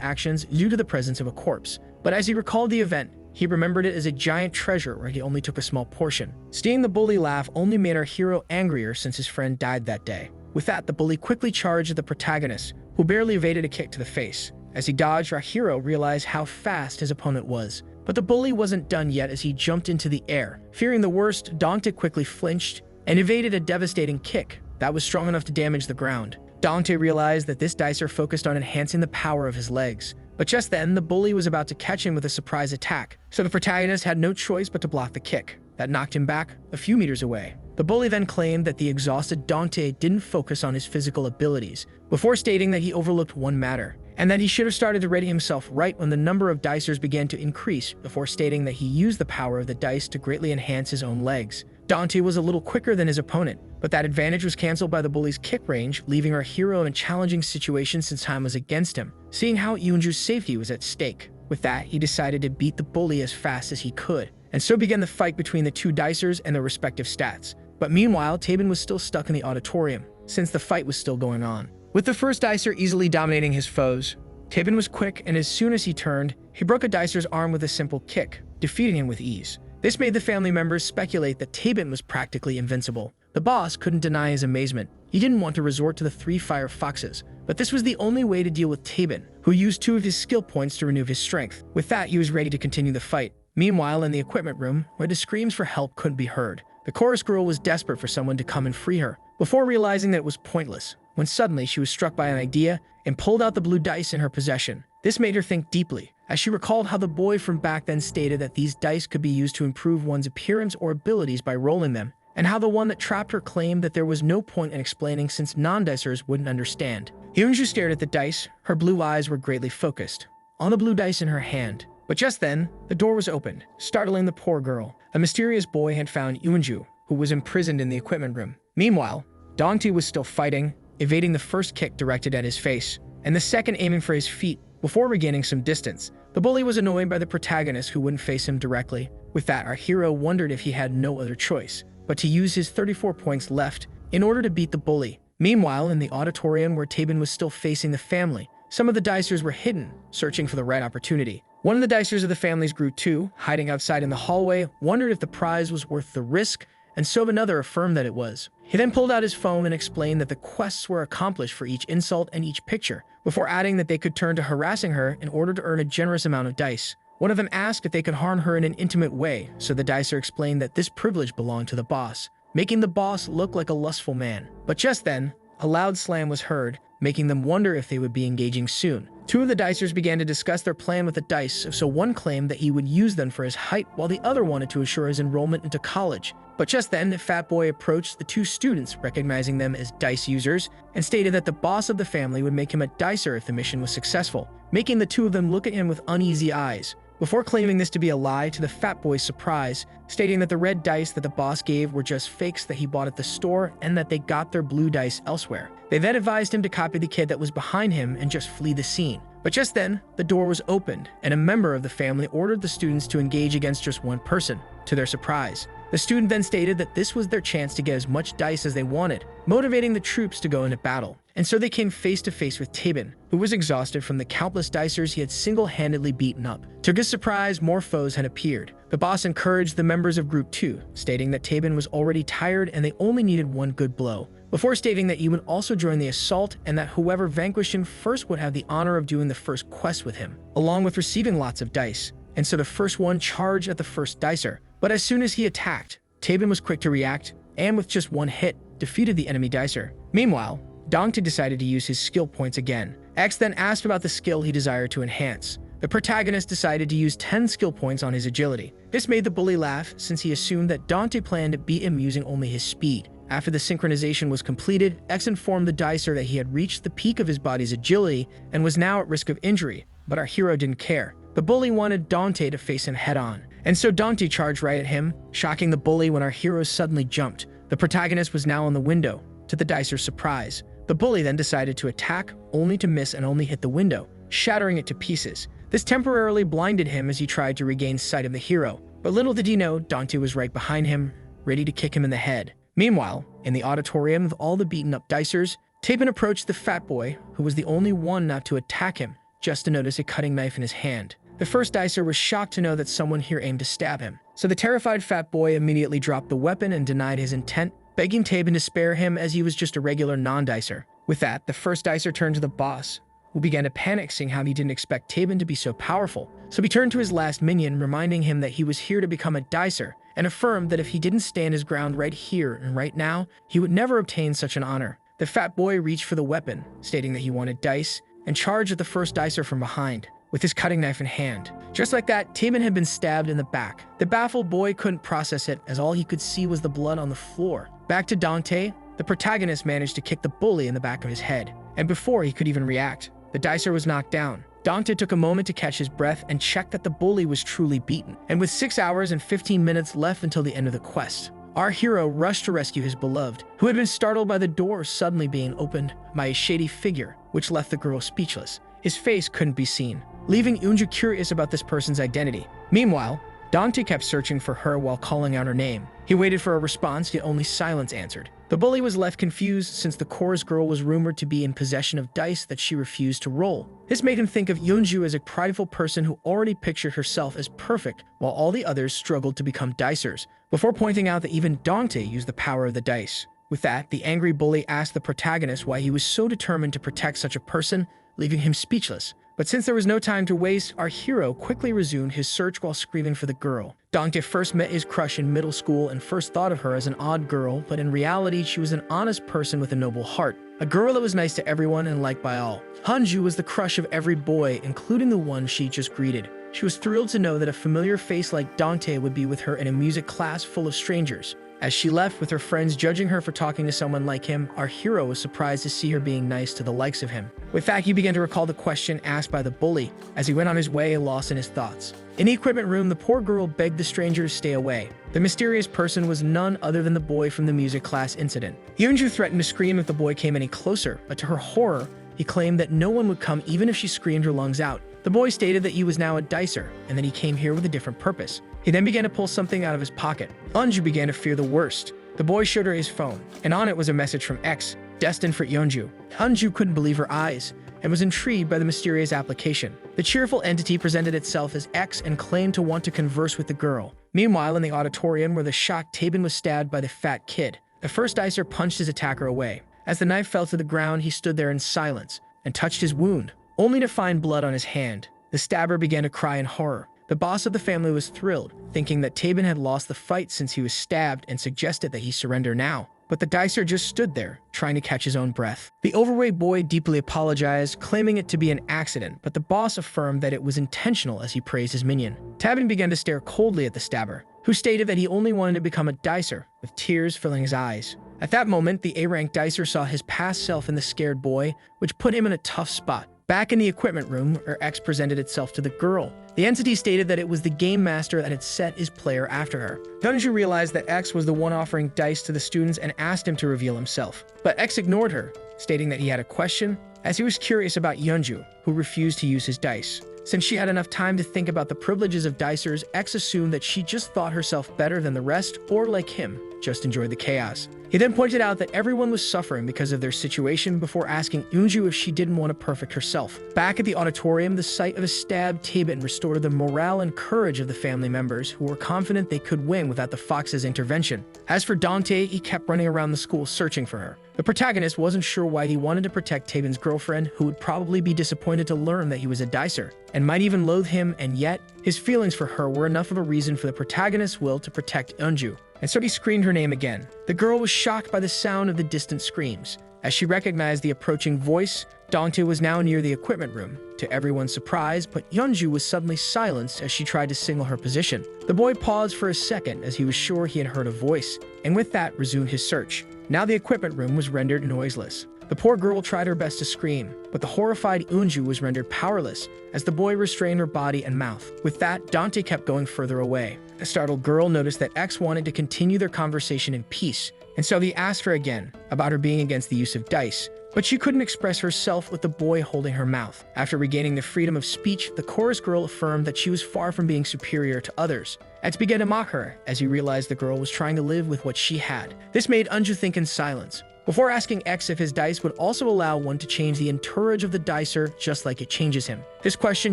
actions due to the presence of a corpse, but as he recalled the event, he remembered it as a giant treasure where he only took a small portion. Seeing the bully laugh only made our hero angrier since his friend died that day. With that, the bully quickly charged at the protagonist, who barely evaded a kick to the face. As he dodged, our hero realized how fast his opponent was. But the bully wasn't done yet as he jumped into the air. Fearing the worst, Dante quickly flinched and evaded a devastating kick that was strong enough to damage the ground. Dante realized that this dicer focused on enhancing the power of his legs. But just then, the bully was about to catch him with a surprise attack, so the protagonist had no choice but to block the kick. That knocked him back a few meters away. The bully then claimed that the exhausted Dante didn't focus on his physical abilities, before stating that he overlooked one matter, and that he should have started to ready himself right when the number of dicers began to increase, before stating that he used the power of the dice to greatly enhance his own legs. Dante was a little quicker than his opponent, but that advantage was cancelled by the bully's kick range, leaving our hero in a challenging situation since time was against him, seeing how Eunju's safety was at stake. With that, he decided to beat the bully as fast as he could, and so began the fight between the two dicers and their respective stats. But meanwhile, Tabin was still stuck in the auditorium, since the fight was still going on. With the first dicer easily dominating his foes, Tabin was quick, and as soon as he turned, he broke a dicer's arm with a simple kick, defeating him with ease. This made the family members speculate that Tabin was practically invincible. The boss couldn't deny his amazement. He didn't want to resort to the 3 fire foxes, but this was the only way to deal with Tabin, who used 2 of his skill points to renew his strength. With that, he was ready to continue the fight. Meanwhile, in the equipment room, where the screams for help couldn't be heard, the chorus girl was desperate for someone to come and free her, before realizing that it was pointless, when suddenly she was struck by an idea and pulled out the blue dice in her possession. This made her think deeply, as she recalled how the boy from back then stated that these dice could be used to improve one's appearance or abilities by rolling them, and how the one that trapped her claimed that there was no point in explaining since non-dicers wouldn't understand. Eunju stared at the dice. Her blue eyes were greatly focused on the blue dice in her hand. But just then, the door was opened, startling the poor girl. A mysterious boy had found Eunju, who was imprisoned in the equipment room. Meanwhile, Dante was still fighting, evading the first kick directed at his face, and the second aiming for his feet, before regaining some distance. The bully was annoyed by the protagonist who wouldn't face him directly. With that, our hero wondered if he had no other choice but to use his 34 points left in order to beat the bully. Meanwhile, in the auditorium where Tabin was still facing the family, some of the dicers were hidden, searching for the right opportunity. One of the dicers of the families grew too, hiding outside in the hallway, wondered if the prize was worth the risk, and so another affirmed that it was. He then pulled out his phone and explained that the quests were accomplished for each insult and each picture, before adding that they could turn to harassing her in order to earn a generous amount of dice. One of them asked if they could harm her in an intimate way, so the dicer explained that this privilege belonged to the boss, making the boss look like a lustful man. But just then, a loud slam was heard, making them wonder if they would be engaging soon. Two of the dicers began to discuss their plan with the dice, so one claimed that he would use them for his height while the other wanted to assure his enrollment into college. But just then, the fat boy approached the two students, recognizing them as dice users, and stated that the boss of the family would make him a dicer if the mission was successful, making the two of them look at him with uneasy eyes. Before claiming this to be a lie to the fat boy's surprise, stating that the red dice that the boss gave were just fakes that he bought at the store and that they got their blue dice elsewhere. They then advised him to copy the kid that was behind him and just flee the scene. But just then, the door was opened, and a member of the family ordered the students to engage against just one person, to their surprise. The student then stated that this was their chance to get as much dice as they wanted, motivating the troops to go into battle. And so they came face to face with Tabin, who was exhausted from the countless dicers he had single-handedly beaten up. To his surprise, more foes had appeared. The boss encouraged the members of Group 2, stating that Tabin was already tired and they only needed one good blow, before stating that he would also join the assault and that whoever vanquished him first would have the honor of doing the first quest with him, along with receiving lots of dice. And so the first one charged at the first dicer. But as soon as he attacked, Tabin was quick to react, and with just one hit, defeated the enemy dicer. Meanwhile, Dante decided to use his skill points again. X then asked about the skill he desired to enhance. The protagonist decided to use 10 skill points on his agility. This made the bully laugh, since he assumed that Dante planned to beat him using only his speed. After the synchronization was completed, X informed the dicer that he had reached the peak of his body's agility and was now at risk of injury, but our hero didn't care. The bully wanted Dante to face him head-on, and so Dante charged right at him, shocking the bully when our hero suddenly jumped. The protagonist was now on the window, to the dicer's surprise. The bully then decided to attack, only to miss and only hit the window, shattering it to pieces. This temporarily blinded him as he tried to regain sight of the hero, but little did he know Dante was right behind him, ready to kick him in the head. Meanwhile, in the auditorium with all the beaten-up dicers, Tabin approached the fat boy, who was the only one not to attack him, just to notice a cutting knife in his hand. The first dicer was shocked to know that someone here aimed to stab him, so the terrified fat boy immediately dropped the weapon and denied his intent, begging Tabin to spare him as he was just a regular non-dicer. With that, the first dicer turned to the boss, who began to panic, seeing how he didn't expect Tabin to be so powerful. So he turned to his last minion, reminding him that he was here to become a dicer, and affirmed that if he didn't stand his ground right here and right now, he would never obtain such an honor. The fat boy reached for the weapon, stating that he wanted dice, and charged at the first dicer from behind, with his cutting knife in hand. Just like that, Tabin had been stabbed in the back. The baffled boy couldn't process it, as all he could see was the blood on the floor. Back to Dante, the protagonist managed to kick the bully in the back of his head, and before he could even react, the dicer was knocked down. Dante took a moment to catch his breath and check that the bully was truly beaten. And with 6 hours and 15 minutes left until the end of the quest, our hero rushed to rescue his beloved, who had been startled by the door suddenly being opened by a shady figure, which left the girl speechless. His face couldn't be seen, leaving Eunju curious about this person's identity. Meanwhile, Dante kept searching for her while calling out her name. He waited for a response, yet only silence answered. The bully was left confused since the chorus girl was rumored to be in possession of dice that she refused to roll. This made him think of Eunju as a prideful person who already pictured herself as perfect, while all the others struggled to become dicers, before pointing out that even Dante used the power of the dice. With that, the angry bully asked the protagonist why he was so determined to protect such a person, leaving him speechless. But since there was no time to waste, our hero quickly resumed his search while screaming for the girl. Dante first met his crush in middle school and first thought of her as an odd girl, but in reality she was an honest person with a noble heart. A girl that was nice to everyone and liked by all. Eunju was the crush of every boy, including the one she just greeted. She was thrilled to know that a familiar face like Dante would be with her in a music class full of strangers. As she left with her friends judging her for talking to someone like him, our hero was surprised to see her being nice to the likes of him. With that, he began to recall the question asked by the bully as he went on his way lost in his thoughts. In the equipment room, the poor girl begged the stranger to stay away. The mysterious person was none other than the boy from the music class incident. Eunju threatened to scream if the boy came any closer, but to her horror, he claimed that no one would come even if she screamed her lungs out. The boy stated that he was now a dicer and that he came here with a different purpose. He then began to pull something out of his pocket. Eunju began to fear the worst. The boy showed her his phone, and on it was a message from X, destined for Eunju. Eunju couldn't believe her eyes and was intrigued by the mysterious application. The cheerful entity presented itself as X and claimed to want to converse with the girl. Meanwhile, in the auditorium where the shocked Tabin was stabbed by the fat kid, the first dicer punched his attacker away. As the knife fell to the ground, he stood there in silence and touched his wound, only to find blood on his hand. The stabber began to cry in horror. The boss of the family was thrilled, thinking that Tabin had lost the fight since he was stabbed and suggested that he surrender now. But the dicer just stood there, trying to catch his own breath. The overweight boy deeply apologized, claiming it to be an accident, but the boss affirmed that it was intentional as he praised his minion. Tabin began to stare coldly at the stabber, who stated that he only wanted to become a dicer, with tears filling his eyes. At that moment, the A-rank dicer saw his past self in the scared boy, which put him in a tough spot. Back in the equipment room, our X presented itself to the girl. The entity stated that it was the game master that had set his player after her. Eunju realized that X was the one offering dice to the students and asked him to reveal himself. But X ignored her, stating that he had a question, as he was curious about Eunju, who refused to use his dice. Since she had enough time to think about the privileges of dicers, X assumed that she just thought herself better than the rest, or like him, just enjoyed the chaos. He then pointed out that everyone was suffering because of their situation before asking Eunju if she didn't want to perfect herself. Back at the auditorium, the sight of a stabbed Tabin restored the morale and courage of the family members, who were confident they could win without the fox's intervention. As for Dante, he kept running around the school searching for her. The protagonist wasn't sure why he wanted to protect Tabin's girlfriend, who would probably be disappointed to learn that he was a dicer, and might even loathe him, and yet, his feelings for her were enough of a reason for the protagonist's will to protect Eunju. And so he screamed her name again. The girl was shocked by the sound of the distant screams. As she recognized the approaching voice, Dante was now near the equipment room. To everyone's surprise, but Eunju was suddenly silenced as she tried to signal her position. The boy paused for a second as he was sure he had heard a voice, and with that resumed his search. Now the equipment room was rendered noiseless. The poor girl tried her best to scream, but the horrified Eunju was rendered powerless as the boy restrained her body and mouth. With that, Dante kept going further away. The startled girl noticed that X wanted to continue their conversation in peace, and so he asked her again about her being against the use of dice, but she couldn't express herself with the boy holding her mouth. After regaining the freedom of speech, the chorus girl affirmed that she was far from being superior to others. X began to mock her as he realized the girl was trying to live with what she had. This made Eunju think in silence, before asking X if his dice would also allow one to change the entourage of the dicer just like it changes him. This question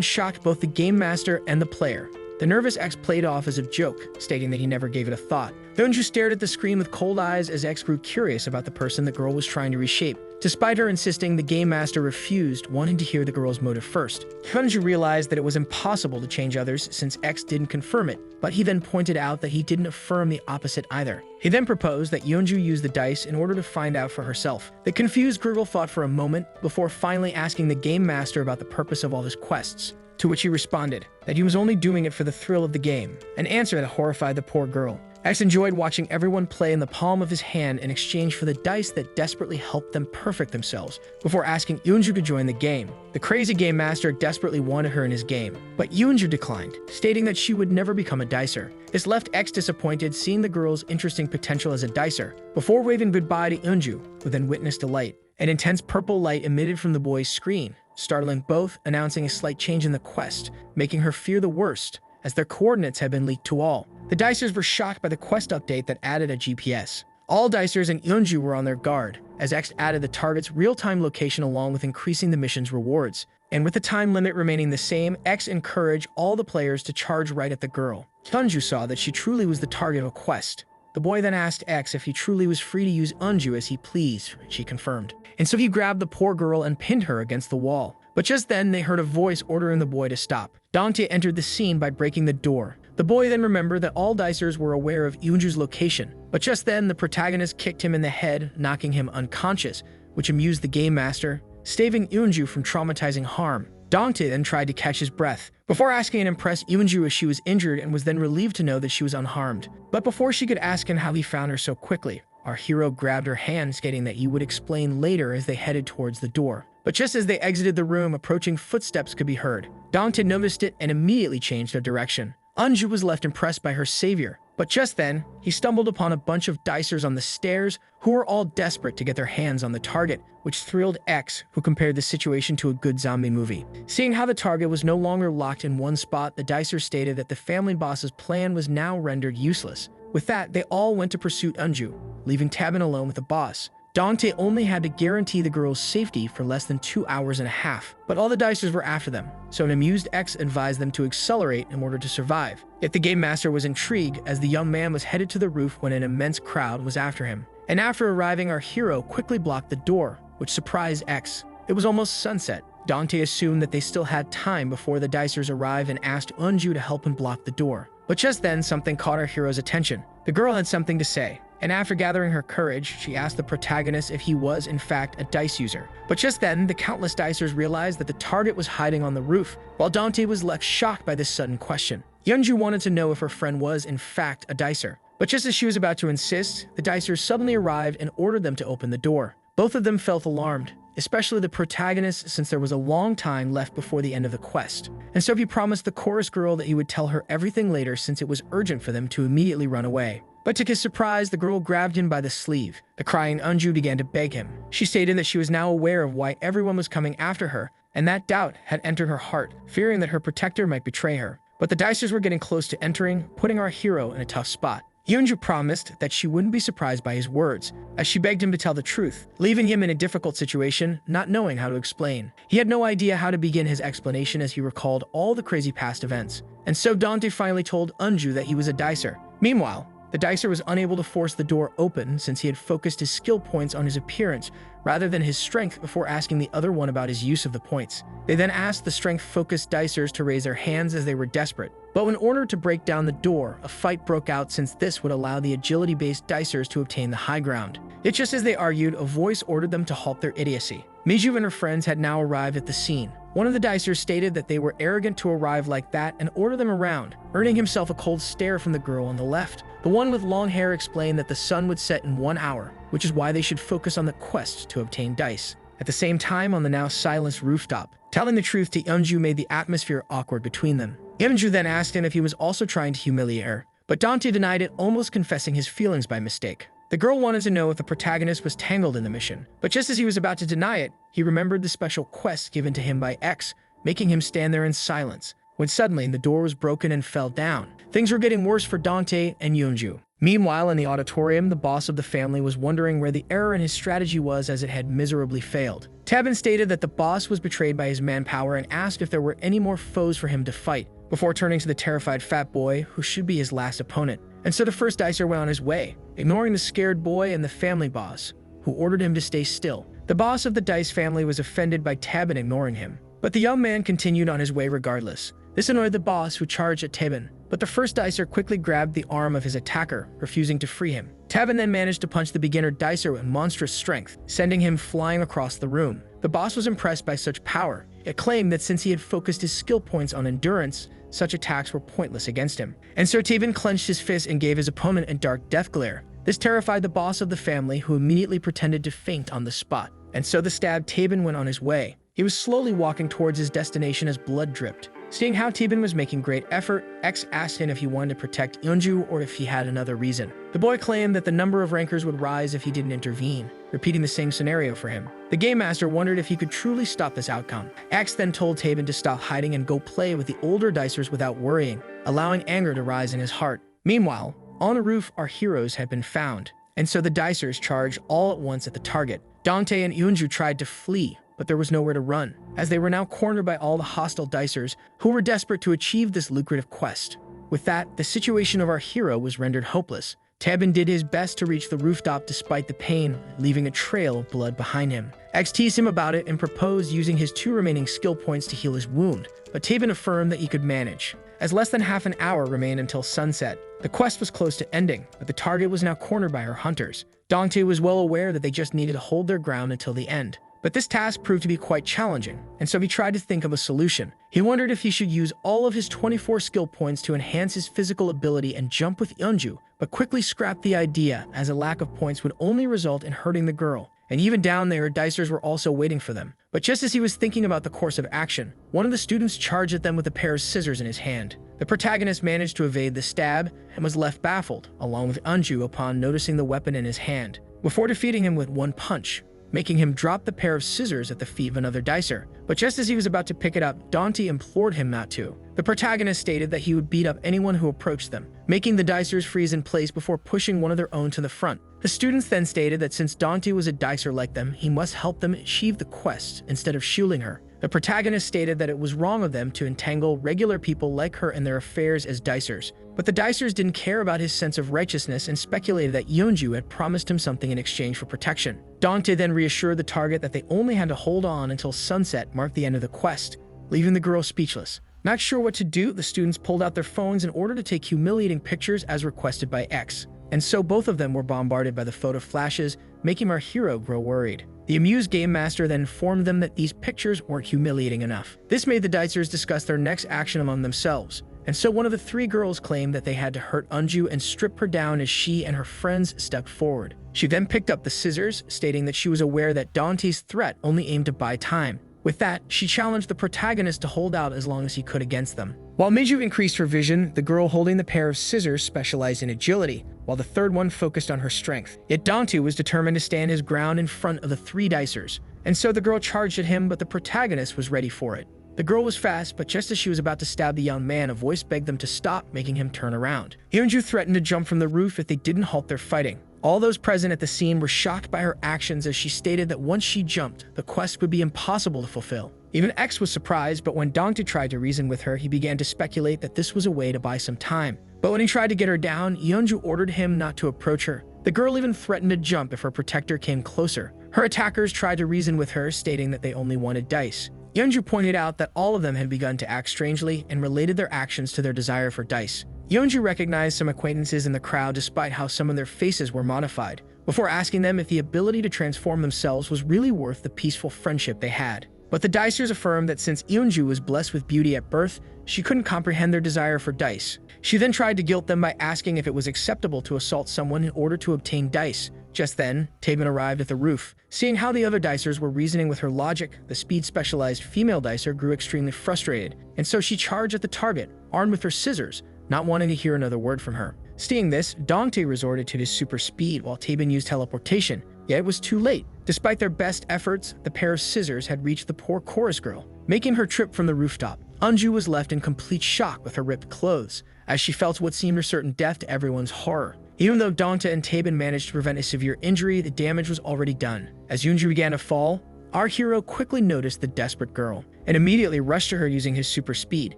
shocked both the game master and the player. The nervous X played off as a joke, stating that he never gave it a thought. Eunju stared at the screen with cold eyes as X grew curious about the person the girl was trying to reshape. Despite her insisting, the game master refused, wanting to hear the girl's motive first. Eunju realized that it was impossible to change others since X didn't confirm it, but he then pointed out that he didn't affirm the opposite either. He then proposed that Eunju use the dice in order to find out for herself. The confused girl thought for a moment before finally asking the game master about the purpose of all his quests, to which he responded that he was only doing it for the thrill of the game, an answer that horrified the poor girl. X enjoyed watching everyone play in the palm of his hand in exchange for the dice that desperately helped them perfect themselves, before asking Eunju to join the game. The crazy game master desperately wanted her in his game, but Eunju declined, stating that she would never become a dicer. This left X disappointed, seeing the girl's interesting potential as a dicer. Before waving goodbye to Eunju, who then witnessed a light, an intense purple light emitted from the boy's screen, startling both, announcing a slight change in the quest, making her fear the worst, as their coordinates had been leaked to all. The dicers were shocked by the quest update that added a GPS. All dicers and Eunju were on their guard, as X added the target's real-time location along with increasing the mission's rewards. And with the time limit remaining the same, X encouraged all the players to charge right at the girl. Eunju saw that she truly was the target of a quest. The boy then asked X if he truly was free to use Eunju as he pleased, which he confirmed. And so he grabbed the poor girl and pinned her against the wall. But just then, they heard a voice ordering the boy to stop. Dante entered the scene by breaking the door. The boy then remembered that all dicers were aware of Eunju's location. But just then, the protagonist kicked him in the head, knocking him unconscious, which amused the game master, staving Eunju from traumatizing harm. Dante then tried to catch his breath, before asking and impressed Eunju if she was injured, and was then relieved to know that she was unharmed. But before she could ask him how he found her so quickly, our hero grabbed her hand, stating that he would explain later as they headed towards the door. But just as they exited the room, approaching footsteps could be heard. Dante noticed it and immediately changed their direction. Eunju was left impressed by her savior, but just then, he stumbled upon a bunch of dicers on the stairs who were all desperate to get their hands on the target, which thrilled X, who compared the situation to a good zombie movie. Seeing how the target was no longer locked in one spot, the dicers stated that the family boss's plan was now rendered useless. With that, they all went to pursue Eunju, leaving Tabin alone with the boss. Dante only had to guarantee the girl's safety for less than 2 hours and a half, but all the dicers were after them, so an amused X advised them to accelerate in order to survive. Yet the game master was intrigued as the young man was headed to the roof when an immense crowd was after him. And after arriving, our hero quickly blocked the door, which surprised X. It was almost sunset, Dante assumed that they still had time before the dicers arrived and asked Eunju to help him block the door. But just then, something caught our hero's attention. The girl had something to say, and after gathering her courage, she asked the protagonist if he was, in fact, a dice user. But just then, the countless dicers realized that the target was hiding on the roof, while Dante was left shocked by this sudden question. Eunju wanted to know if her friend was, in fact, a dicer. But just as she was about to insist, the dicers suddenly arrived and ordered them to open the door. Both of them felt alarmed, especially the protagonist, since there was a long time left before the end of the quest. And so he promised the chorus girl that he would tell her everything later since it was urgent for them to immediately run away. But to his surprise, the girl grabbed him by the sleeve. The crying Eunju began to beg him. She stated that she was now aware of why everyone was coming after her, and that doubt had entered her heart, fearing that her protector might betray her. But the dicers were getting close to entering, putting our hero in a tough spot. Eunju promised that she wouldn't be surprised by his words, as she begged him to tell the truth, leaving him in a difficult situation, not knowing how to explain. He had no idea how to begin his explanation as he recalled all the crazy past events. And so Dante finally told Eunju that he was a dicer. Meanwhile, the dicer was unable to force the door open since he had focused his skill points on his appearance rather than his strength before asking the other one about his use of the points. They then asked the strength-focused dicers to raise their hands as they were desperate. But in order to break down the door, a fight broke out since this would allow the agility-based dicers to obtain the high ground. Yet just as they argued, a voice ordered them to halt their idiocy. Miju and her friends had now arrived at the scene. One of the dicers stated that they were arrogant to arrive like that and order them around, earning himself a cold stare from the girl on the left. The one with long hair explained that the sun would set in 1 hour, which is why they should focus on the quest to obtain dice. At the same time, on the now silenced rooftop, telling the truth to Eunju made the atmosphere awkward between them. Eunju then asked him if he was also trying to humiliate her, but Dante denied it, almost confessing his feelings by mistake. The girl wanted to know if the protagonist was tangled in the mission, but just as he was about to deny it, he remembered the special quest given to him by X, making him stand there in silence, when suddenly the door was broken and fell down. Things were getting worse for Dante and Eunju. Meanwhile, in the auditorium, the boss of the family was wondering where the error in his strategy was, as it had miserably failed. Tabin stated that the boss was betrayed by his manpower and asked if there were any more foes for him to fight, before turning to the terrified fat boy, who should be his last opponent. And so the first dicer went on his way, ignoring the scared boy and the family boss, who ordered him to stay still. The boss of the dice family was offended by Tabin ignoring him, but the young man continued on his way regardless. This annoyed the boss, who charged at Tabin, but the first dicer quickly grabbed the arm of his attacker, refusing to free him. Tabin then managed to punch the beginner dicer with monstrous strength, sending him flying across the room. The boss was impressed by such power. It claimed that since he had focused his skill points on endurance, such attacks were pointless against him. And so Tabin clenched his fist and gave his opponent a dark death glare. This terrified the boss of the family, who immediately pretended to faint on the spot. And so the stabbed Tabin went on his way. He was slowly walking towards his destination as blood dripped. Seeing how Tabin was making great effort, X asked him if he wanted to protect Eunju or if he had another reason. The boy claimed that the number of rankers would rise if he didn't intervene, repeating the same scenario for him. The game master wondered if he could truly stop this outcome. X then told Tabin to stop hiding and go play with the older dicers without worrying, allowing anger to rise in his heart. Meanwhile, on the roof, our heroes had been found, and so the dicers charged all at once at the target. Dante and Eunju tried to flee, but there was nowhere to run, as they were now cornered by all the hostile dicers who were desperate to achieve this lucrative quest. With that, the situation of our hero was rendered hopeless. Tabin did his best to reach the rooftop despite the pain, leaving a trail of blood behind him. X teased him about it and proposed using his 2 remaining skill points to heal his wound, but Tabin affirmed that he could manage. As less than half an hour remained until sunset, the quest was close to ending, but the target was now cornered by our hunters. Dante was well aware that they just needed to hold their ground until the end. But this task proved to be quite challenging, and so he tried to think of a solution. He wondered if he should use all of his 24 skill points to enhance his physical ability and jump with Eunju, but quickly scrapped the idea, as a lack of points would only result in hurting the girl. And even down there, dicers were also waiting for them. But just as he was thinking about the course of action, one of the students charged at them with a pair of scissors in his hand. The protagonist managed to evade the stab and was left baffled, along with Eunju, upon noticing the weapon in his hand, before defeating him with one punch, making him drop the pair of scissors at the feet of another dicer. But just as he was about to pick it up, Dante implored him not to. The protagonist stated that he would beat up anyone who approached them, making the dicers freeze in place before pushing one of their own to the front. The students then stated that since Dante was a dicer like them, he must help them achieve the quest instead of shielding her. The protagonist stated that it was wrong of them to entangle regular people like her in their affairs as dicers, but the dicers didn't care about his sense of righteousness and speculated that Eunju had promised him something in exchange for protection. Dante then reassured the target that they only had to hold on until sunset marked the end of the quest, leaving the girl speechless. Not sure what to do, the students pulled out their phones in order to take humiliating pictures as requested by X, and so both of them were bombarded by the photo flashes, making our hero grow worried. The amused game master then informed them that these pictures weren't humiliating enough. This made the dicers discuss their next action among themselves, and so one of the three girls claimed that they had to hurt Eunju and strip her down as she and her friends stepped forward. She then picked up the scissors, stating that she was aware that Dante's threat only aimed to buy time. With that, she challenged the protagonist to hold out as long as he could against them. While Miju increased her vision, the girl holding the pair of scissors specialized in agility, while the third one focused on her strength. Yet Dante was determined to stand his ground in front of the three dicers, and so the girl charged at him, but the protagonist was ready for it. The girl was fast, but just as she was about to stab the young man, a voice begged them to stop, making him turn around. Eunju threatened to jump from the roof if they didn't halt their fighting. All those present at the scene were shocked by her actions as she stated that once she jumped, the quest would be impossible to fulfill. Even X was surprised, but when Dante tried to reason with her, he began to speculate that this was a way to buy some time. But when he tried to get her down, Eunju ordered him not to approach her. The girl even threatened to jump if her protector came closer. Her attackers tried to reason with her, stating that they only wanted dice. Eunju pointed out that all of them had begun to act strangely and related their actions to their desire for dice. Eunju recognized some acquaintances in the crowd despite how some of their faces were modified, before asking them if the ability to transform themselves was really worth the peaceful friendship they had. But the dicers affirmed that since Eunju was blessed with beauty at birth, she couldn't comprehend their desire for dice. She then tried to guilt them by asking if it was acceptable to assault someone in order to obtain dice. Just then, Tabin arrived at the roof. Seeing how the other dicers were reasoning with her logic, the speed-specialized female dicer grew extremely frustrated, and so she charged at the target, armed with her scissors, not wanting to hear another word from her. Seeing this, Dante resorted to his super speed while Tabin used teleportation, yet it was too late. Despite their best efforts, the pair of scissors had reached the poor chorus girl, making her trip from the rooftop. Eunju was left in complete shock with her ripped clothes, as she felt what seemed a certain death to everyone's horror. Even though Dante and Tabin managed to prevent a severe injury, the damage was already done. As Eunju began to fall, our hero quickly noticed the desperate girl, and immediately rushed to her using his super speed,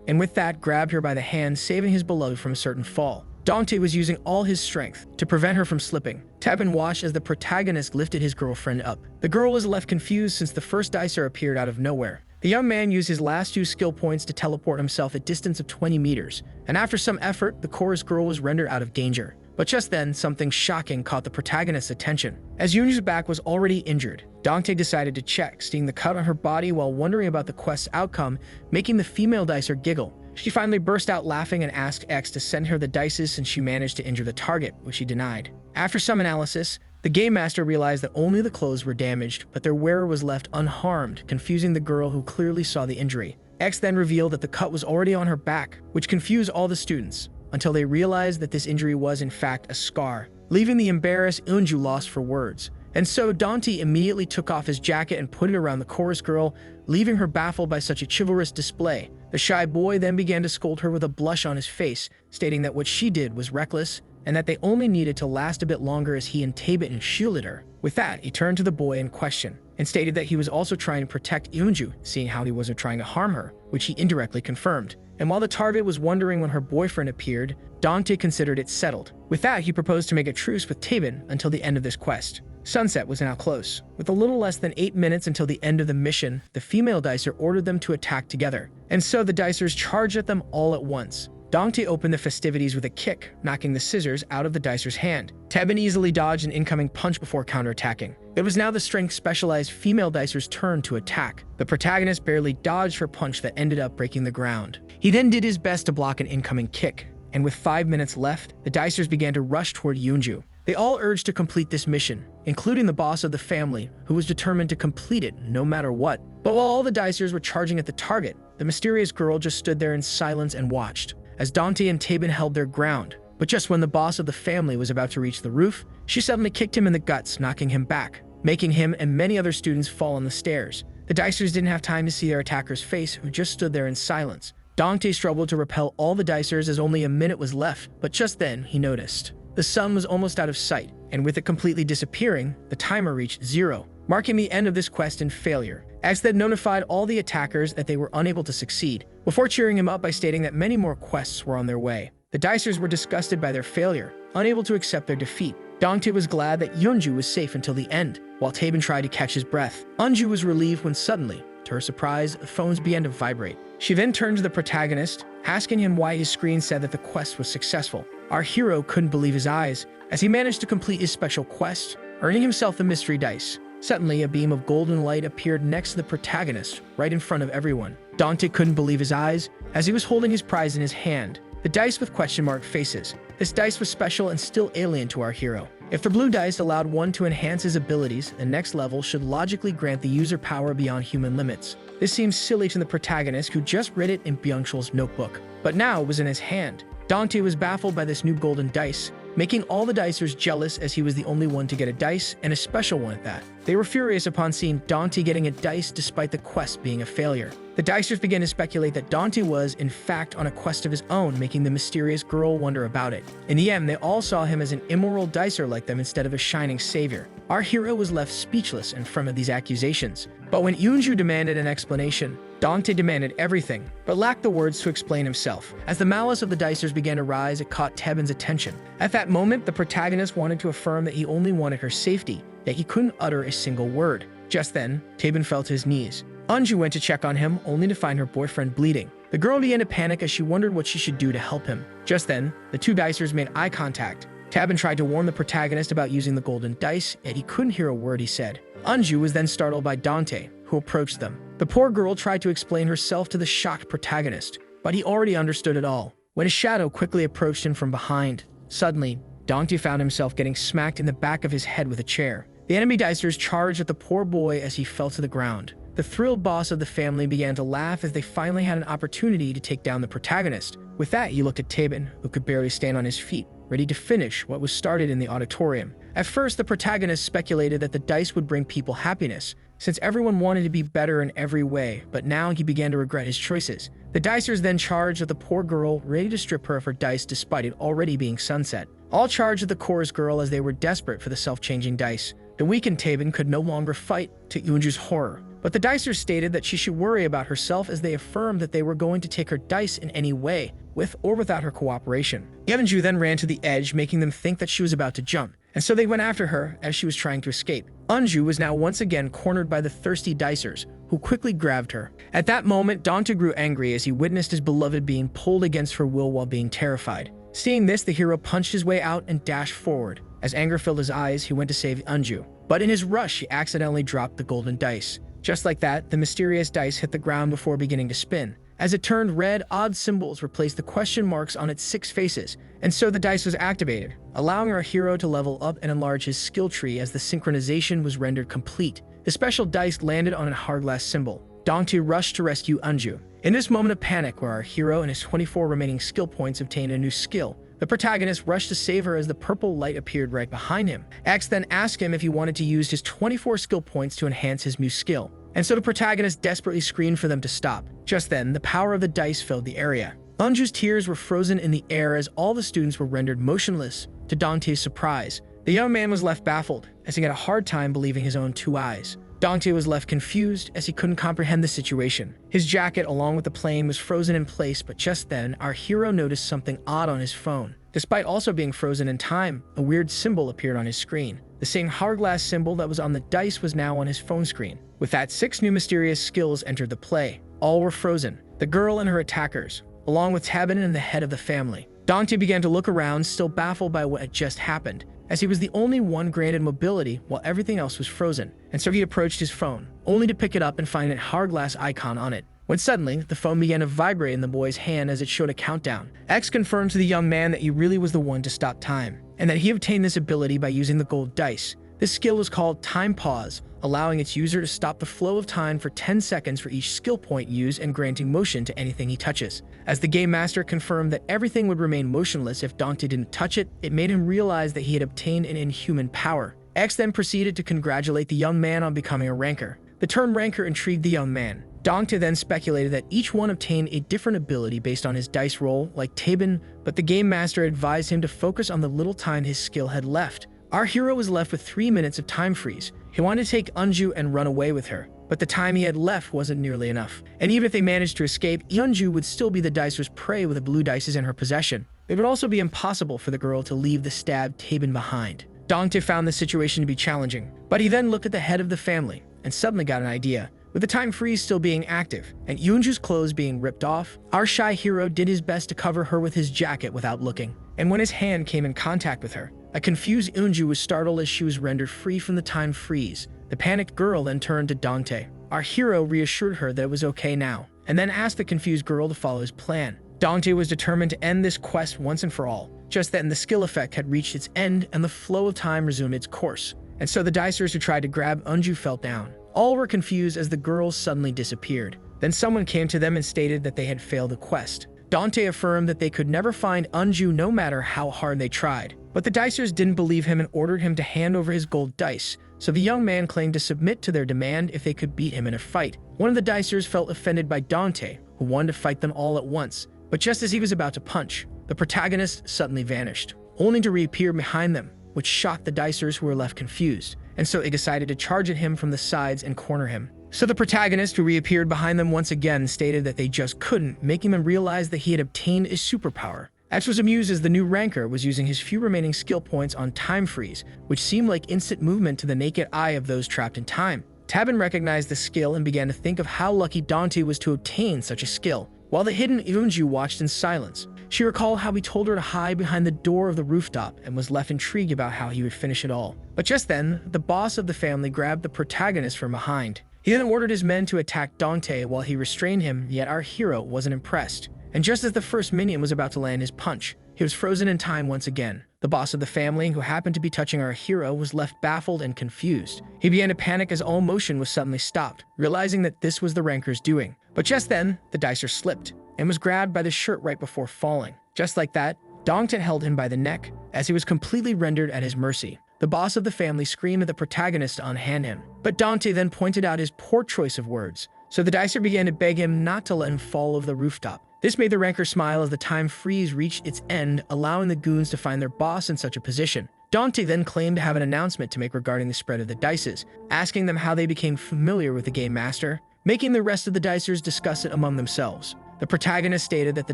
and with that grabbed her by the hand, saving his beloved from a certain fall. Dante was using all his strength to prevent her from slipping. Tabin watched as the protagonist lifted his girlfriend up. The girl was left confused since the first dicer appeared out of nowhere. The young man used his last 2 skill points to teleport himself a distance of 20 meters, and after some effort, the chorus girl was rendered out of danger. But just then, something shocking caught the protagonist's attention. As Eunju's back was already injured, Dante decided to check, seeing the cut on her body while wondering about the quest's outcome, making the female dicer giggle. She finally burst out laughing and asked X to send her the dices since she managed to injure the target, which he denied. After some analysis, the game master realized that only the clothes were damaged, but their wearer was left unharmed, confusing the girl who clearly saw the injury. X then revealed that the cut was already on her back, which confused all the students, until they realized that this injury was in fact a scar, leaving the embarrassed Eunju lost for words. And so Dante immediately took off his jacket and put it around the chorus girl, leaving her baffled by such a chivalrous display. The shy boy then began to scold her with a blush on his face, stating that what she did was reckless, and that they only needed to last a bit longer as he and Tabin shielded her. With that, he turned to the boy in question, and stated that he was also trying to protect Eunju, seeing how he wasn't trying to harm her, which he indirectly confirmed. And while the target was wondering when her boyfriend appeared, Dante considered it settled. With that, he proposed to make a truce with Tabin until the end of this quest. Sunset was now close. With a little less than 8 minutes until the end of the mission, the female dicer ordered them to attack together, and so the dicers charged at them all at once. Dante opened the festivities with a kick, knocking the scissors out of the dicer's hand. Tabin easily dodged an incoming punch before counterattacking. It was now the strength-specialized female dicer's turn to attack. The protagonist barely dodged her punch that ended up breaking the ground. He then did his best to block an incoming kick, and with 5 minutes left, the dicers began to rush toward Eunju. They all urged to complete this mission, including the boss of the family, who was determined to complete it no matter what. But while all the dicers were charging at the target, the mysterious girl just stood there in silence and watched, as Dante and Tabin held their ground. But just when the boss of the family was about to reach the roof, she suddenly kicked him in the guts, knocking him back, making him and many other students fall on the stairs. The dicers didn't have time to see their attacker's face, who just stood there in silence. Dante struggled to repel all the dicers as only a minute was left, but just then he noticed. The sun was almost out of sight, and with it completely disappearing, the timer reached 0, marking the end of this quest and failure. X then notified all the attackers that they were unable to succeed, before cheering him up by stating that many more quests were on their way. The Dicers were disgusted by their failure, unable to accept their defeat. Dante was glad that Eunju was safe until the end, while Tabin tried to catch his breath. Eunju was relieved when suddenly, to her surprise, the phones began to vibrate. She then turned to the protagonist, asking him why his screen said that the quest was successful. Our hero couldn't believe his eyes, as he managed to complete his special quest, earning himself the mystery dice. Suddenly, a beam of golden light appeared next to the protagonist, right in front of everyone. Dante couldn't believe his eyes, as he was holding his prize in his hand, the dice with question mark faces. This dice was special and still alien to our hero. If the blue dice allowed one to enhance his abilities, the next level should logically grant the user power beyond human limits. This seems silly to the protagonist who just read it in Byungchul's notebook, but now it was in his hand. Dante was baffled by this new golden dice, making all the Dicers jealous as he was the only one to get a dice, and a special one at that. They were furious upon seeing Dante getting a dice despite the quest being a failure. The Dicers began to speculate that Dante was, in fact, on a quest of his own, making the mysterious girl wonder about it. In the end, they all saw him as an immoral Dicer like them instead of a shining savior. Our hero was left speechless in front of these accusations. But when Eunju demanded an explanation, Dante demanded everything, but lacked the words to explain himself. As the malice of the Dicers began to rise, it caught Tabin's attention. At that moment, the protagonist wanted to affirm that he only wanted her safety, yet he couldn't utter a single word. Just then, Tabin fell to his knees. Eunju went to check on him, only to find her boyfriend bleeding. The girl began to panic as she wondered what she should do to help him. Just then, the two Dicers made eye contact. Tabin tried to warn the protagonist about using the golden dice, yet he couldn't hear a word he said. Eunju was then startled by Dante, who approached them. The poor girl tried to explain herself to the shocked protagonist, but he already understood it all. When a shadow quickly approached him from behind, suddenly, Dante found himself getting smacked in the back of his head with a chair. The enemy Dicers charged at the poor boy as he fell to the ground. The thrilled boss of the family began to laugh as they finally had an opportunity to take down the protagonist. With that, he looked at Tabin, who could barely stand on his feet, ready to finish what was started in the auditorium. At first, the protagonist speculated that the dice would bring people happiness, since everyone wanted to be better in every way, but now he began to regret his choices. The Dicers then charged at the poor girl, ready to strip her of her dice despite it already being sunset. All charged at the chorus girl as they were desperate for the self-changing dice. The weakened Tabin could no longer fight, to Eunju's horror. But the Dicers stated that she should worry about herself as they affirmed that they were going to take her dice in any way, with or without her cooperation. Eunju then ran to the edge, making them think that she was about to jump, and so they went after her as she was trying to escape. Eunju was now once again cornered by the thirsty Dicers, who quickly grabbed her. At that moment, Dante grew angry as he witnessed his beloved being pulled against her will while being terrified. Seeing this, the hero punched his way out and dashed forward. As anger filled his eyes, he went to save Eunju, but in his rush, he accidentally dropped the golden dice. Just like that, the mysterious dice hit the ground before beginning to spin. As it turned red, odd symbols replaced the question marks on its 6 faces, and so the dice was activated, allowing our hero to level up and enlarge his skill tree as the synchronization was rendered complete. The special dice landed on a hourglass symbol. Dante rushed to rescue Eunju. In this moment of panic, where our hero and his 24 remaining skill points obtained a new skill, the protagonist rushed to save her as the purple light appeared right behind him. X then asked him if he wanted to use his 24 skill points to enhance his new skill, and so the protagonist desperately screamed for them to stop. Just then, the power of the dice filled the area. Eunju's tears were frozen in the air as all the students were rendered motionless, to Dante's surprise. The young man was left baffled, as he had a hard time believing his own 2 eyes. Dante was left confused as he couldn't comprehend the situation. His jacket, along with the plane, was frozen in place, but just then, our hero noticed something odd on his phone. Despite also being frozen in time, a weird symbol appeared on his screen. The same hourglass symbol that was on the dice was now on his phone screen. With that, 6 new mysterious skills entered the play. All were frozen, the girl and her attackers, along with Tabin and the head of the family. Dante began to look around, still baffled by what had just happened, as he was the only one granted mobility while everything else was frozen, and so he approached his phone, only to pick it up and find a hourglass icon on it. When suddenly, the phone began to vibrate in the boy's hand as it showed a countdown. X confirmed to the young man that he really was the one to stop time, and that he obtained this ability by using the gold dice. This skill is called Time Pause, allowing its user to stop the flow of time for 10 seconds for each skill point used and granting motion to anything he touches. As the game master confirmed that everything would remain motionless if Dante didn't touch it, it made him realize that he had obtained an inhuman power. X then proceeded to congratulate the young man on becoming a ranker. The term ranker intrigued the young man. Dante then speculated that each one obtained a different ability based on his dice roll, like Tabin, but the game master advised him to focus on the little time his skill had left. Our hero was left with 3 minutes of time freeze. He wanted to take Eunju and run away with her, but but the time he had left wasn't nearly enough. And even if they managed to escape, Eunju would still be the dicer's prey with the blue dices in her possession. It would also be impossible for the girl to leave the stabbed Tabin behind. Dante found the situation to be challenging, but he then looked at the head of the family and suddenly got an idea. With the time freeze still being active and Eunju's clothes being ripped off, our shy hero did his best to cover her with his jacket without looking. And when his hand came in contact with her, a confused Eunju was startled as she was rendered free from the time freeze. The panicked girl then turned to Dante. Our hero reassured her that it was okay now, and then asked the confused girl to follow his plan. Dante was determined to end this quest once and for all. Just then, the skill effect had reached its end and the flow of time resumed its course. And so the dicers who tried to grab Eunju fell down. All were confused as the girls suddenly disappeared. Then someone came to them and stated that they had failed the quest. Dante affirmed that they could never find Eunju no matter how hard they tried. But the dicers didn't believe him and ordered him to hand over his gold dice. So the young man claimed to submit to their demand if they could beat him in a fight. One of the dicers felt offended by Dante, who wanted to fight them all at once. But just as he was about to punch, the protagonist suddenly vanished, only to reappear behind them, which shocked the dicers who were left confused. And so they decided to charge at him from the sides and corner him. So the protagonist, who reappeared behind them once again, stated that they just couldn't, making them realize that he had obtained a superpower. X was amused as the new ranker was using his few remaining skill points on time freeze, which seemed like instant movement to the naked eye of those trapped in time. Tabin recognized the skill and began to think of how lucky Dante was to obtain such a skill, while the hidden Eunju watched in silence. She recalled how he told her to hide behind the door of the rooftop and was left intrigued about how he would finish it all. But just then, the boss of the family grabbed the protagonist from behind. He then ordered his men to attack Dante while he restrained him, yet our hero wasn't impressed. And just as the first minion was about to land his punch, he was frozen in time once again. The boss of the family, who happened to be touching our hero, was left baffled and confused. He began to panic as all motion was suddenly stopped, realizing that this was the ranker's doing. But just then, the dicer slipped and was grabbed by the shirt right before falling. Just like that, Dante held him by the neck as he was completely rendered at his mercy. The boss of the family screamed at the protagonist to unhand him, but Dante then pointed out his poor choice of words. So the dicer began to beg him not to let him fall over the rooftop. This made the ranker smile as the time freeze reached its end, allowing the goons to find their boss in such a position. Dante then claimed to have an announcement to make regarding the spread of the dices, asking them how they became familiar with the game master, making the rest of the dicers discuss it among themselves. The protagonist stated that the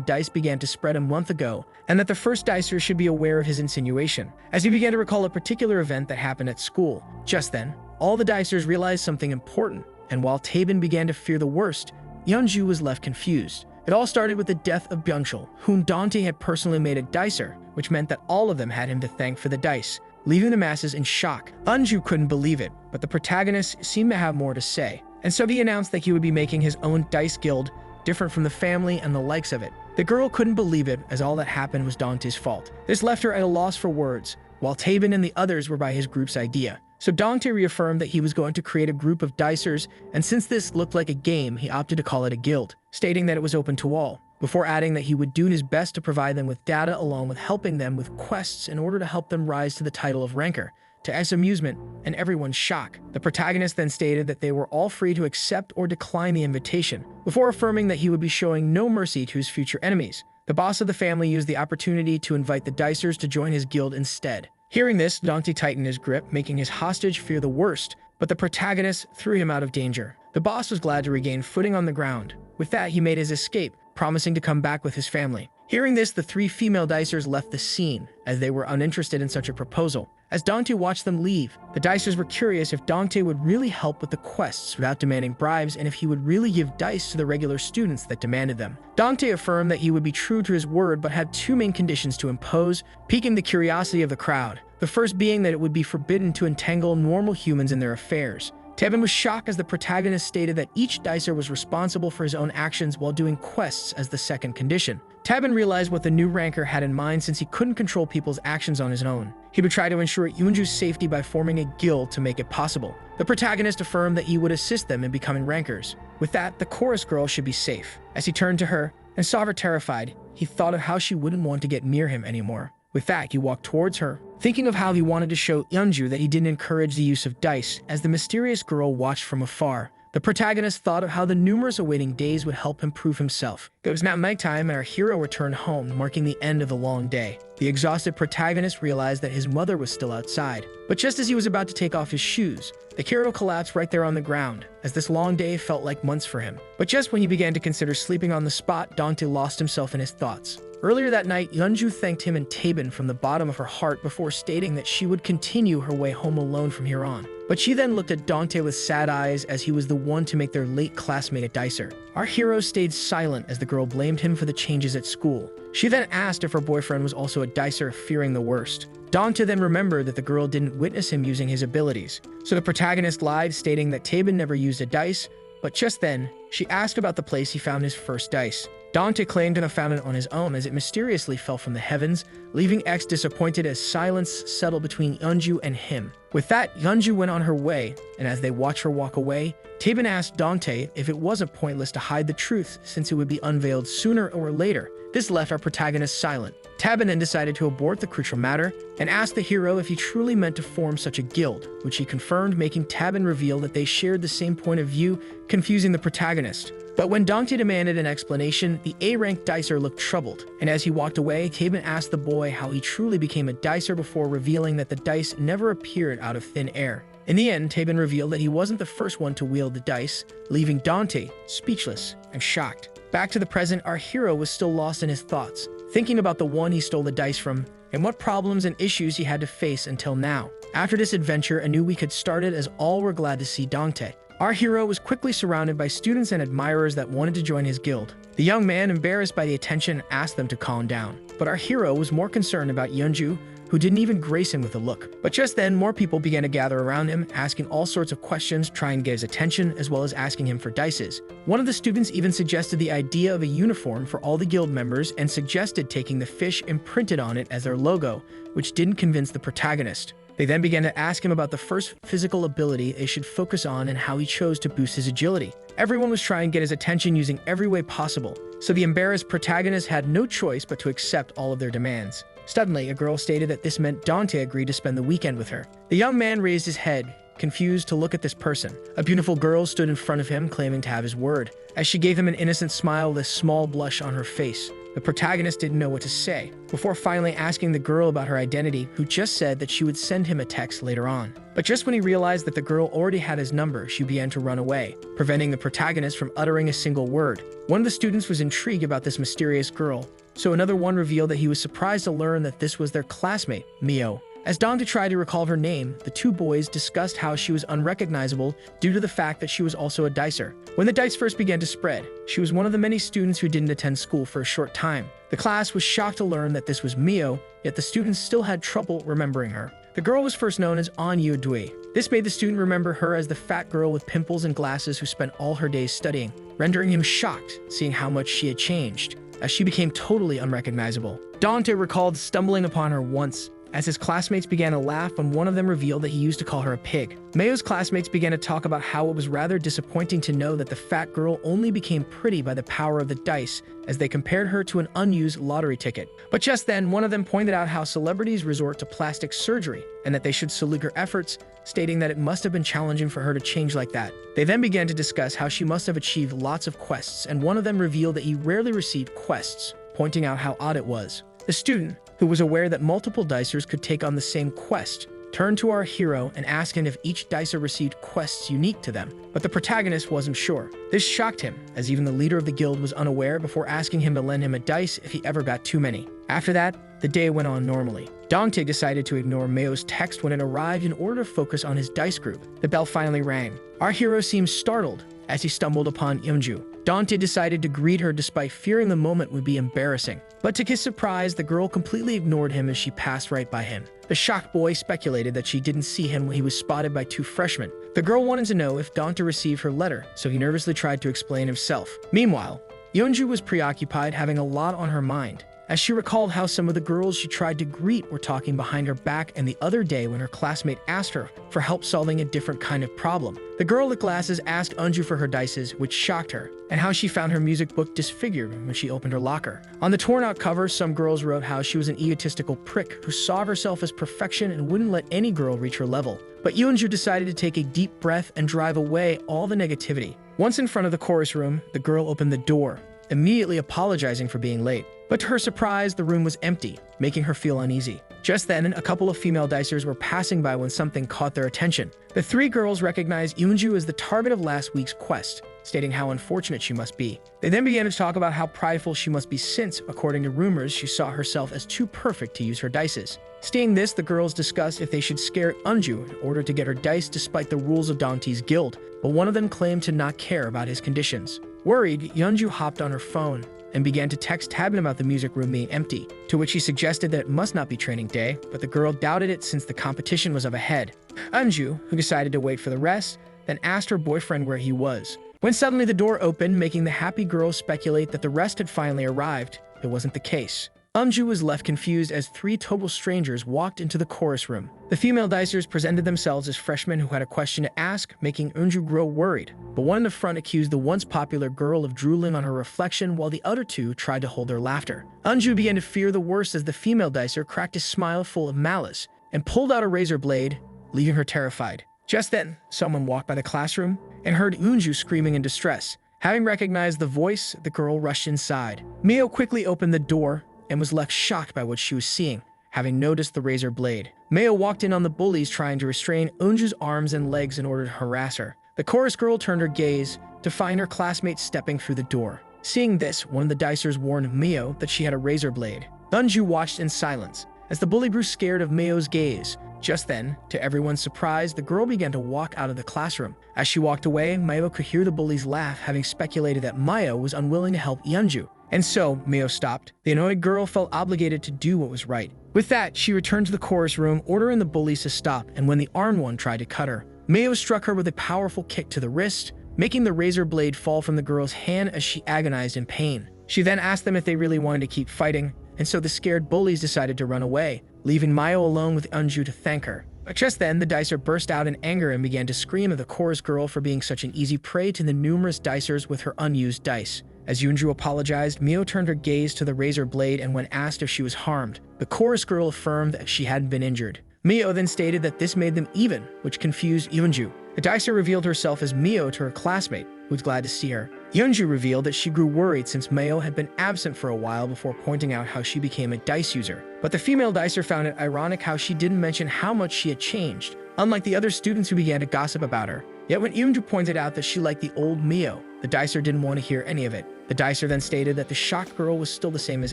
dice began to spread a month ago, and that the first dicer should be aware of his insinuation, as he began to recall a particular event that happened at school. Just then, all the dicers realized something important, and while Tabin began to fear the worst, Eunju was left confused. It all started with the death of Byungchul, whom Dante had personally made a dicer, which meant that all of them had him to thank for the dice, leaving the masses in shock. Eunju couldn't believe it, but the protagonist seemed to have more to say, and so he announced that he would be making his own dice guild, different from the family and the likes of it. The girl couldn't believe it, as all that happened was Dante's fault. This left her at a loss for words, while Tabin and the others were by his group's idea. So Dante reaffirmed that he was going to create a group of dicers, and since this looked like a game, he opted to call it a guild, stating that it was open to all, before adding that he would do his best to provide them with data along with helping them with quests in order to help them rise to the title of ranker. To X's amusement and everyone's shock, the protagonist then stated that they were all free to accept or decline the invitation, before affirming that he would be showing no mercy to his future enemies. The boss of the family used the opportunity to invite the dicers to join his guild instead. Hearing this, Dante tightened his grip, making his hostage fear the worst, but the protagonist threw him out of danger. The boss was glad to regain footing on the ground. With that, he made his escape, promising to come back with his family. Hearing this, the three female dicers left the scene, as they were uninterested in such a proposal. As Dante watched them leave, the dicers were curious if Dante would really help with the quests without demanding bribes and if he would really give dice to the regular students that demanded them. Dante affirmed that he would be true to his word but had two main conditions to impose, piquing the curiosity of the crowd. The first being that it would be forbidden to entangle normal humans in their affairs. Tabin was shocked as the protagonist stated that each dicer was responsible for his own actions while doing quests as the second condition. Tabin realized what the new ranker had in mind since he couldn't control people's actions on his own. He would try to ensure Eunju's safety by forming a guild to make it possible. The protagonist affirmed that he would assist them in becoming rankers. With that, the chorus girl should be safe. As he turned to her and saw her terrified, he thought of how she wouldn't want to get near him anymore. With that, he walked towards her, thinking of how he wanted to show Eunju that he didn't encourage the use of dice, as the mysterious girl watched from afar. The protagonist thought of how the numerous awaiting days would help him prove himself. It was now nighttime and our hero returned home, marking the end of the long day. The exhausted protagonist realized that his mother was still outside. But just as he was about to take off his shoes, the hero collapsed right there on the ground, as this long day felt like months for him. But just when he began to consider sleeping on the spot, Dante lost himself in his thoughts. Earlier that night, Eunju thanked him and Tabin from the bottom of her heart before stating that she would continue her way home alone from here on. But she then looked at Dante with sad eyes as he was the one to make their late classmate a dicer. Our hero stayed silent as the girl blamed him for the changes at school. She then asked if her boyfriend was also a dicer, fearing the worst. Dante then remembered that the girl didn't witness him using his abilities. So the protagonist lied, stating that Tabin never used a dice, but just then, she asked about the place he found his first dice. Dante claimed to have found it on his own as it mysteriously fell from the heavens, leaving X disappointed as silence settled between Eunju and him. With that, Eunju went on her way, and as they watched her walk away, Tabin asked Dante if it wasn't pointless to hide the truth since it would be unveiled sooner or later. This left our protagonist silent. Tabin then decided to abort the crucial matter and asked the hero if he truly meant to form such a guild, which he confirmed, making Tabin reveal that they shared the same point of view, confusing the protagonist. But when Dante demanded an explanation, the A-rank dicer looked troubled, and as he walked away, Tabin asked the boy how he truly became a dicer before revealing that the dice never appeared out of thin air. In the end, Tabin revealed that he wasn't the first one to wield the dice, leaving Dante speechless and shocked. Back to the present, our hero was still lost in his thoughts, thinking about the one he stole the dice from and what problems and issues he had to face until now. After this adventure, a new week had started as all were glad to see Dante. Our hero was quickly surrounded by students and admirers that wanted to join his guild. The young man, embarrassed by the attention, asked them to calm down. But our hero was more concerned about Eunju, who didn't even grace him with a look. But just then, more people began to gather around him, asking all sorts of questions, trying to get his attention, as well as asking him for dices. One of the students even suggested the idea of a uniform for all the guild members and suggested taking the fish imprinted on it as their logo, which didn't convince the protagonist. They then began to ask him about the first physical ability they should focus on and how he chose to boost his agility. Everyone was trying to get his attention using every way possible, so the embarrassed protagonist had no choice but to accept all of their demands. Suddenly, a girl stated that this meant Dante agreed to spend the weekend with her. The young man raised his head, confused to look at this person. A beautiful girl stood in front of him, claiming to have his word. As she gave him an innocent smile with a small blush on her face, the protagonist didn't know what to say, before finally asking the girl about her identity, who just said that she would send him a text later on. But just when he realized that the girl already had his number, she began to run away, preventing the protagonist from uttering a single word. One of the students was intrigued about this mysterious girl, so another one revealed that he was surprised to learn that this was their classmate, Mio. As Dante tried to recall her name, the two boys discussed how she was unrecognizable due to the fact that she was also a dicer. When the dice first began to spread, she was one of the many students who didn't attend school for a short time. The class was shocked to learn that this was Mio, yet the students still had trouble remembering her. The girl was first known as Eunju Dui. This made the student remember her as the fat girl with pimples and glasses who spent all her days studying, rendering him shocked, seeing how much she had changed, as she became totally unrecognizable. Dante recalled stumbling upon her once, as his classmates began to laugh when one of them revealed that he used to call her a pig. Mayo's classmates began to talk about how it was rather disappointing to know that the fat girl only became pretty by the power of the dice, as they compared her to an unused lottery ticket. But just then, one of them pointed out how celebrities resort to plastic surgery, and that they should salute her efforts, stating that it must have been challenging for her to change like that. They then began to discuss how she must have achieved lots of quests, and one of them revealed that he rarely received quests, pointing out how odd it was. The student, who was aware that multiple dicers could take on the same quest, turned to our hero and asked him if each dicer received quests unique to them, but the protagonist wasn't sure. This shocked him, as even the leader of the guild was unaware before asking him to lend him a dice if he ever got too many. After that, the day went on normally. Dante decided to ignore Mayo's text when it arrived in order to focus on his dice group. The bell finally rang. Our hero seemed startled as he stumbled upon Eunju. Dante decided to greet her despite fearing the moment would be embarrassing. But to his surprise, the girl completely ignored him as she passed right by him. The shocked boy speculated that she didn't see him when he was spotted by two freshmen. The girl wanted to know if Dante received her letter, so he nervously tried to explain himself. Meanwhile, Eunju was preoccupied, having a lot on her mind, as she recalled how some of the girls she tried to greet were talking behind her back, and the other day when her classmate asked her for help solving a different kind of problem. The girl with glasses asked Eunju for her dices, which shocked her, and how she found her music book disfigured when she opened her locker. On the torn-out cover, some girls wrote how she was an egotistical prick who saw herself as perfection and wouldn't let any girl reach her level. But Eunju decided to take a deep breath and drive away all the negativity. Once in front of the chorus room, the girl opened the door, immediately apologizing for being late. But to her surprise, the room was empty, making her feel uneasy. Just then, a couple of female dicers were passing by when something caught their attention. The three girls recognized Eunju as the target of last week's quest, stating how unfortunate she must be. They then began to talk about how prideful she must be since, according to rumors, she saw herself as too perfect to use her dices. Seeing this, the girls discussed if they should scare Eunju in order to get her dice despite the rules of Dante's guild, but one of them claimed to not care about his conditions. Worried, Eunju hopped on her phone and began to text Tabin about the music room being empty, to which he suggested that it must not be training day, but the girl doubted it since the competition was up ahead. Eunju, who decided to wait for the rest, then asked her boyfriend where he was. When suddenly the door opened, making the happy girls speculate that the rest had finally arrived, it wasn't the case. Eunju was left confused as three total strangers walked into the chorus room. The female dicers presented themselves as freshmen who had a question to ask, making Eunju grow worried. But one in the front accused the once popular girl of drooling on her reflection, while the other two tried to hold their laughter. Eunju began to fear the worst as the female dicer cracked a smile full of malice and pulled out a razor blade, leaving her terrified. Just then, someone walked by the classroom and heard Eunju screaming in distress. Having recognized the voice, the girl rushed inside. Mio quickly opened the door and was left shocked by what she was seeing, having noticed the razor blade. Mayo walked in on the bullies trying to restrain Eunju's arms and legs in order to harass her. The chorus girl turned her gaze to find her classmate stepping through the door. Seeing this, one of the dicers warned Mio that she had a razor blade. Eunju watched in silence as the bully grew scared of Mio's gaze. Just then, to everyone's surprise, the girl began to walk out of the classroom. As she walked away, Mio could hear the bullies laugh, having speculated that Mio was unwilling to help Eunju. And so, Mio stopped. The annoyed girl felt obligated to do what was right. With that, she returned to the chorus room, ordering the bullies to stop, and when the armed one tried to cut her, Mio struck her with a powerful kick to the wrist, making the razor blade fall from the girl's hand as she agonized in pain. She then asked them if they really wanted to keep fighting, and so the scared bullies decided to run away, leaving Mio alone with Eunju to thank her. But just then, the dicer burst out in anger and began to scream at the chorus girl for being such an easy prey to the numerous dicers with her unused dice. As Eunju apologized, Mio turned her gaze to the razor blade, and when asked if she was harmed, the chorus girl affirmed that she hadn't been injured. Mio then stated that this made them even, which confused Eunju. The dicer revealed herself as Mio to her classmate, who was glad to see her. Eunju revealed that she grew worried since Mio had been absent for a while before pointing out how she became a dice user. But the female dicer found it ironic how she didn't mention how much she had changed, unlike the other students who began to gossip about her. Yet when Eunju pointed out that she liked the old Mio, the dicer didn't want to hear any of it. The dicer then stated that the shocked girl was still the same as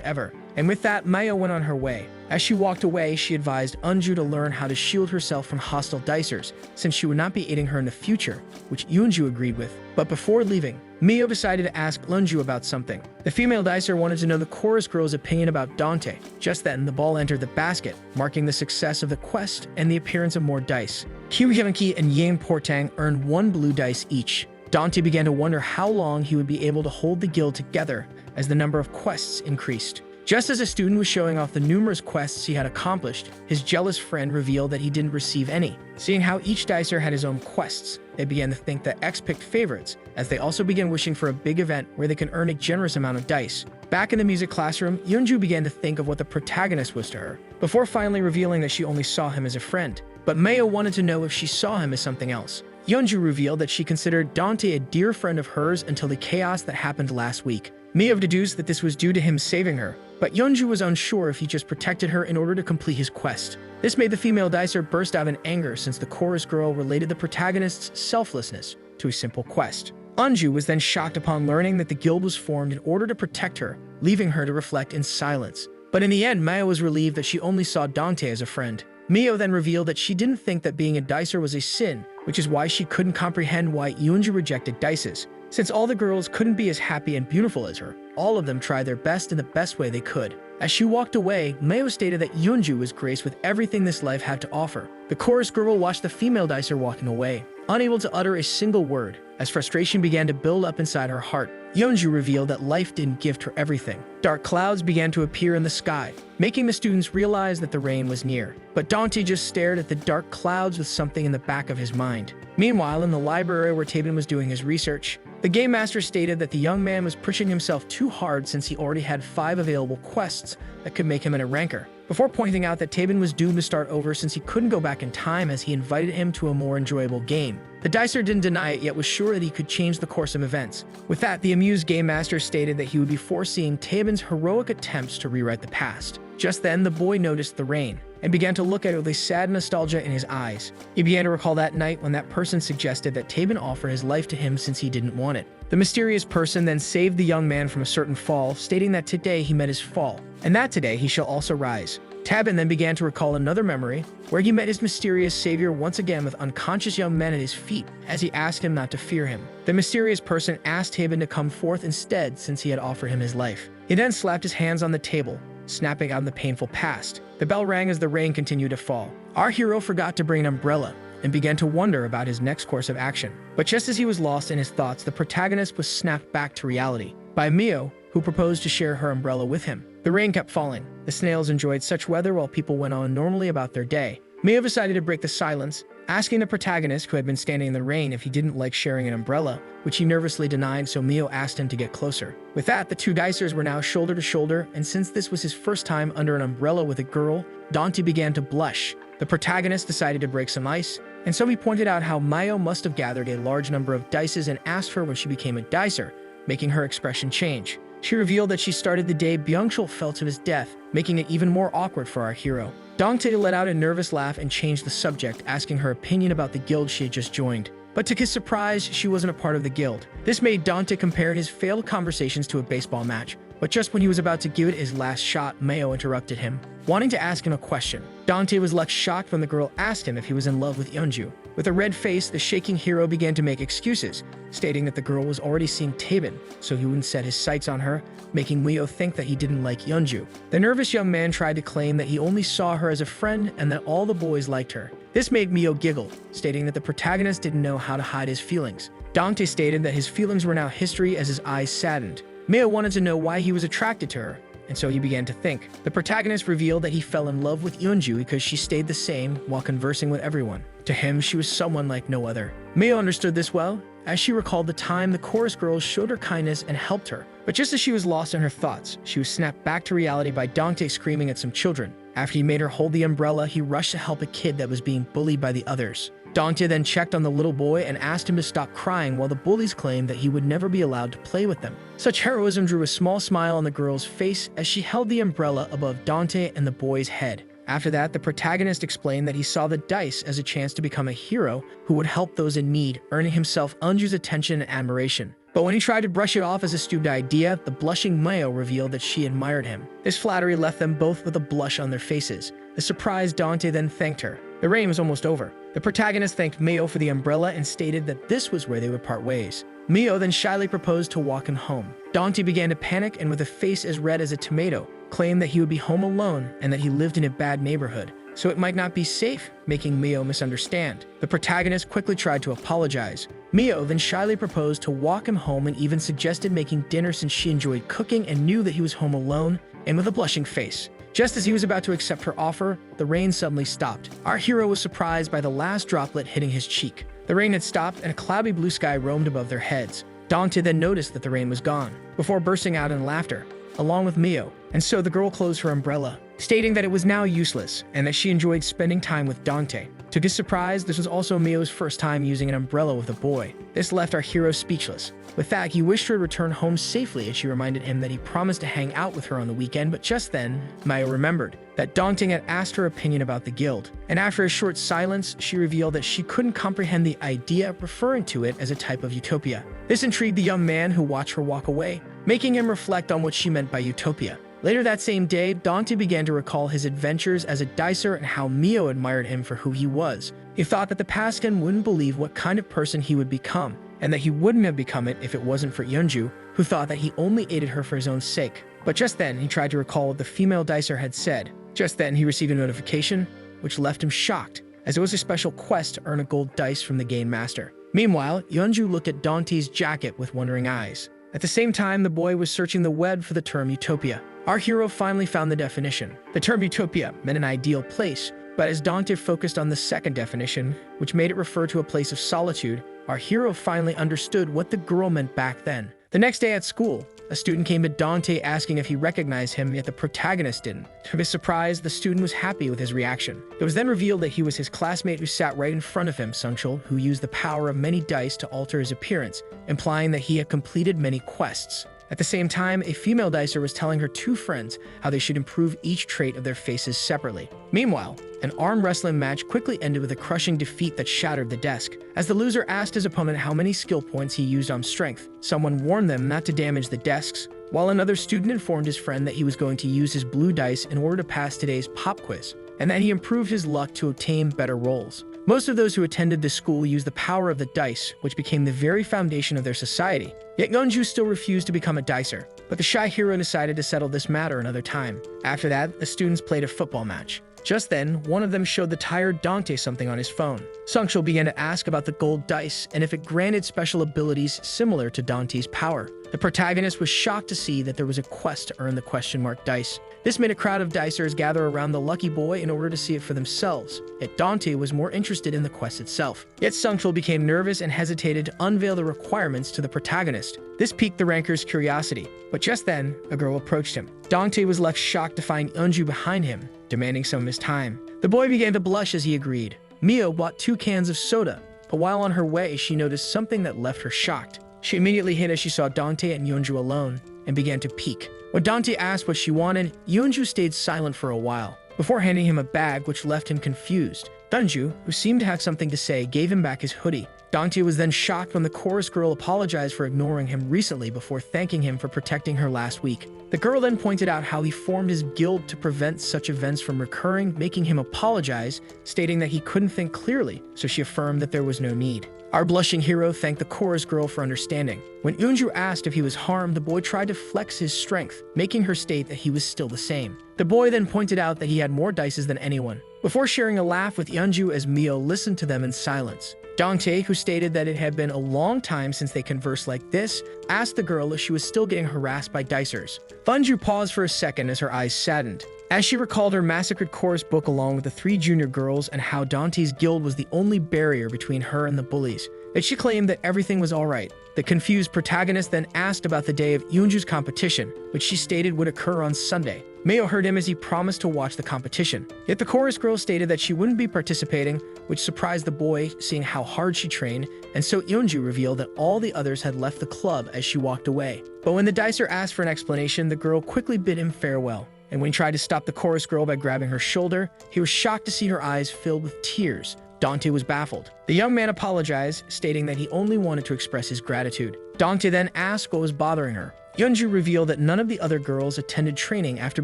ever. And with that, Mio went on her way. As she walked away, she advised Eunju to learn how to shield herself from hostile dicers, since she would not be aiding her in the future, which Eunju agreed with. But before leaving, Mio decided to ask Eunju about something. The female dicer wanted to know the chorus girl's opinion about Dante. Just then, the ball entered the basket, marking the success of the quest and the appearance of more dice. Kyu Hyunki and Yang Portang earned 1 blue dice each. Dante began to wonder how long he would be able to hold the guild together as the number of quests increased. Just as a student was showing off the numerous quests he had accomplished, his jealous friend revealed that he didn't receive any. Seeing how each dicer had his own quests, they began to think that X picked favorites, as they also began wishing for a big event where they can earn a generous amount of dice. Back in the music classroom, Eunju began to think of what the protagonist was to her, before finally revealing that she only saw him as a friend. But Meo wanted to know if she saw him as something else. Eunju revealed that she considered Dante a dear friend of hers until the chaos that happened last week. Mio deduced that this was due to him saving her, but Eunju was unsure if he just protected her in order to complete his quest. This made the female dicer burst out in anger since the chorus girl related the protagonist's selflessness to a simple quest. Eunju was then shocked upon learning that the guild was formed in order to protect her, leaving her to reflect in silence. But in the end, Maya was relieved that she only saw Dante as a friend. Mio then revealed that she didn't think that being a dicer was a sin, which is why she couldn't comprehend why Eunju rejected dices. Since all the girls couldn't be as happy and beautiful as her, all of them tried their best in the best way they could. As she walked away, Meo stated that Eunju was graced with everything this life had to offer. The chorus girl watched the female dicer walking away, unable to utter a single word. As frustration began to build up inside her heart, Eunju revealed that life didn't gift her everything. Dark clouds began to appear in the sky, making the students realize that the rain was near. But Dante just stared at the dark clouds with something in the back of his mind. Meanwhile, in the library where Tabin was doing his research, the game master stated that the young man was pushing himself too hard since he already had 5 available quests that could make him an ranker, before pointing out that Tabin was doomed to start over since he couldn't go back in time as he invited him to a more enjoyable game. The dicer didn't deny it yet was sure that he could change the course of events. With that, the amused game master stated that he would be foreseeing Tabin's heroic attempts to rewrite the past. Just then, the boy noticed the rain and began to look at it with a sad nostalgia in his eyes. He began to recall that night when that person suggested that Tabin offer his life to him since he didn't want it. The mysterious person then saved the young man from a certain fall, stating that today he met his fall, and that today he shall also rise. Tabin then began to recall another memory where he met his mysterious savior once again with unconscious young men at his feet as he asked him not to fear him. The mysterious person asked Tabin to come forth instead since he had offered him his life. He then slapped his hands on the table, snapping out the painful past. The bell rang as the rain continued to fall. Our hero forgot to bring an umbrella and began to wonder about his next course of action. But just as he was lost in his thoughts, the protagonist was snapped back to reality by Mio, who proposed to share her umbrella with him. The rain kept falling. The snails enjoyed such weather while people went on normally about their day. Mio decided to break the silence, asking the protagonist, who had been standing in the rain, if he didn't like sharing an umbrella, which he nervously denied, so Mio asked him to get closer. With that, the two dicers were now shoulder to shoulder, and since this was his first time under an umbrella with a girl, Dante began to blush. The protagonist decided to break some ice, and so he pointed out how Mio must have gathered a large number of dices and asked her when she became a dicer, making her expression change. She revealed that she started the day Byungchul fell to his death, making it even more awkward for our hero. Dante let out a nervous laugh and changed the subject, asking her opinion about the guild she had just joined. But to his surprise, she wasn't a part of the guild. This made Dante compare his failed conversations to a baseball match. But just when he was about to give it his last shot, Mio interrupted him, wanting to ask him a question. Dante was left shocked when the girl asked him if he was in love with Eunju. With a red face, the shaking hero began to make excuses, stating that the girl was already seeing Tabin, so he wouldn't set his sights on her, making Mio think that he didn't like Eunju. The nervous young man tried to claim that he only saw her as a friend and that all the boys liked her. This made Mio giggle, stating that the protagonist didn't know how to hide his feelings. Dante stated that his feelings were now history as his eyes saddened. Mio wanted to know why he was attracted to her, and so he began to think. The protagonist revealed that he fell in love with Eunju because she stayed the same while conversing with everyone. To him, she was someone like no other. Mio understood this well, as she recalled the time the chorus girls showed her kindness and helped her. But just as she was lost in her thoughts, she was snapped back to reality by Dante screaming at some children. After he made her hold the umbrella, he rushed to help a kid that was being bullied by the others. Dante then checked on the little boy and asked him to stop crying while the bullies claimed that he would never be allowed to play with them. Such heroism drew a small smile on the girl's face as she held the umbrella above Dante and the boy's head. After that, the protagonist explained that he saw the dice as a chance to become a hero who would help those in need, earning himself Eunju's attention and admiration. But when he tried to brush it off as a stupid idea, the blushing Mio revealed that she admired him. This flattery left them both with a blush on their faces. The surprised Dante then thanked her. The rain was almost over. The protagonist thanked Mio for the umbrella and stated that this was where they would part ways. Mio then shyly proposed to walk him home. Dante began to panic and with a face as red as a tomato, claimed that he would be home alone and that he lived in a bad neighborhood, so it might not be safe, making Mio misunderstand. The protagonist quickly tried to apologize. Mio then shyly proposed to walk him home and even suggested making dinner since she enjoyed cooking and knew that he was home alone and with a blushing face. Just as he was about to accept her offer, the rain suddenly stopped. Our hero was surprised by the last droplet hitting his cheek. The rain had stopped and a cloudy blue sky roamed above their heads. Dante then noticed that the rain was gone, before bursting out in laughter, along with Mio, and so the girl closed her umbrella, stating that it was now useless and that she enjoyed spending time with Dante. To his surprise, this was also Mio's first time using an umbrella with a boy. This left our hero speechless. With that, he wished her to return home safely as she reminded him that he promised to hang out with her on the weekend, but just then, Mio remembered that Dante had asked her opinion about the guild, and after a short silence, she revealed that she couldn't comprehend the idea of referring to it as a type of utopia. This intrigued the young man who watched her walk away, making him reflect on what she meant by utopia. Later that same day, Dante began to recall his adventures as a dicer and how Mio admired him for who he was. He thought that the Pascan wouldn't believe what kind of person he would become, and that he wouldn't have become it if it wasn't for Eunju, who thought that he only aided her for his own sake. But just then, he tried to recall what the female dicer had said. Just then, he received a notification, which left him shocked, as it was a special quest to earn a gold dice from the game master. Meanwhile, Eunju looked at Dante's jacket with wondering eyes. At the same time, the boy was searching the web for the term utopia. Our hero finally found the definition. The term utopia meant an ideal place, but as Dante focused on the second definition, which made it refer to a place of solitude, our hero finally understood what the girl meant back then. The next day at school, a student came to Dante asking if he recognized him, yet the protagonist didn't. To his surprise, the student was happy with his reaction. It was then revealed that he was his classmate who sat right in front of him, Byungchul, who used the power of many dice to alter his appearance, implying that he had completed many quests. At the same time, a female dicer was telling her two friends how they should improve each trait of their faces separately. Meanwhile, an arm wrestling match quickly ended with a crushing defeat that shattered the desk. As the loser asked his opponent how many skill points he used on strength, someone warned them not to damage the desks, while another student informed his friend that he was going to use his blue dice in order to pass today's pop quiz, and that he improved his luck to obtain better rolls. Most of those who attended this school used the power of the dice, which became the very foundation of their society. Yet Eunju still refused to become a dicer, but the shy hero decided to settle this matter another time. After that, the students played a football match. Just then, one of them showed the tired Dante something on his phone. Byungchul began to ask about the gold dice and if it granted special abilities similar to Dante's power. The protagonist was shocked to see that there was a quest to earn the question mark dice. This made a crowd of dicers gather around the lucky boy in order to see it for themselves, yet Dante was more interested in the quest itself. Yet Byungchul became nervous and hesitated to unveil the requirements to the protagonist. This piqued the ranker's curiosity, but just then, a girl approached him. Dante was left shocked to find Eunju behind him, demanding some of his time. The boy began to blush as he agreed. Mio bought 2 cans of soda, but while on her way, she noticed something that left her shocked. She immediately hid as she saw Dante and Eunju alone, and began to peek. When Dante asked what she wanted, Eunju stayed silent for a while, before handing him a bag which left him confused. Eunju, who seemed to have something to say, gave him back his hoodie. Dante was then shocked when the chorus girl apologized for ignoring him recently before thanking him for protecting her last week. The girl then pointed out how he formed his guild to prevent such events from recurring, making him apologize, stating that he couldn't think clearly, so she affirmed that there was no need. Our blushing hero thanked the chorus girl for understanding. When Eunju asked if he was harmed, the boy tried to flex his strength, making her state that he was still the same. The boy then pointed out that he had more dices than anyone, before sharing a laugh with Eunju as Mio listened to them in silence. Dante, who stated that it had been a long time since they conversed like this, asked the girl if she was still getting harassed by dicers. Eunju paused for a second as her eyes saddened, as she recalled her massacred chorus book along with the 3 junior girls and how Dante's guild was the only barrier between her and the bullies. Yet she claimed that everything was alright. The confused protagonist then asked about the day of Eunju's competition, which she stated would occur on Sunday. Mio heard him as he promised to watch the competition. Yet the chorus girl stated that she wouldn't be participating, which surprised the boy, seeing how hard she trained, and so Eunju revealed that all the others had left the club as she walked away. But when the dicer asked for an explanation, the girl quickly bid him farewell. And when he tried to stop the chorus girl by grabbing her shoulder, he was shocked to see her eyes filled with tears. Dante was baffled. The young man apologized, stating that he only wanted to express his gratitude. Dante then asked what was bothering her. Eunju revealed that none of the other girls attended training after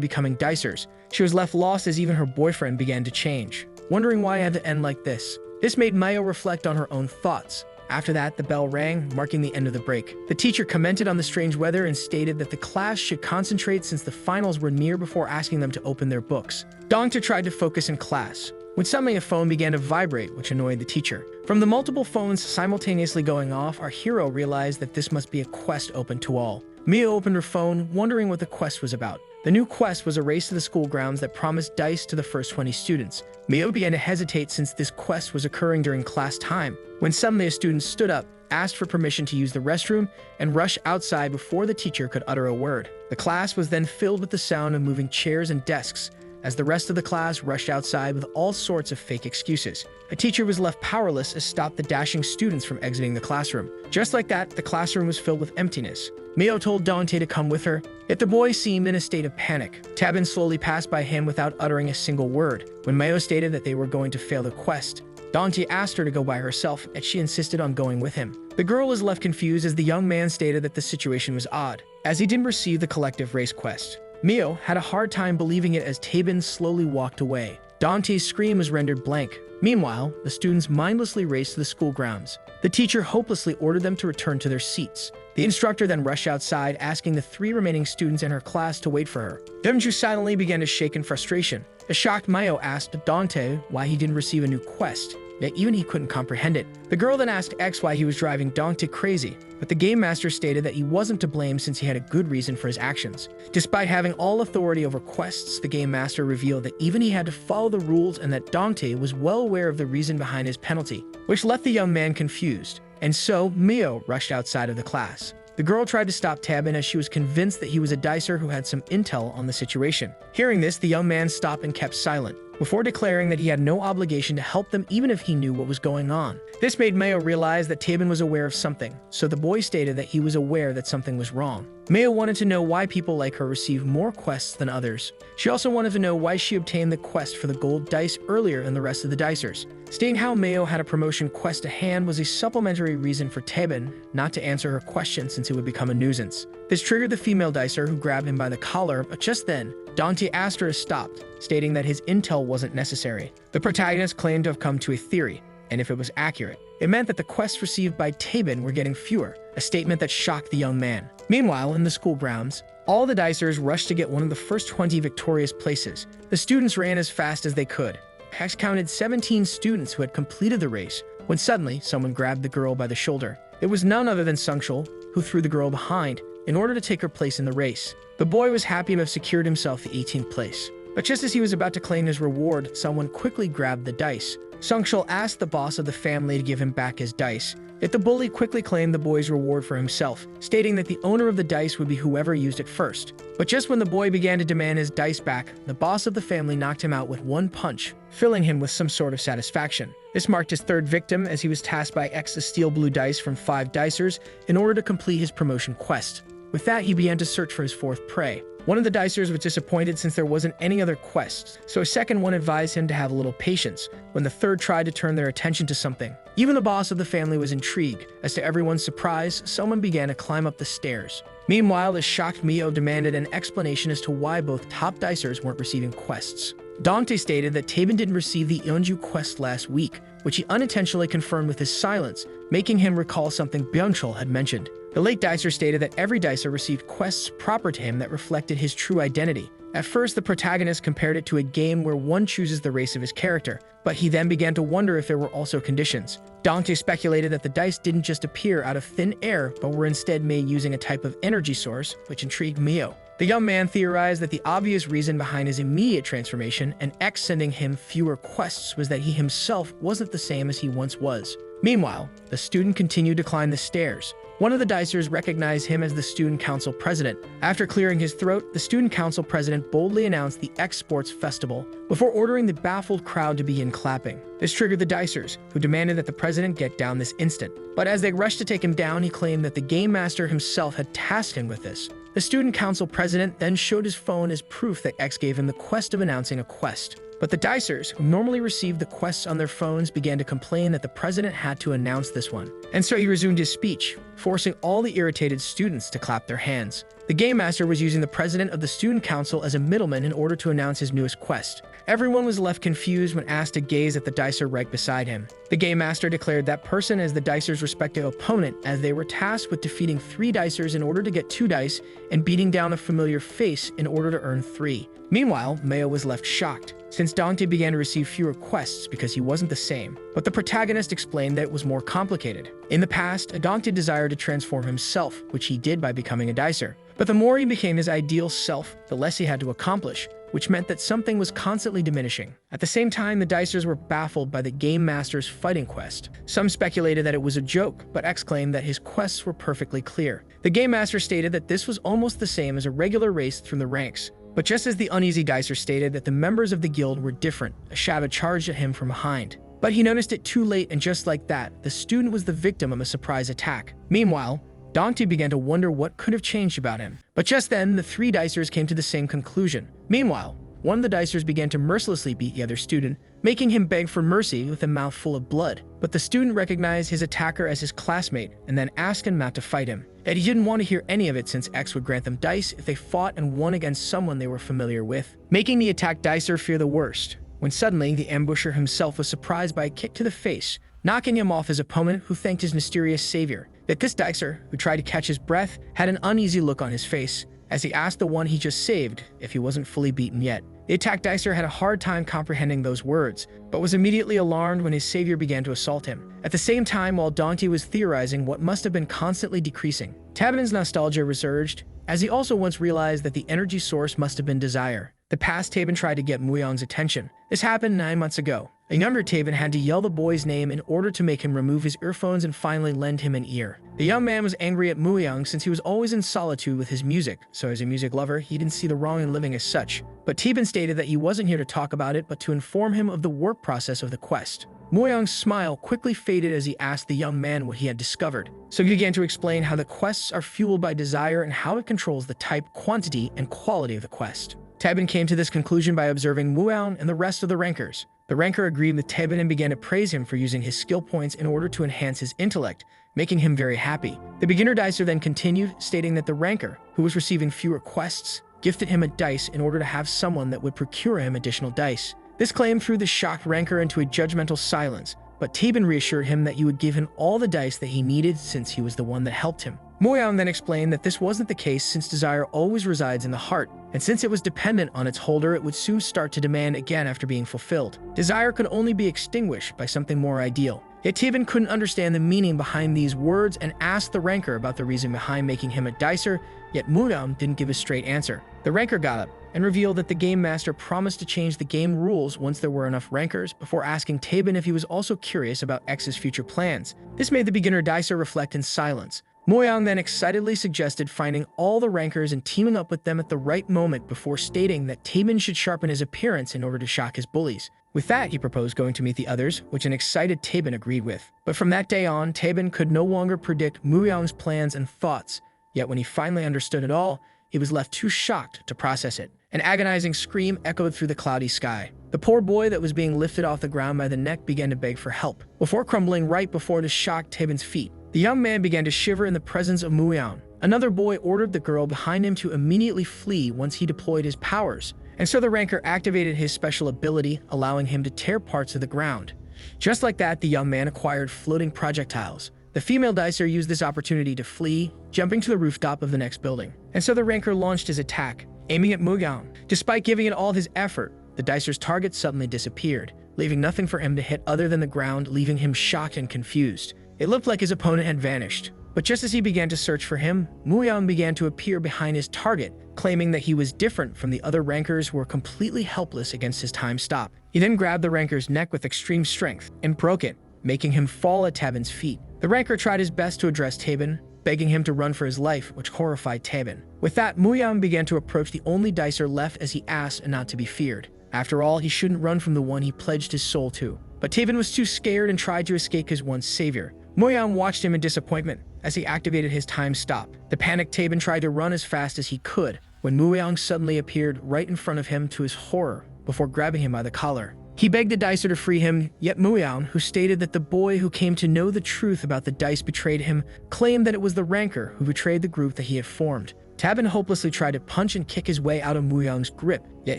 becoming dicers. She was left lost as even her boyfriend began to change, wondering why it had to end like this. This made Mio reflect on her own thoughts. After that, the bell rang, marking the end of the break. The teacher commented on the strange weather and stated that the class should concentrate since the finals were near before asking them to open their books. Dante tried to focus in class, when suddenly a phone began to vibrate, which annoyed the teacher. From the multiple phones simultaneously going off, our hero realized that this must be a quest open to all. Mia opened her phone, wondering what the quest was about. The new quest was a race to the school grounds that promised dice to the first 20 students. Mio began to hesitate since this quest was occurring during class time, when suddenly a student stood up, asked for permission to use the restroom, and rushed outside before the teacher could utter a word. The class was then filled with the sound of moving chairs and desks, as the rest of the class rushed outside with all sorts of fake excuses. A teacher was left powerless as stopped the dashing students from exiting the classroom. Just like that, the classroom was filled with emptiness. Mio told Dante to come with her, yet the boy seemed in a state of panic. Tabin slowly passed by him without uttering a single word. When Mio stated that they were going to fail the quest, Dante asked her to go by herself, and she insisted on going with him. The girl was left confused as the young man stated that the situation was odd, as he didn't receive the collective race quest. Mio had a hard time believing it as Tabin slowly walked away. Dante's scream was rendered blank. Meanwhile, the students mindlessly raced to the school grounds. The teacher hopelessly ordered them to return to their seats. The instructor then rushed outside, asking the 3 remaining students in her class to wait for her. Eunju silently began to shake in frustration. A shocked Mio asked Dante why he didn't receive a new quest, yet even he couldn't comprehend it. The girl then asked X why he was driving Dante crazy, but the game master stated that he wasn't to blame since he had a good reason for his actions. Despite having all authority over quests, the game master revealed that even he had to follow the rules and that Dante was well aware of the reason behind his penalty, which left the young man confused. And so, Mio rushed outside of the class. The girl tried to stop Tabin as she was convinced that he was a dicer who had some intel on the situation. Hearing this, the young man stopped and kept silent, before declaring that he had no obligation to help them even if he knew what was going on. This made Mayo realize that Tabin was aware of something, so the boy stated that he was aware that something was wrong. Mayo wanted to know why people like her receive more quests than others. She also wanted to know why she obtained the quest for the gold dice earlier than the rest of the dicers. Stating how Mayo had a promotion quest to hand was a supplementary reason for Tabin not to answer her question since it would become a nuisance. This triggered the female dicer who grabbed him by the collar, but just then, Dante asked her to stop, stating that his intel wasn't necessary. The protagonist claimed to have come to a theory, and if it was accurate, it meant that the quests received by Tabin were getting fewer, a statement that shocked the young man. Meanwhile, in the school grounds, all the dicers rushed to get one of the first 20 victorious places. The students ran as fast as they could. Hex counted 17 students who had completed the race, when suddenly someone grabbed the girl by the shoulder. It was none other than Byungchul, who threw the girl behind in order to take her place in the race. The boy was happy to have secured himself the 18th place. But just as he was about to claim his reward, someone quickly grabbed the dice. Byungchul asked the boss of the family to give him back his dice, yet the bully quickly claimed the boy's reward for himself, stating that the owner of the dice would be whoever used it first. But just when the boy began to demand his dice back, the boss of the family knocked him out with one punch, filling him with some sort of satisfaction. This marked his third victim, as he was tasked by X to steal blue dice from 5 dicers in order to complete his promotion quest. With that, he began to search for his fourth prey. One of the dicers was disappointed since there wasn't any other quest, so a second one advised him to have a little patience when the third tried to turn their attention to something. Even the boss of the family was intrigued, as to everyone's surprise, someone began to climb up the stairs. Meanwhile, the shocked Mio demanded an explanation as to why both top dicers weren't receiving quests. Dante stated that Tabin didn't receive the Eunju quest last week, which he unintentionally confirmed with his silence, making him recall something Byungchul had mentioned. The late dicer stated that every dicer received quests proper to him that reflected his true identity. At first, the protagonist compared it to a game where one chooses the race of his character, but he then began to wonder if there were also conditions. Dante speculated that the dice didn't just appear out of thin air, but were instead made using a type of energy source, which intrigued Mio. The young man theorized that the obvious reason behind his immediate transformation and X sending him fewer quests was that he himself wasn't the same as he once was. Meanwhile, the student continued to climb the stairs. One of the dicers recognized him as the student council president. After clearing his throat, the student council president boldly announced the X Sports Festival before ordering the baffled crowd to begin clapping. This triggered the dicers, who demanded that the president get down this instant. But as they rushed to take him down, he claimed that the game master himself had tasked him with this. The student council president then showed his phone as proof that X gave him the quest of announcing a quest. But the dicers, who normally received the quests on their phones, began to complain that the president had to announce this one. And so he resumed his speech, forcing all the irritated students to clap their hands. The game master was using the president of the student council as a middleman in order to announce his newest quest. Everyone was left confused when asked to gaze at the dicer right beside him. The game master declared that person as the dicer's respective opponent, as they were tasked with defeating 3 dicers in order to get 2 dice and beating down a familiar face in order to earn 3. Meanwhile, Mayo was left shocked, since Dante began to receive fewer quests because he wasn't the same. But the protagonist explained that it was more complicated. In the past, Dante desired to transform himself, which he did by becoming a dicer. But the more he became his ideal self, the less he had to accomplish, which meant that something was constantly diminishing. At the same time, the dicers were baffled by the game master's fighting quest. Some speculated that it was a joke, but X claimed that his quests were perfectly clear. The game master stated that this was almost the same as a regular race through the ranks. But just as the uneasy dicer stated that the members of the guild were different, a shadow charged at him from behind. But he noticed it too late, and just like that, the student was the victim of a surprise attack. Meanwhile, Dante began to wonder what could have changed about him. But just then, the 3 dicers came to the same conclusion. Meanwhile, one of the dicers began to mercilessly beat the other student, making him beg for mercy with a mouth full of blood. But the student recognized his attacker as his classmate and then asked him not to fight him. Yet he didn't want to hear any of it since X would grant them dice if they fought and won against someone they were familiar with, making the attacked dicer fear the worst. When suddenly, the ambusher himself was surprised by a kick to the face, knocking him off his opponent, who thanked his mysterious savior. Yet this dicer, who tried to catch his breath, had an uneasy look on his face as he asked the one he just saved if he wasn't fully beaten yet. The attacked dicer had a hard time comprehending those words, but was immediately alarmed when his savior began to assault him. At the same time, while Dante was theorizing what must have been constantly decreasing, Tabin's nostalgia resurged, as he also once realized that the energy source must have been desire. The past Tabin tried to get Muyang's attention. This happened 9 months ago. A younger Tabin had to yell the boy's name in order to make him remove his earphones and finally lend him an ear. The young man was angry at Muyang since he was always in solitude with his music, so as a music lover, he didn't see the wrong in living as such. But Tabin stated that he wasn't here to talk about it, but to inform him of the work process of the quest. Muyang's smile quickly faded as he asked the young man what he had discovered. So he began to explain how the quests are fueled by desire and how it controls the type, quantity, and quality of the quest. Tabin came to this conclusion by observing Muyang and the rest of the rankers. The ranker agreed with Tabin and began to praise him for using his skill points in order to enhance his intellect, making him very happy. The beginner dicer then continued, stating that the ranker, who was receiving fewer quests, gifted him a dice in order to have someone that would procure him additional dice. This claim threw the shocked ranker into a judgmental silence, but Tabin reassured him that he would give him all the dice that he needed since he was the one that helped him. Muyang then explained that this wasn't the case since desire always resides in the heart, and since it was dependent on its holder, it would soon start to demand again after being fulfilled. Desire could only be extinguished by something more ideal. Yet Tabin couldn't understand the meaning behind these words and asked the ranker about the reason behind making him a dicer, yet Muyang didn't give a straight answer. The ranker got up and revealed that the game master promised to change the game rules once there were enough rankers, before asking Tabin if he was also curious about X's future plans. This made the beginner dicer reflect in silence. Muyang then excitedly suggested finding all the rankers and teaming up with them at the right moment before stating that Tabin should sharpen his appearance in order to shock his bullies. With that, he proposed going to meet the others, which an excited Tabin agreed with. But from that day on, Tabin could no longer predict Muyang's plans and thoughts, yet when he finally understood it all, he was left too shocked to process it. An agonizing scream echoed through the cloudy sky. The poor boy that was being lifted off the ground by the neck began to beg for help, before crumbling right before the shocked Tabin's feet. The young man began to shiver in the presence of Muyang. Another boy ordered the girl behind him to immediately flee once he deployed his powers, and so the ranker activated his special ability, allowing him to tear parts of the ground. Just like that, the young man acquired floating projectiles. The female dicer used this opportunity to flee, jumping to the rooftop of the next building. And so the ranker launched his attack, aiming at Muyang. Despite giving it all his effort, the dicer's target suddenly disappeared, leaving nothing for him to hit other than the ground, leaving him shocked and confused. It looked like his opponent had vanished. But just as he began to search for him, Muyang began to appear behind his target, claiming that he was different from the other rankers who were completely helpless against his time stop. He then grabbed the ranker's neck with extreme strength and broke it, making him fall at Tabin's feet. The ranker tried his best to address Tabin, begging him to run for his life, which horrified Tabin. With that, Muyang began to approach the only dicer left as he asked and not to be feared. After all, he shouldn't run from the one he pledged his soul to. But Tabin was too scared and tried to escape his once savior. Muyang watched him in disappointment as he activated his time stop. The panicked Tabin tried to run as fast as he could when Muyang suddenly appeared right in front of him to his horror before grabbing him by the collar. He begged the dicer to free him, yet Muyang, who stated that the boy who came to know the truth about the dice betrayed him, claimed that it was the ranker who betrayed the group that he had formed. Tabin hopelessly tried to punch and kick his way out of Muyang's grip, yet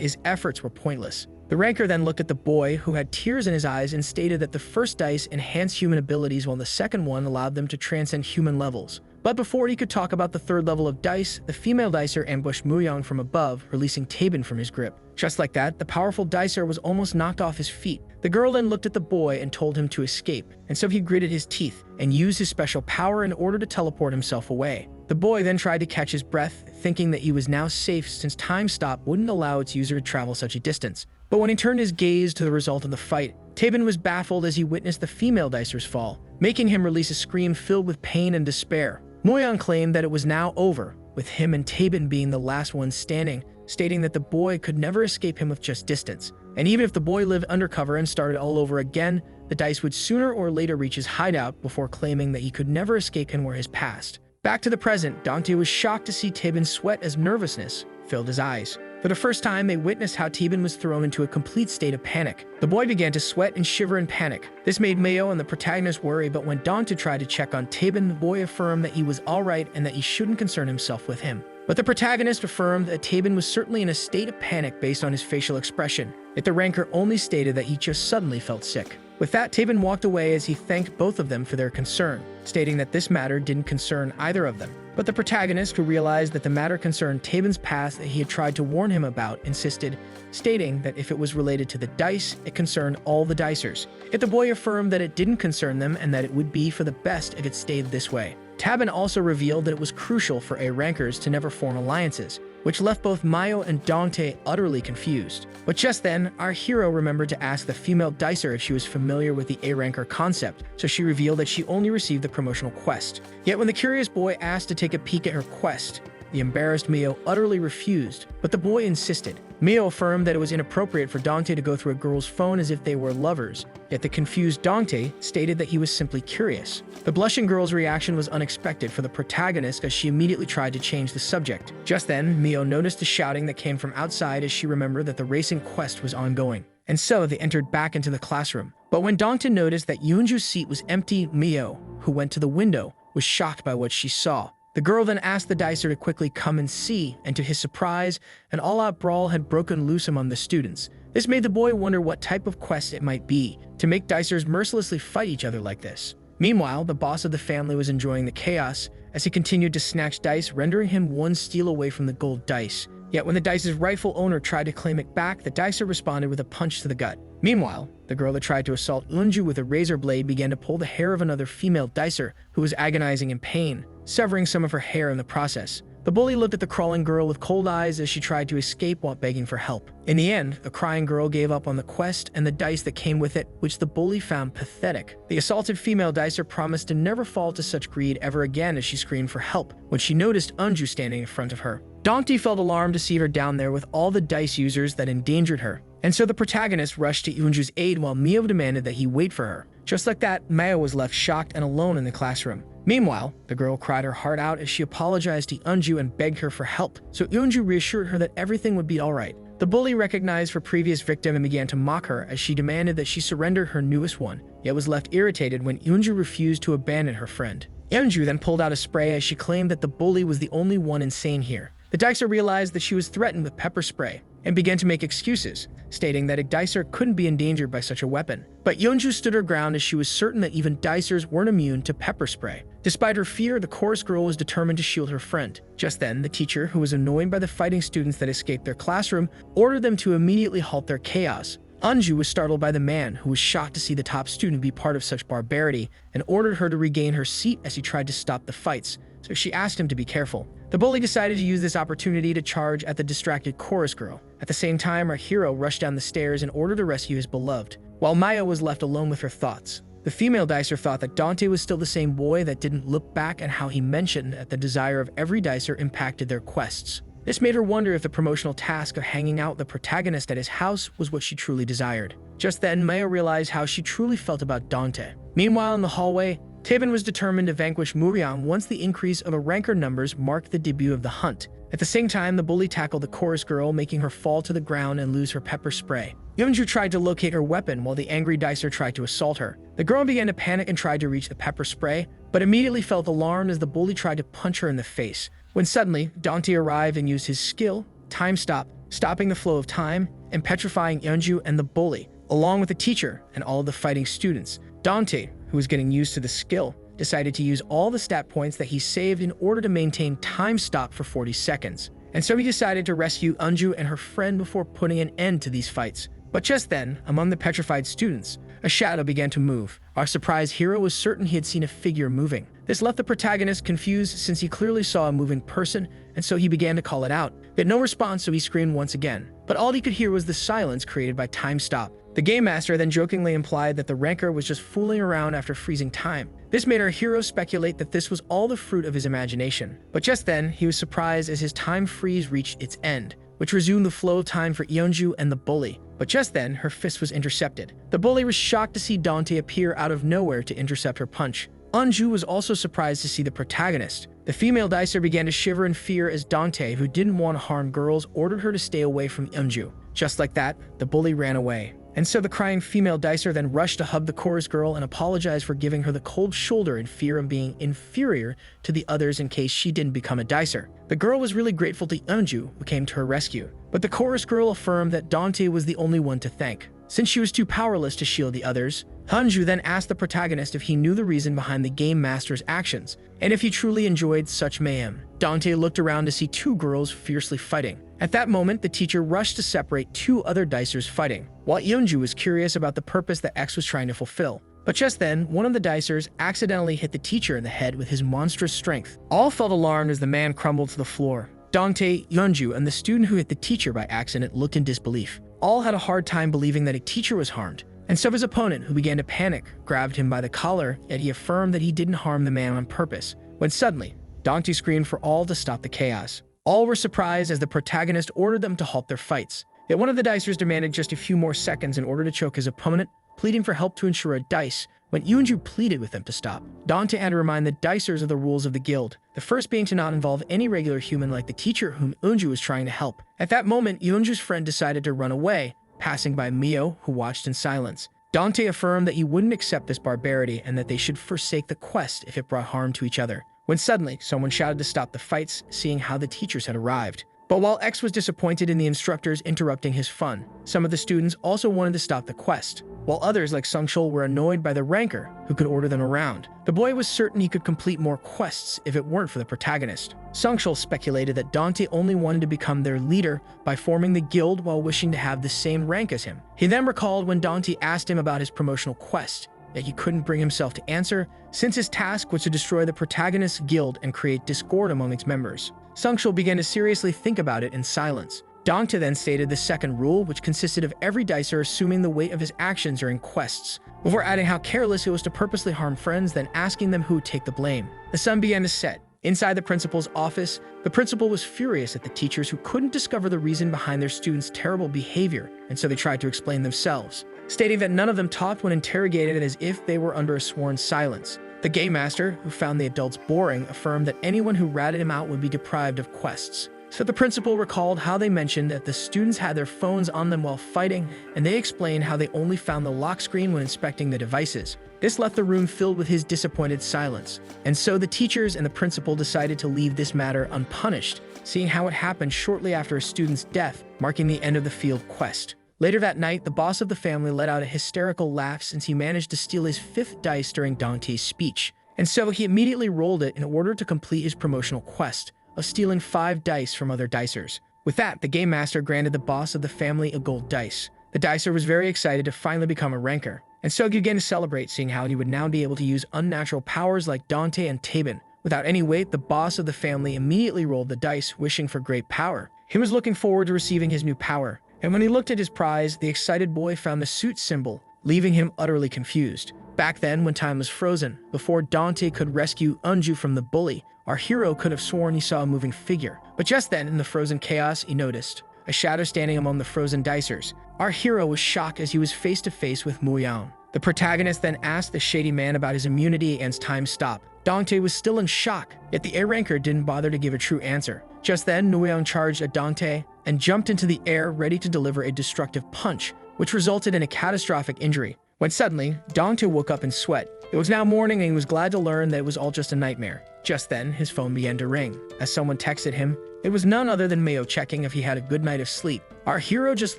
his efforts were pointless. The ranker then looked at the boy, who had tears in his eyes, and stated that the first dice enhanced human abilities while the second one allowed them to transcend human levels. But before he could talk about the third level of dice, the female dicer ambushed Muyang from above, releasing Tabin from his grip. Just like that, the powerful dicer was almost knocked off his feet. The girl then looked at the boy and told him to escape, and so he gritted his teeth and used his special power in order to teleport himself away. The boy then tried to catch his breath, thinking that he was now safe since time stop wouldn't allow its user to travel such a distance. But when he turned his gaze to the result of the fight, Tabin was baffled as he witnessed the female dicer's fall, making him release a scream filled with pain and despair. Muyang claimed that it was now over, with him and Tabin being the last ones standing, stating that the boy could never escape him with just distance. And even if the boy lived undercover and started all over again, the dice would sooner or later reach his hideout, before claiming that he could never escape him or his past. Back to the present, Dante was shocked to see Tabin sweat as nervousness filled his eyes. For the first time, they witnessed how Tabin was thrown into a complete state of panic. The boy began to sweat and shiver in panic. This made Mayo and the protagonist worry, but when Dante tried to check on Tabin, the boy affirmed that he was alright and that he shouldn't concern himself with him. But the protagonist affirmed that Tabin was certainly in a state of panic based on his facial expression, yet the ranker only stated that he just suddenly felt sick. With that, Tabin walked away as he thanked both of them for their concern, stating that this matter didn't concern either of them. But the protagonist, who realized that the matter concerned Tabin's past that he had tried to warn him about, insisted, stating that if it was related to the dice, it concerned all the dicers. Yet the boy affirmed that it didn't concern them and that it would be for the best if it stayed this way. Tabin also revealed that it was crucial for A-rankers to never form alliances, which left both Mayo and Dante utterly confused. But just then, our hero remembered to ask the female dicer if she was familiar with the A-ranker concept, so she revealed that she only received the promotional quest. Yet when the curious boy asked to take a peek at her quest, the embarrassed Mio utterly refused, but the boy insisted. Mio affirmed that it was inappropriate for Dante to go through a girl's phone as if they were lovers, yet the confused Dante stated that he was simply curious. The blushing girl's reaction was unexpected for the protagonist as she immediately tried to change the subject. Just then, Mio noticed the shouting that came from outside as she remembered that the racing quest was ongoing. And so they entered back into the classroom. But when Dante noticed that Eunju's seat was empty, Mio, who went to the window, was shocked by what she saw. The girl then asked the dicer to quickly come and see, and to his surprise, an all-out brawl had broken loose among the students. This made the boy wonder what type of quest it might be, to make dicers mercilessly fight each other like this. Meanwhile, the boss of the family was enjoying the chaos as he continued to snatch dice, rendering him one steal away from the gold dice. Yet when the dice's rightful owner tried to claim it back, the dicer responded with a punch to the gut. Meanwhile, the girl that tried to assault Eunju with a razor blade began to pull the hair of another female dicer who was agonizing in pain, severing some of her hair in the process. The bully looked at the crawling girl with cold eyes as she tried to escape while begging for help. In the end, the crying girl gave up on the quest and the dice that came with it, which the bully found pathetic. The assaulted female dicer promised to never fall to such greed ever again as she screamed for help when she noticed Eunju standing in front of her. Dante felt alarmed to see her down there with all the dice users that endangered her. And so the protagonist rushed to Eunju's aid while Mio demanded that he wait for her. Just like that, Maya was left shocked and alone in the classroom. Meanwhile, the girl cried her heart out as she apologized to Eunju and begged her for help, so Eunju reassured her that everything would be alright. The bully recognized her previous victim and began to mock her as she demanded that she surrender her newest one, yet was left irritated when Eunju refused to abandon her friend. Eunju then pulled out a spray as she claimed that the bully was the only one insane here. The dicer realized that she was threatened with pepper spray and began to make excuses, stating that a dicer couldn't be endangered by such a weapon. But Eunju stood her ground as she was certain that even dicers weren't immune to pepper spray. Despite her fear, the chorus girl was determined to shield her friend. Just then, the teacher, who was annoyed by the fighting students that escaped their classroom, ordered them to immediately halt their chaos. Eunju was startled by the man, who was shocked to see the top student be part of such barbarity, and ordered her to regain her seat as he tried to stop the fights, so she asked him to be careful. The bully decided to use this opportunity to charge at the distracted chorus girl. At the same time, our hero rushed down the stairs in order to rescue his beloved, while Maya was left alone with her thoughts. The female dicer thought that Dante was still the same boy that didn't look back and how he mentioned that the desire of every dicer impacted their quests. This made her wonder if the promotional task of hanging out the protagonist at his house was what she truly desired. Just then, Maya realized how she truly felt about Dante. Meanwhile, in the hallway, Tabin was determined to vanquish Murion once the increase of ranker numbers marked the debut of the hunt. At the same time, the bully tackled the chorus girl, making her fall to the ground and lose her pepper spray. Eunju tried to locate her weapon while the angry dicer tried to assault her. The girl began to panic and tried to reach the pepper spray, but immediately felt alarmed as the bully tried to punch her in the face. When suddenly, Dante arrived and used his skill, Time Stop, stopping the flow of time and petrifying Eunju and the bully, along with the teacher and all of the fighting students. Dante, who was getting used to the skill, decided to use all the stat points that he saved in order to maintain Time Stop for 40 seconds. And so he decided to rescue Eunju and her friend before putting an end to these fights. But just then, among the petrified students, a shadow began to move. Our surprised hero was certain he had seen a figure moving. This left the protagonist confused since he clearly saw a moving person, and so he began to call it out. Yet no response, so he screamed once again. But all he could hear was the silence created by Time Stop. The game master then jokingly implied that the ranker was just fooling around after freezing time. This made our hero speculate that this was all the fruit of his imagination. But just then, he was surprised as his time freeze reached its end, which resumed the flow of time for Eunju and the bully. But just then, her fist was intercepted. The bully was shocked to see Dante appear out of nowhere to intercept her punch. Eunju was also surprised to see the protagonist. The female dicer began to shiver in fear as Dante, who didn't want to harm girls, ordered her to stay away from Eunju. Just like that, the bully ran away. And so the crying female dicer then rushed to hug the chorus girl and apologized for giving her the cold shoulder in fear of being inferior to the others in case she didn't become a dicer. The girl was really grateful to Eunju, who came to her rescue. But the chorus girl affirmed that Dante was the only one to thank. Since she was too powerless to shield the others, Eunju then asked the protagonist if he knew the reason behind the game master's actions, and if he truly enjoyed such mayhem. Dante looked around to see two girls fiercely fighting. At that moment, the teacher rushed to separate two other dicers fighting, while Eunju was curious about the purpose that X was trying to fulfill. But just then, one of the dicers accidentally hit the teacher in the head with his monstrous strength. All felt alarmed as the man crumbled to the floor. Dante, Eunju, and the student who hit the teacher by accident looked in disbelief. All had a hard time believing that a teacher was harmed, and so his opponent, who began to panic, grabbed him by the collar, yet he affirmed that he didn't harm the man on purpose, when suddenly, Dante screamed for all to stop the chaos. All were surprised as the protagonist ordered them to halt their fights. Yet one of the dicers demanded just a few more seconds in order to choke his opponent, pleading for help to ensure a dice, when Eunju pleaded with them to stop. Dante had to remind the dicers of the rules of the guild, the first being to not involve any regular human like the teacher whom Eunju was trying to help. At that moment, Eunju's friend decided to run away, passing by Mio, who watched in silence. Dante affirmed that he wouldn't accept this barbarity and that they should forsake the quest if it brought harm to each other, when suddenly someone shouted to stop the fights, seeing how the teachers had arrived. But while X was disappointed in the instructors interrupting his fun, some of the students also wanted to stop the quest, while others like Byungchul were annoyed by the ranker who could order them around. The boy was certain he could complete more quests if it weren't for the protagonist. Byungchul speculated that Dante only wanted to become their leader by forming the guild while wishing to have the same rank as him. He then recalled when Dante asked him about his promotional quest, that he couldn't bring himself to answer, since his task was to destroy the protagonist's guild and create discord among its members. Byungchul began to seriously think about it in silence. Dante then stated the second rule, which consisted of every dicer assuming the weight of his actions during quests, before adding how careless it was to purposely harm friends, then asking them who would take the blame. The sun began to set. Inside the principal's office, the principal was furious at the teachers who couldn't discover the reason behind their students' terrible behavior, and so they tried to explain themselves, stating that none of them talked when interrogated as if they were under a sworn silence. The game master, who found the adults boring, affirmed that anyone who ratted him out would be deprived of quests. So the principal recalled how they mentioned that the students had their phones on them while fighting, and they explained how they only found the lock screen when inspecting the devices. This left the room filled with his disappointed silence, and so the teachers and the principal decided to leave this matter unpunished, seeing how it happened shortly after a student's death, marking the end of the field quest. Later that night, the boss of the family let out a hysterical laugh since he managed to steal his fifth dice during Dante's speech, and so he immediately rolled it in order to complete his promotional quest of stealing 5 dice from other dicers. With that, the game master granted the boss of the family a gold dice. The dicer was very excited to finally become a ranker, and so he began to celebrate, seeing how he would now be able to use unnatural powers like Dante and Tabin. Without any wait, the boss of the family immediately rolled the dice, wishing for great power. He was looking forward to receiving his new power, and when he looked at his prize, the excited boy found the suit symbol, leaving him utterly confused. Back then, when time was frozen, before Dante could rescue Eunju from the bully, our hero could have sworn he saw a moving figure. But just then, in the frozen chaos, he noticed a shadow standing among the frozen dicers. Our hero was shocked as he was face to face with Muyan. The protagonist then asked the shady man about his immunity against time stop. Dante was still in shock, yet the air ranker didn't bother to give a true answer. Just then, Muyan charged at Dante and jumped into the air, ready to deliver a destructive punch, which resulted in a catastrophic injury. When suddenly, Dante woke up in sweat. It was now morning and he was glad to learn that it was all just a nightmare. Just then, his phone began to ring. As someone texted him, it was none other than Mayo checking if he had a good night of sleep. Our hero just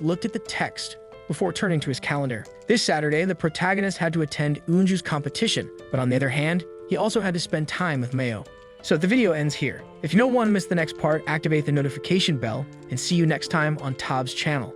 looked at the text before turning to his calendar. This Saturday, the protagonist had to attend Eunju's competition, but on the other hand, he also had to spend time with Mayo. So the video ends here. If you don't want to miss the next part, activate the notification bell, and see you next time on Tab's channel.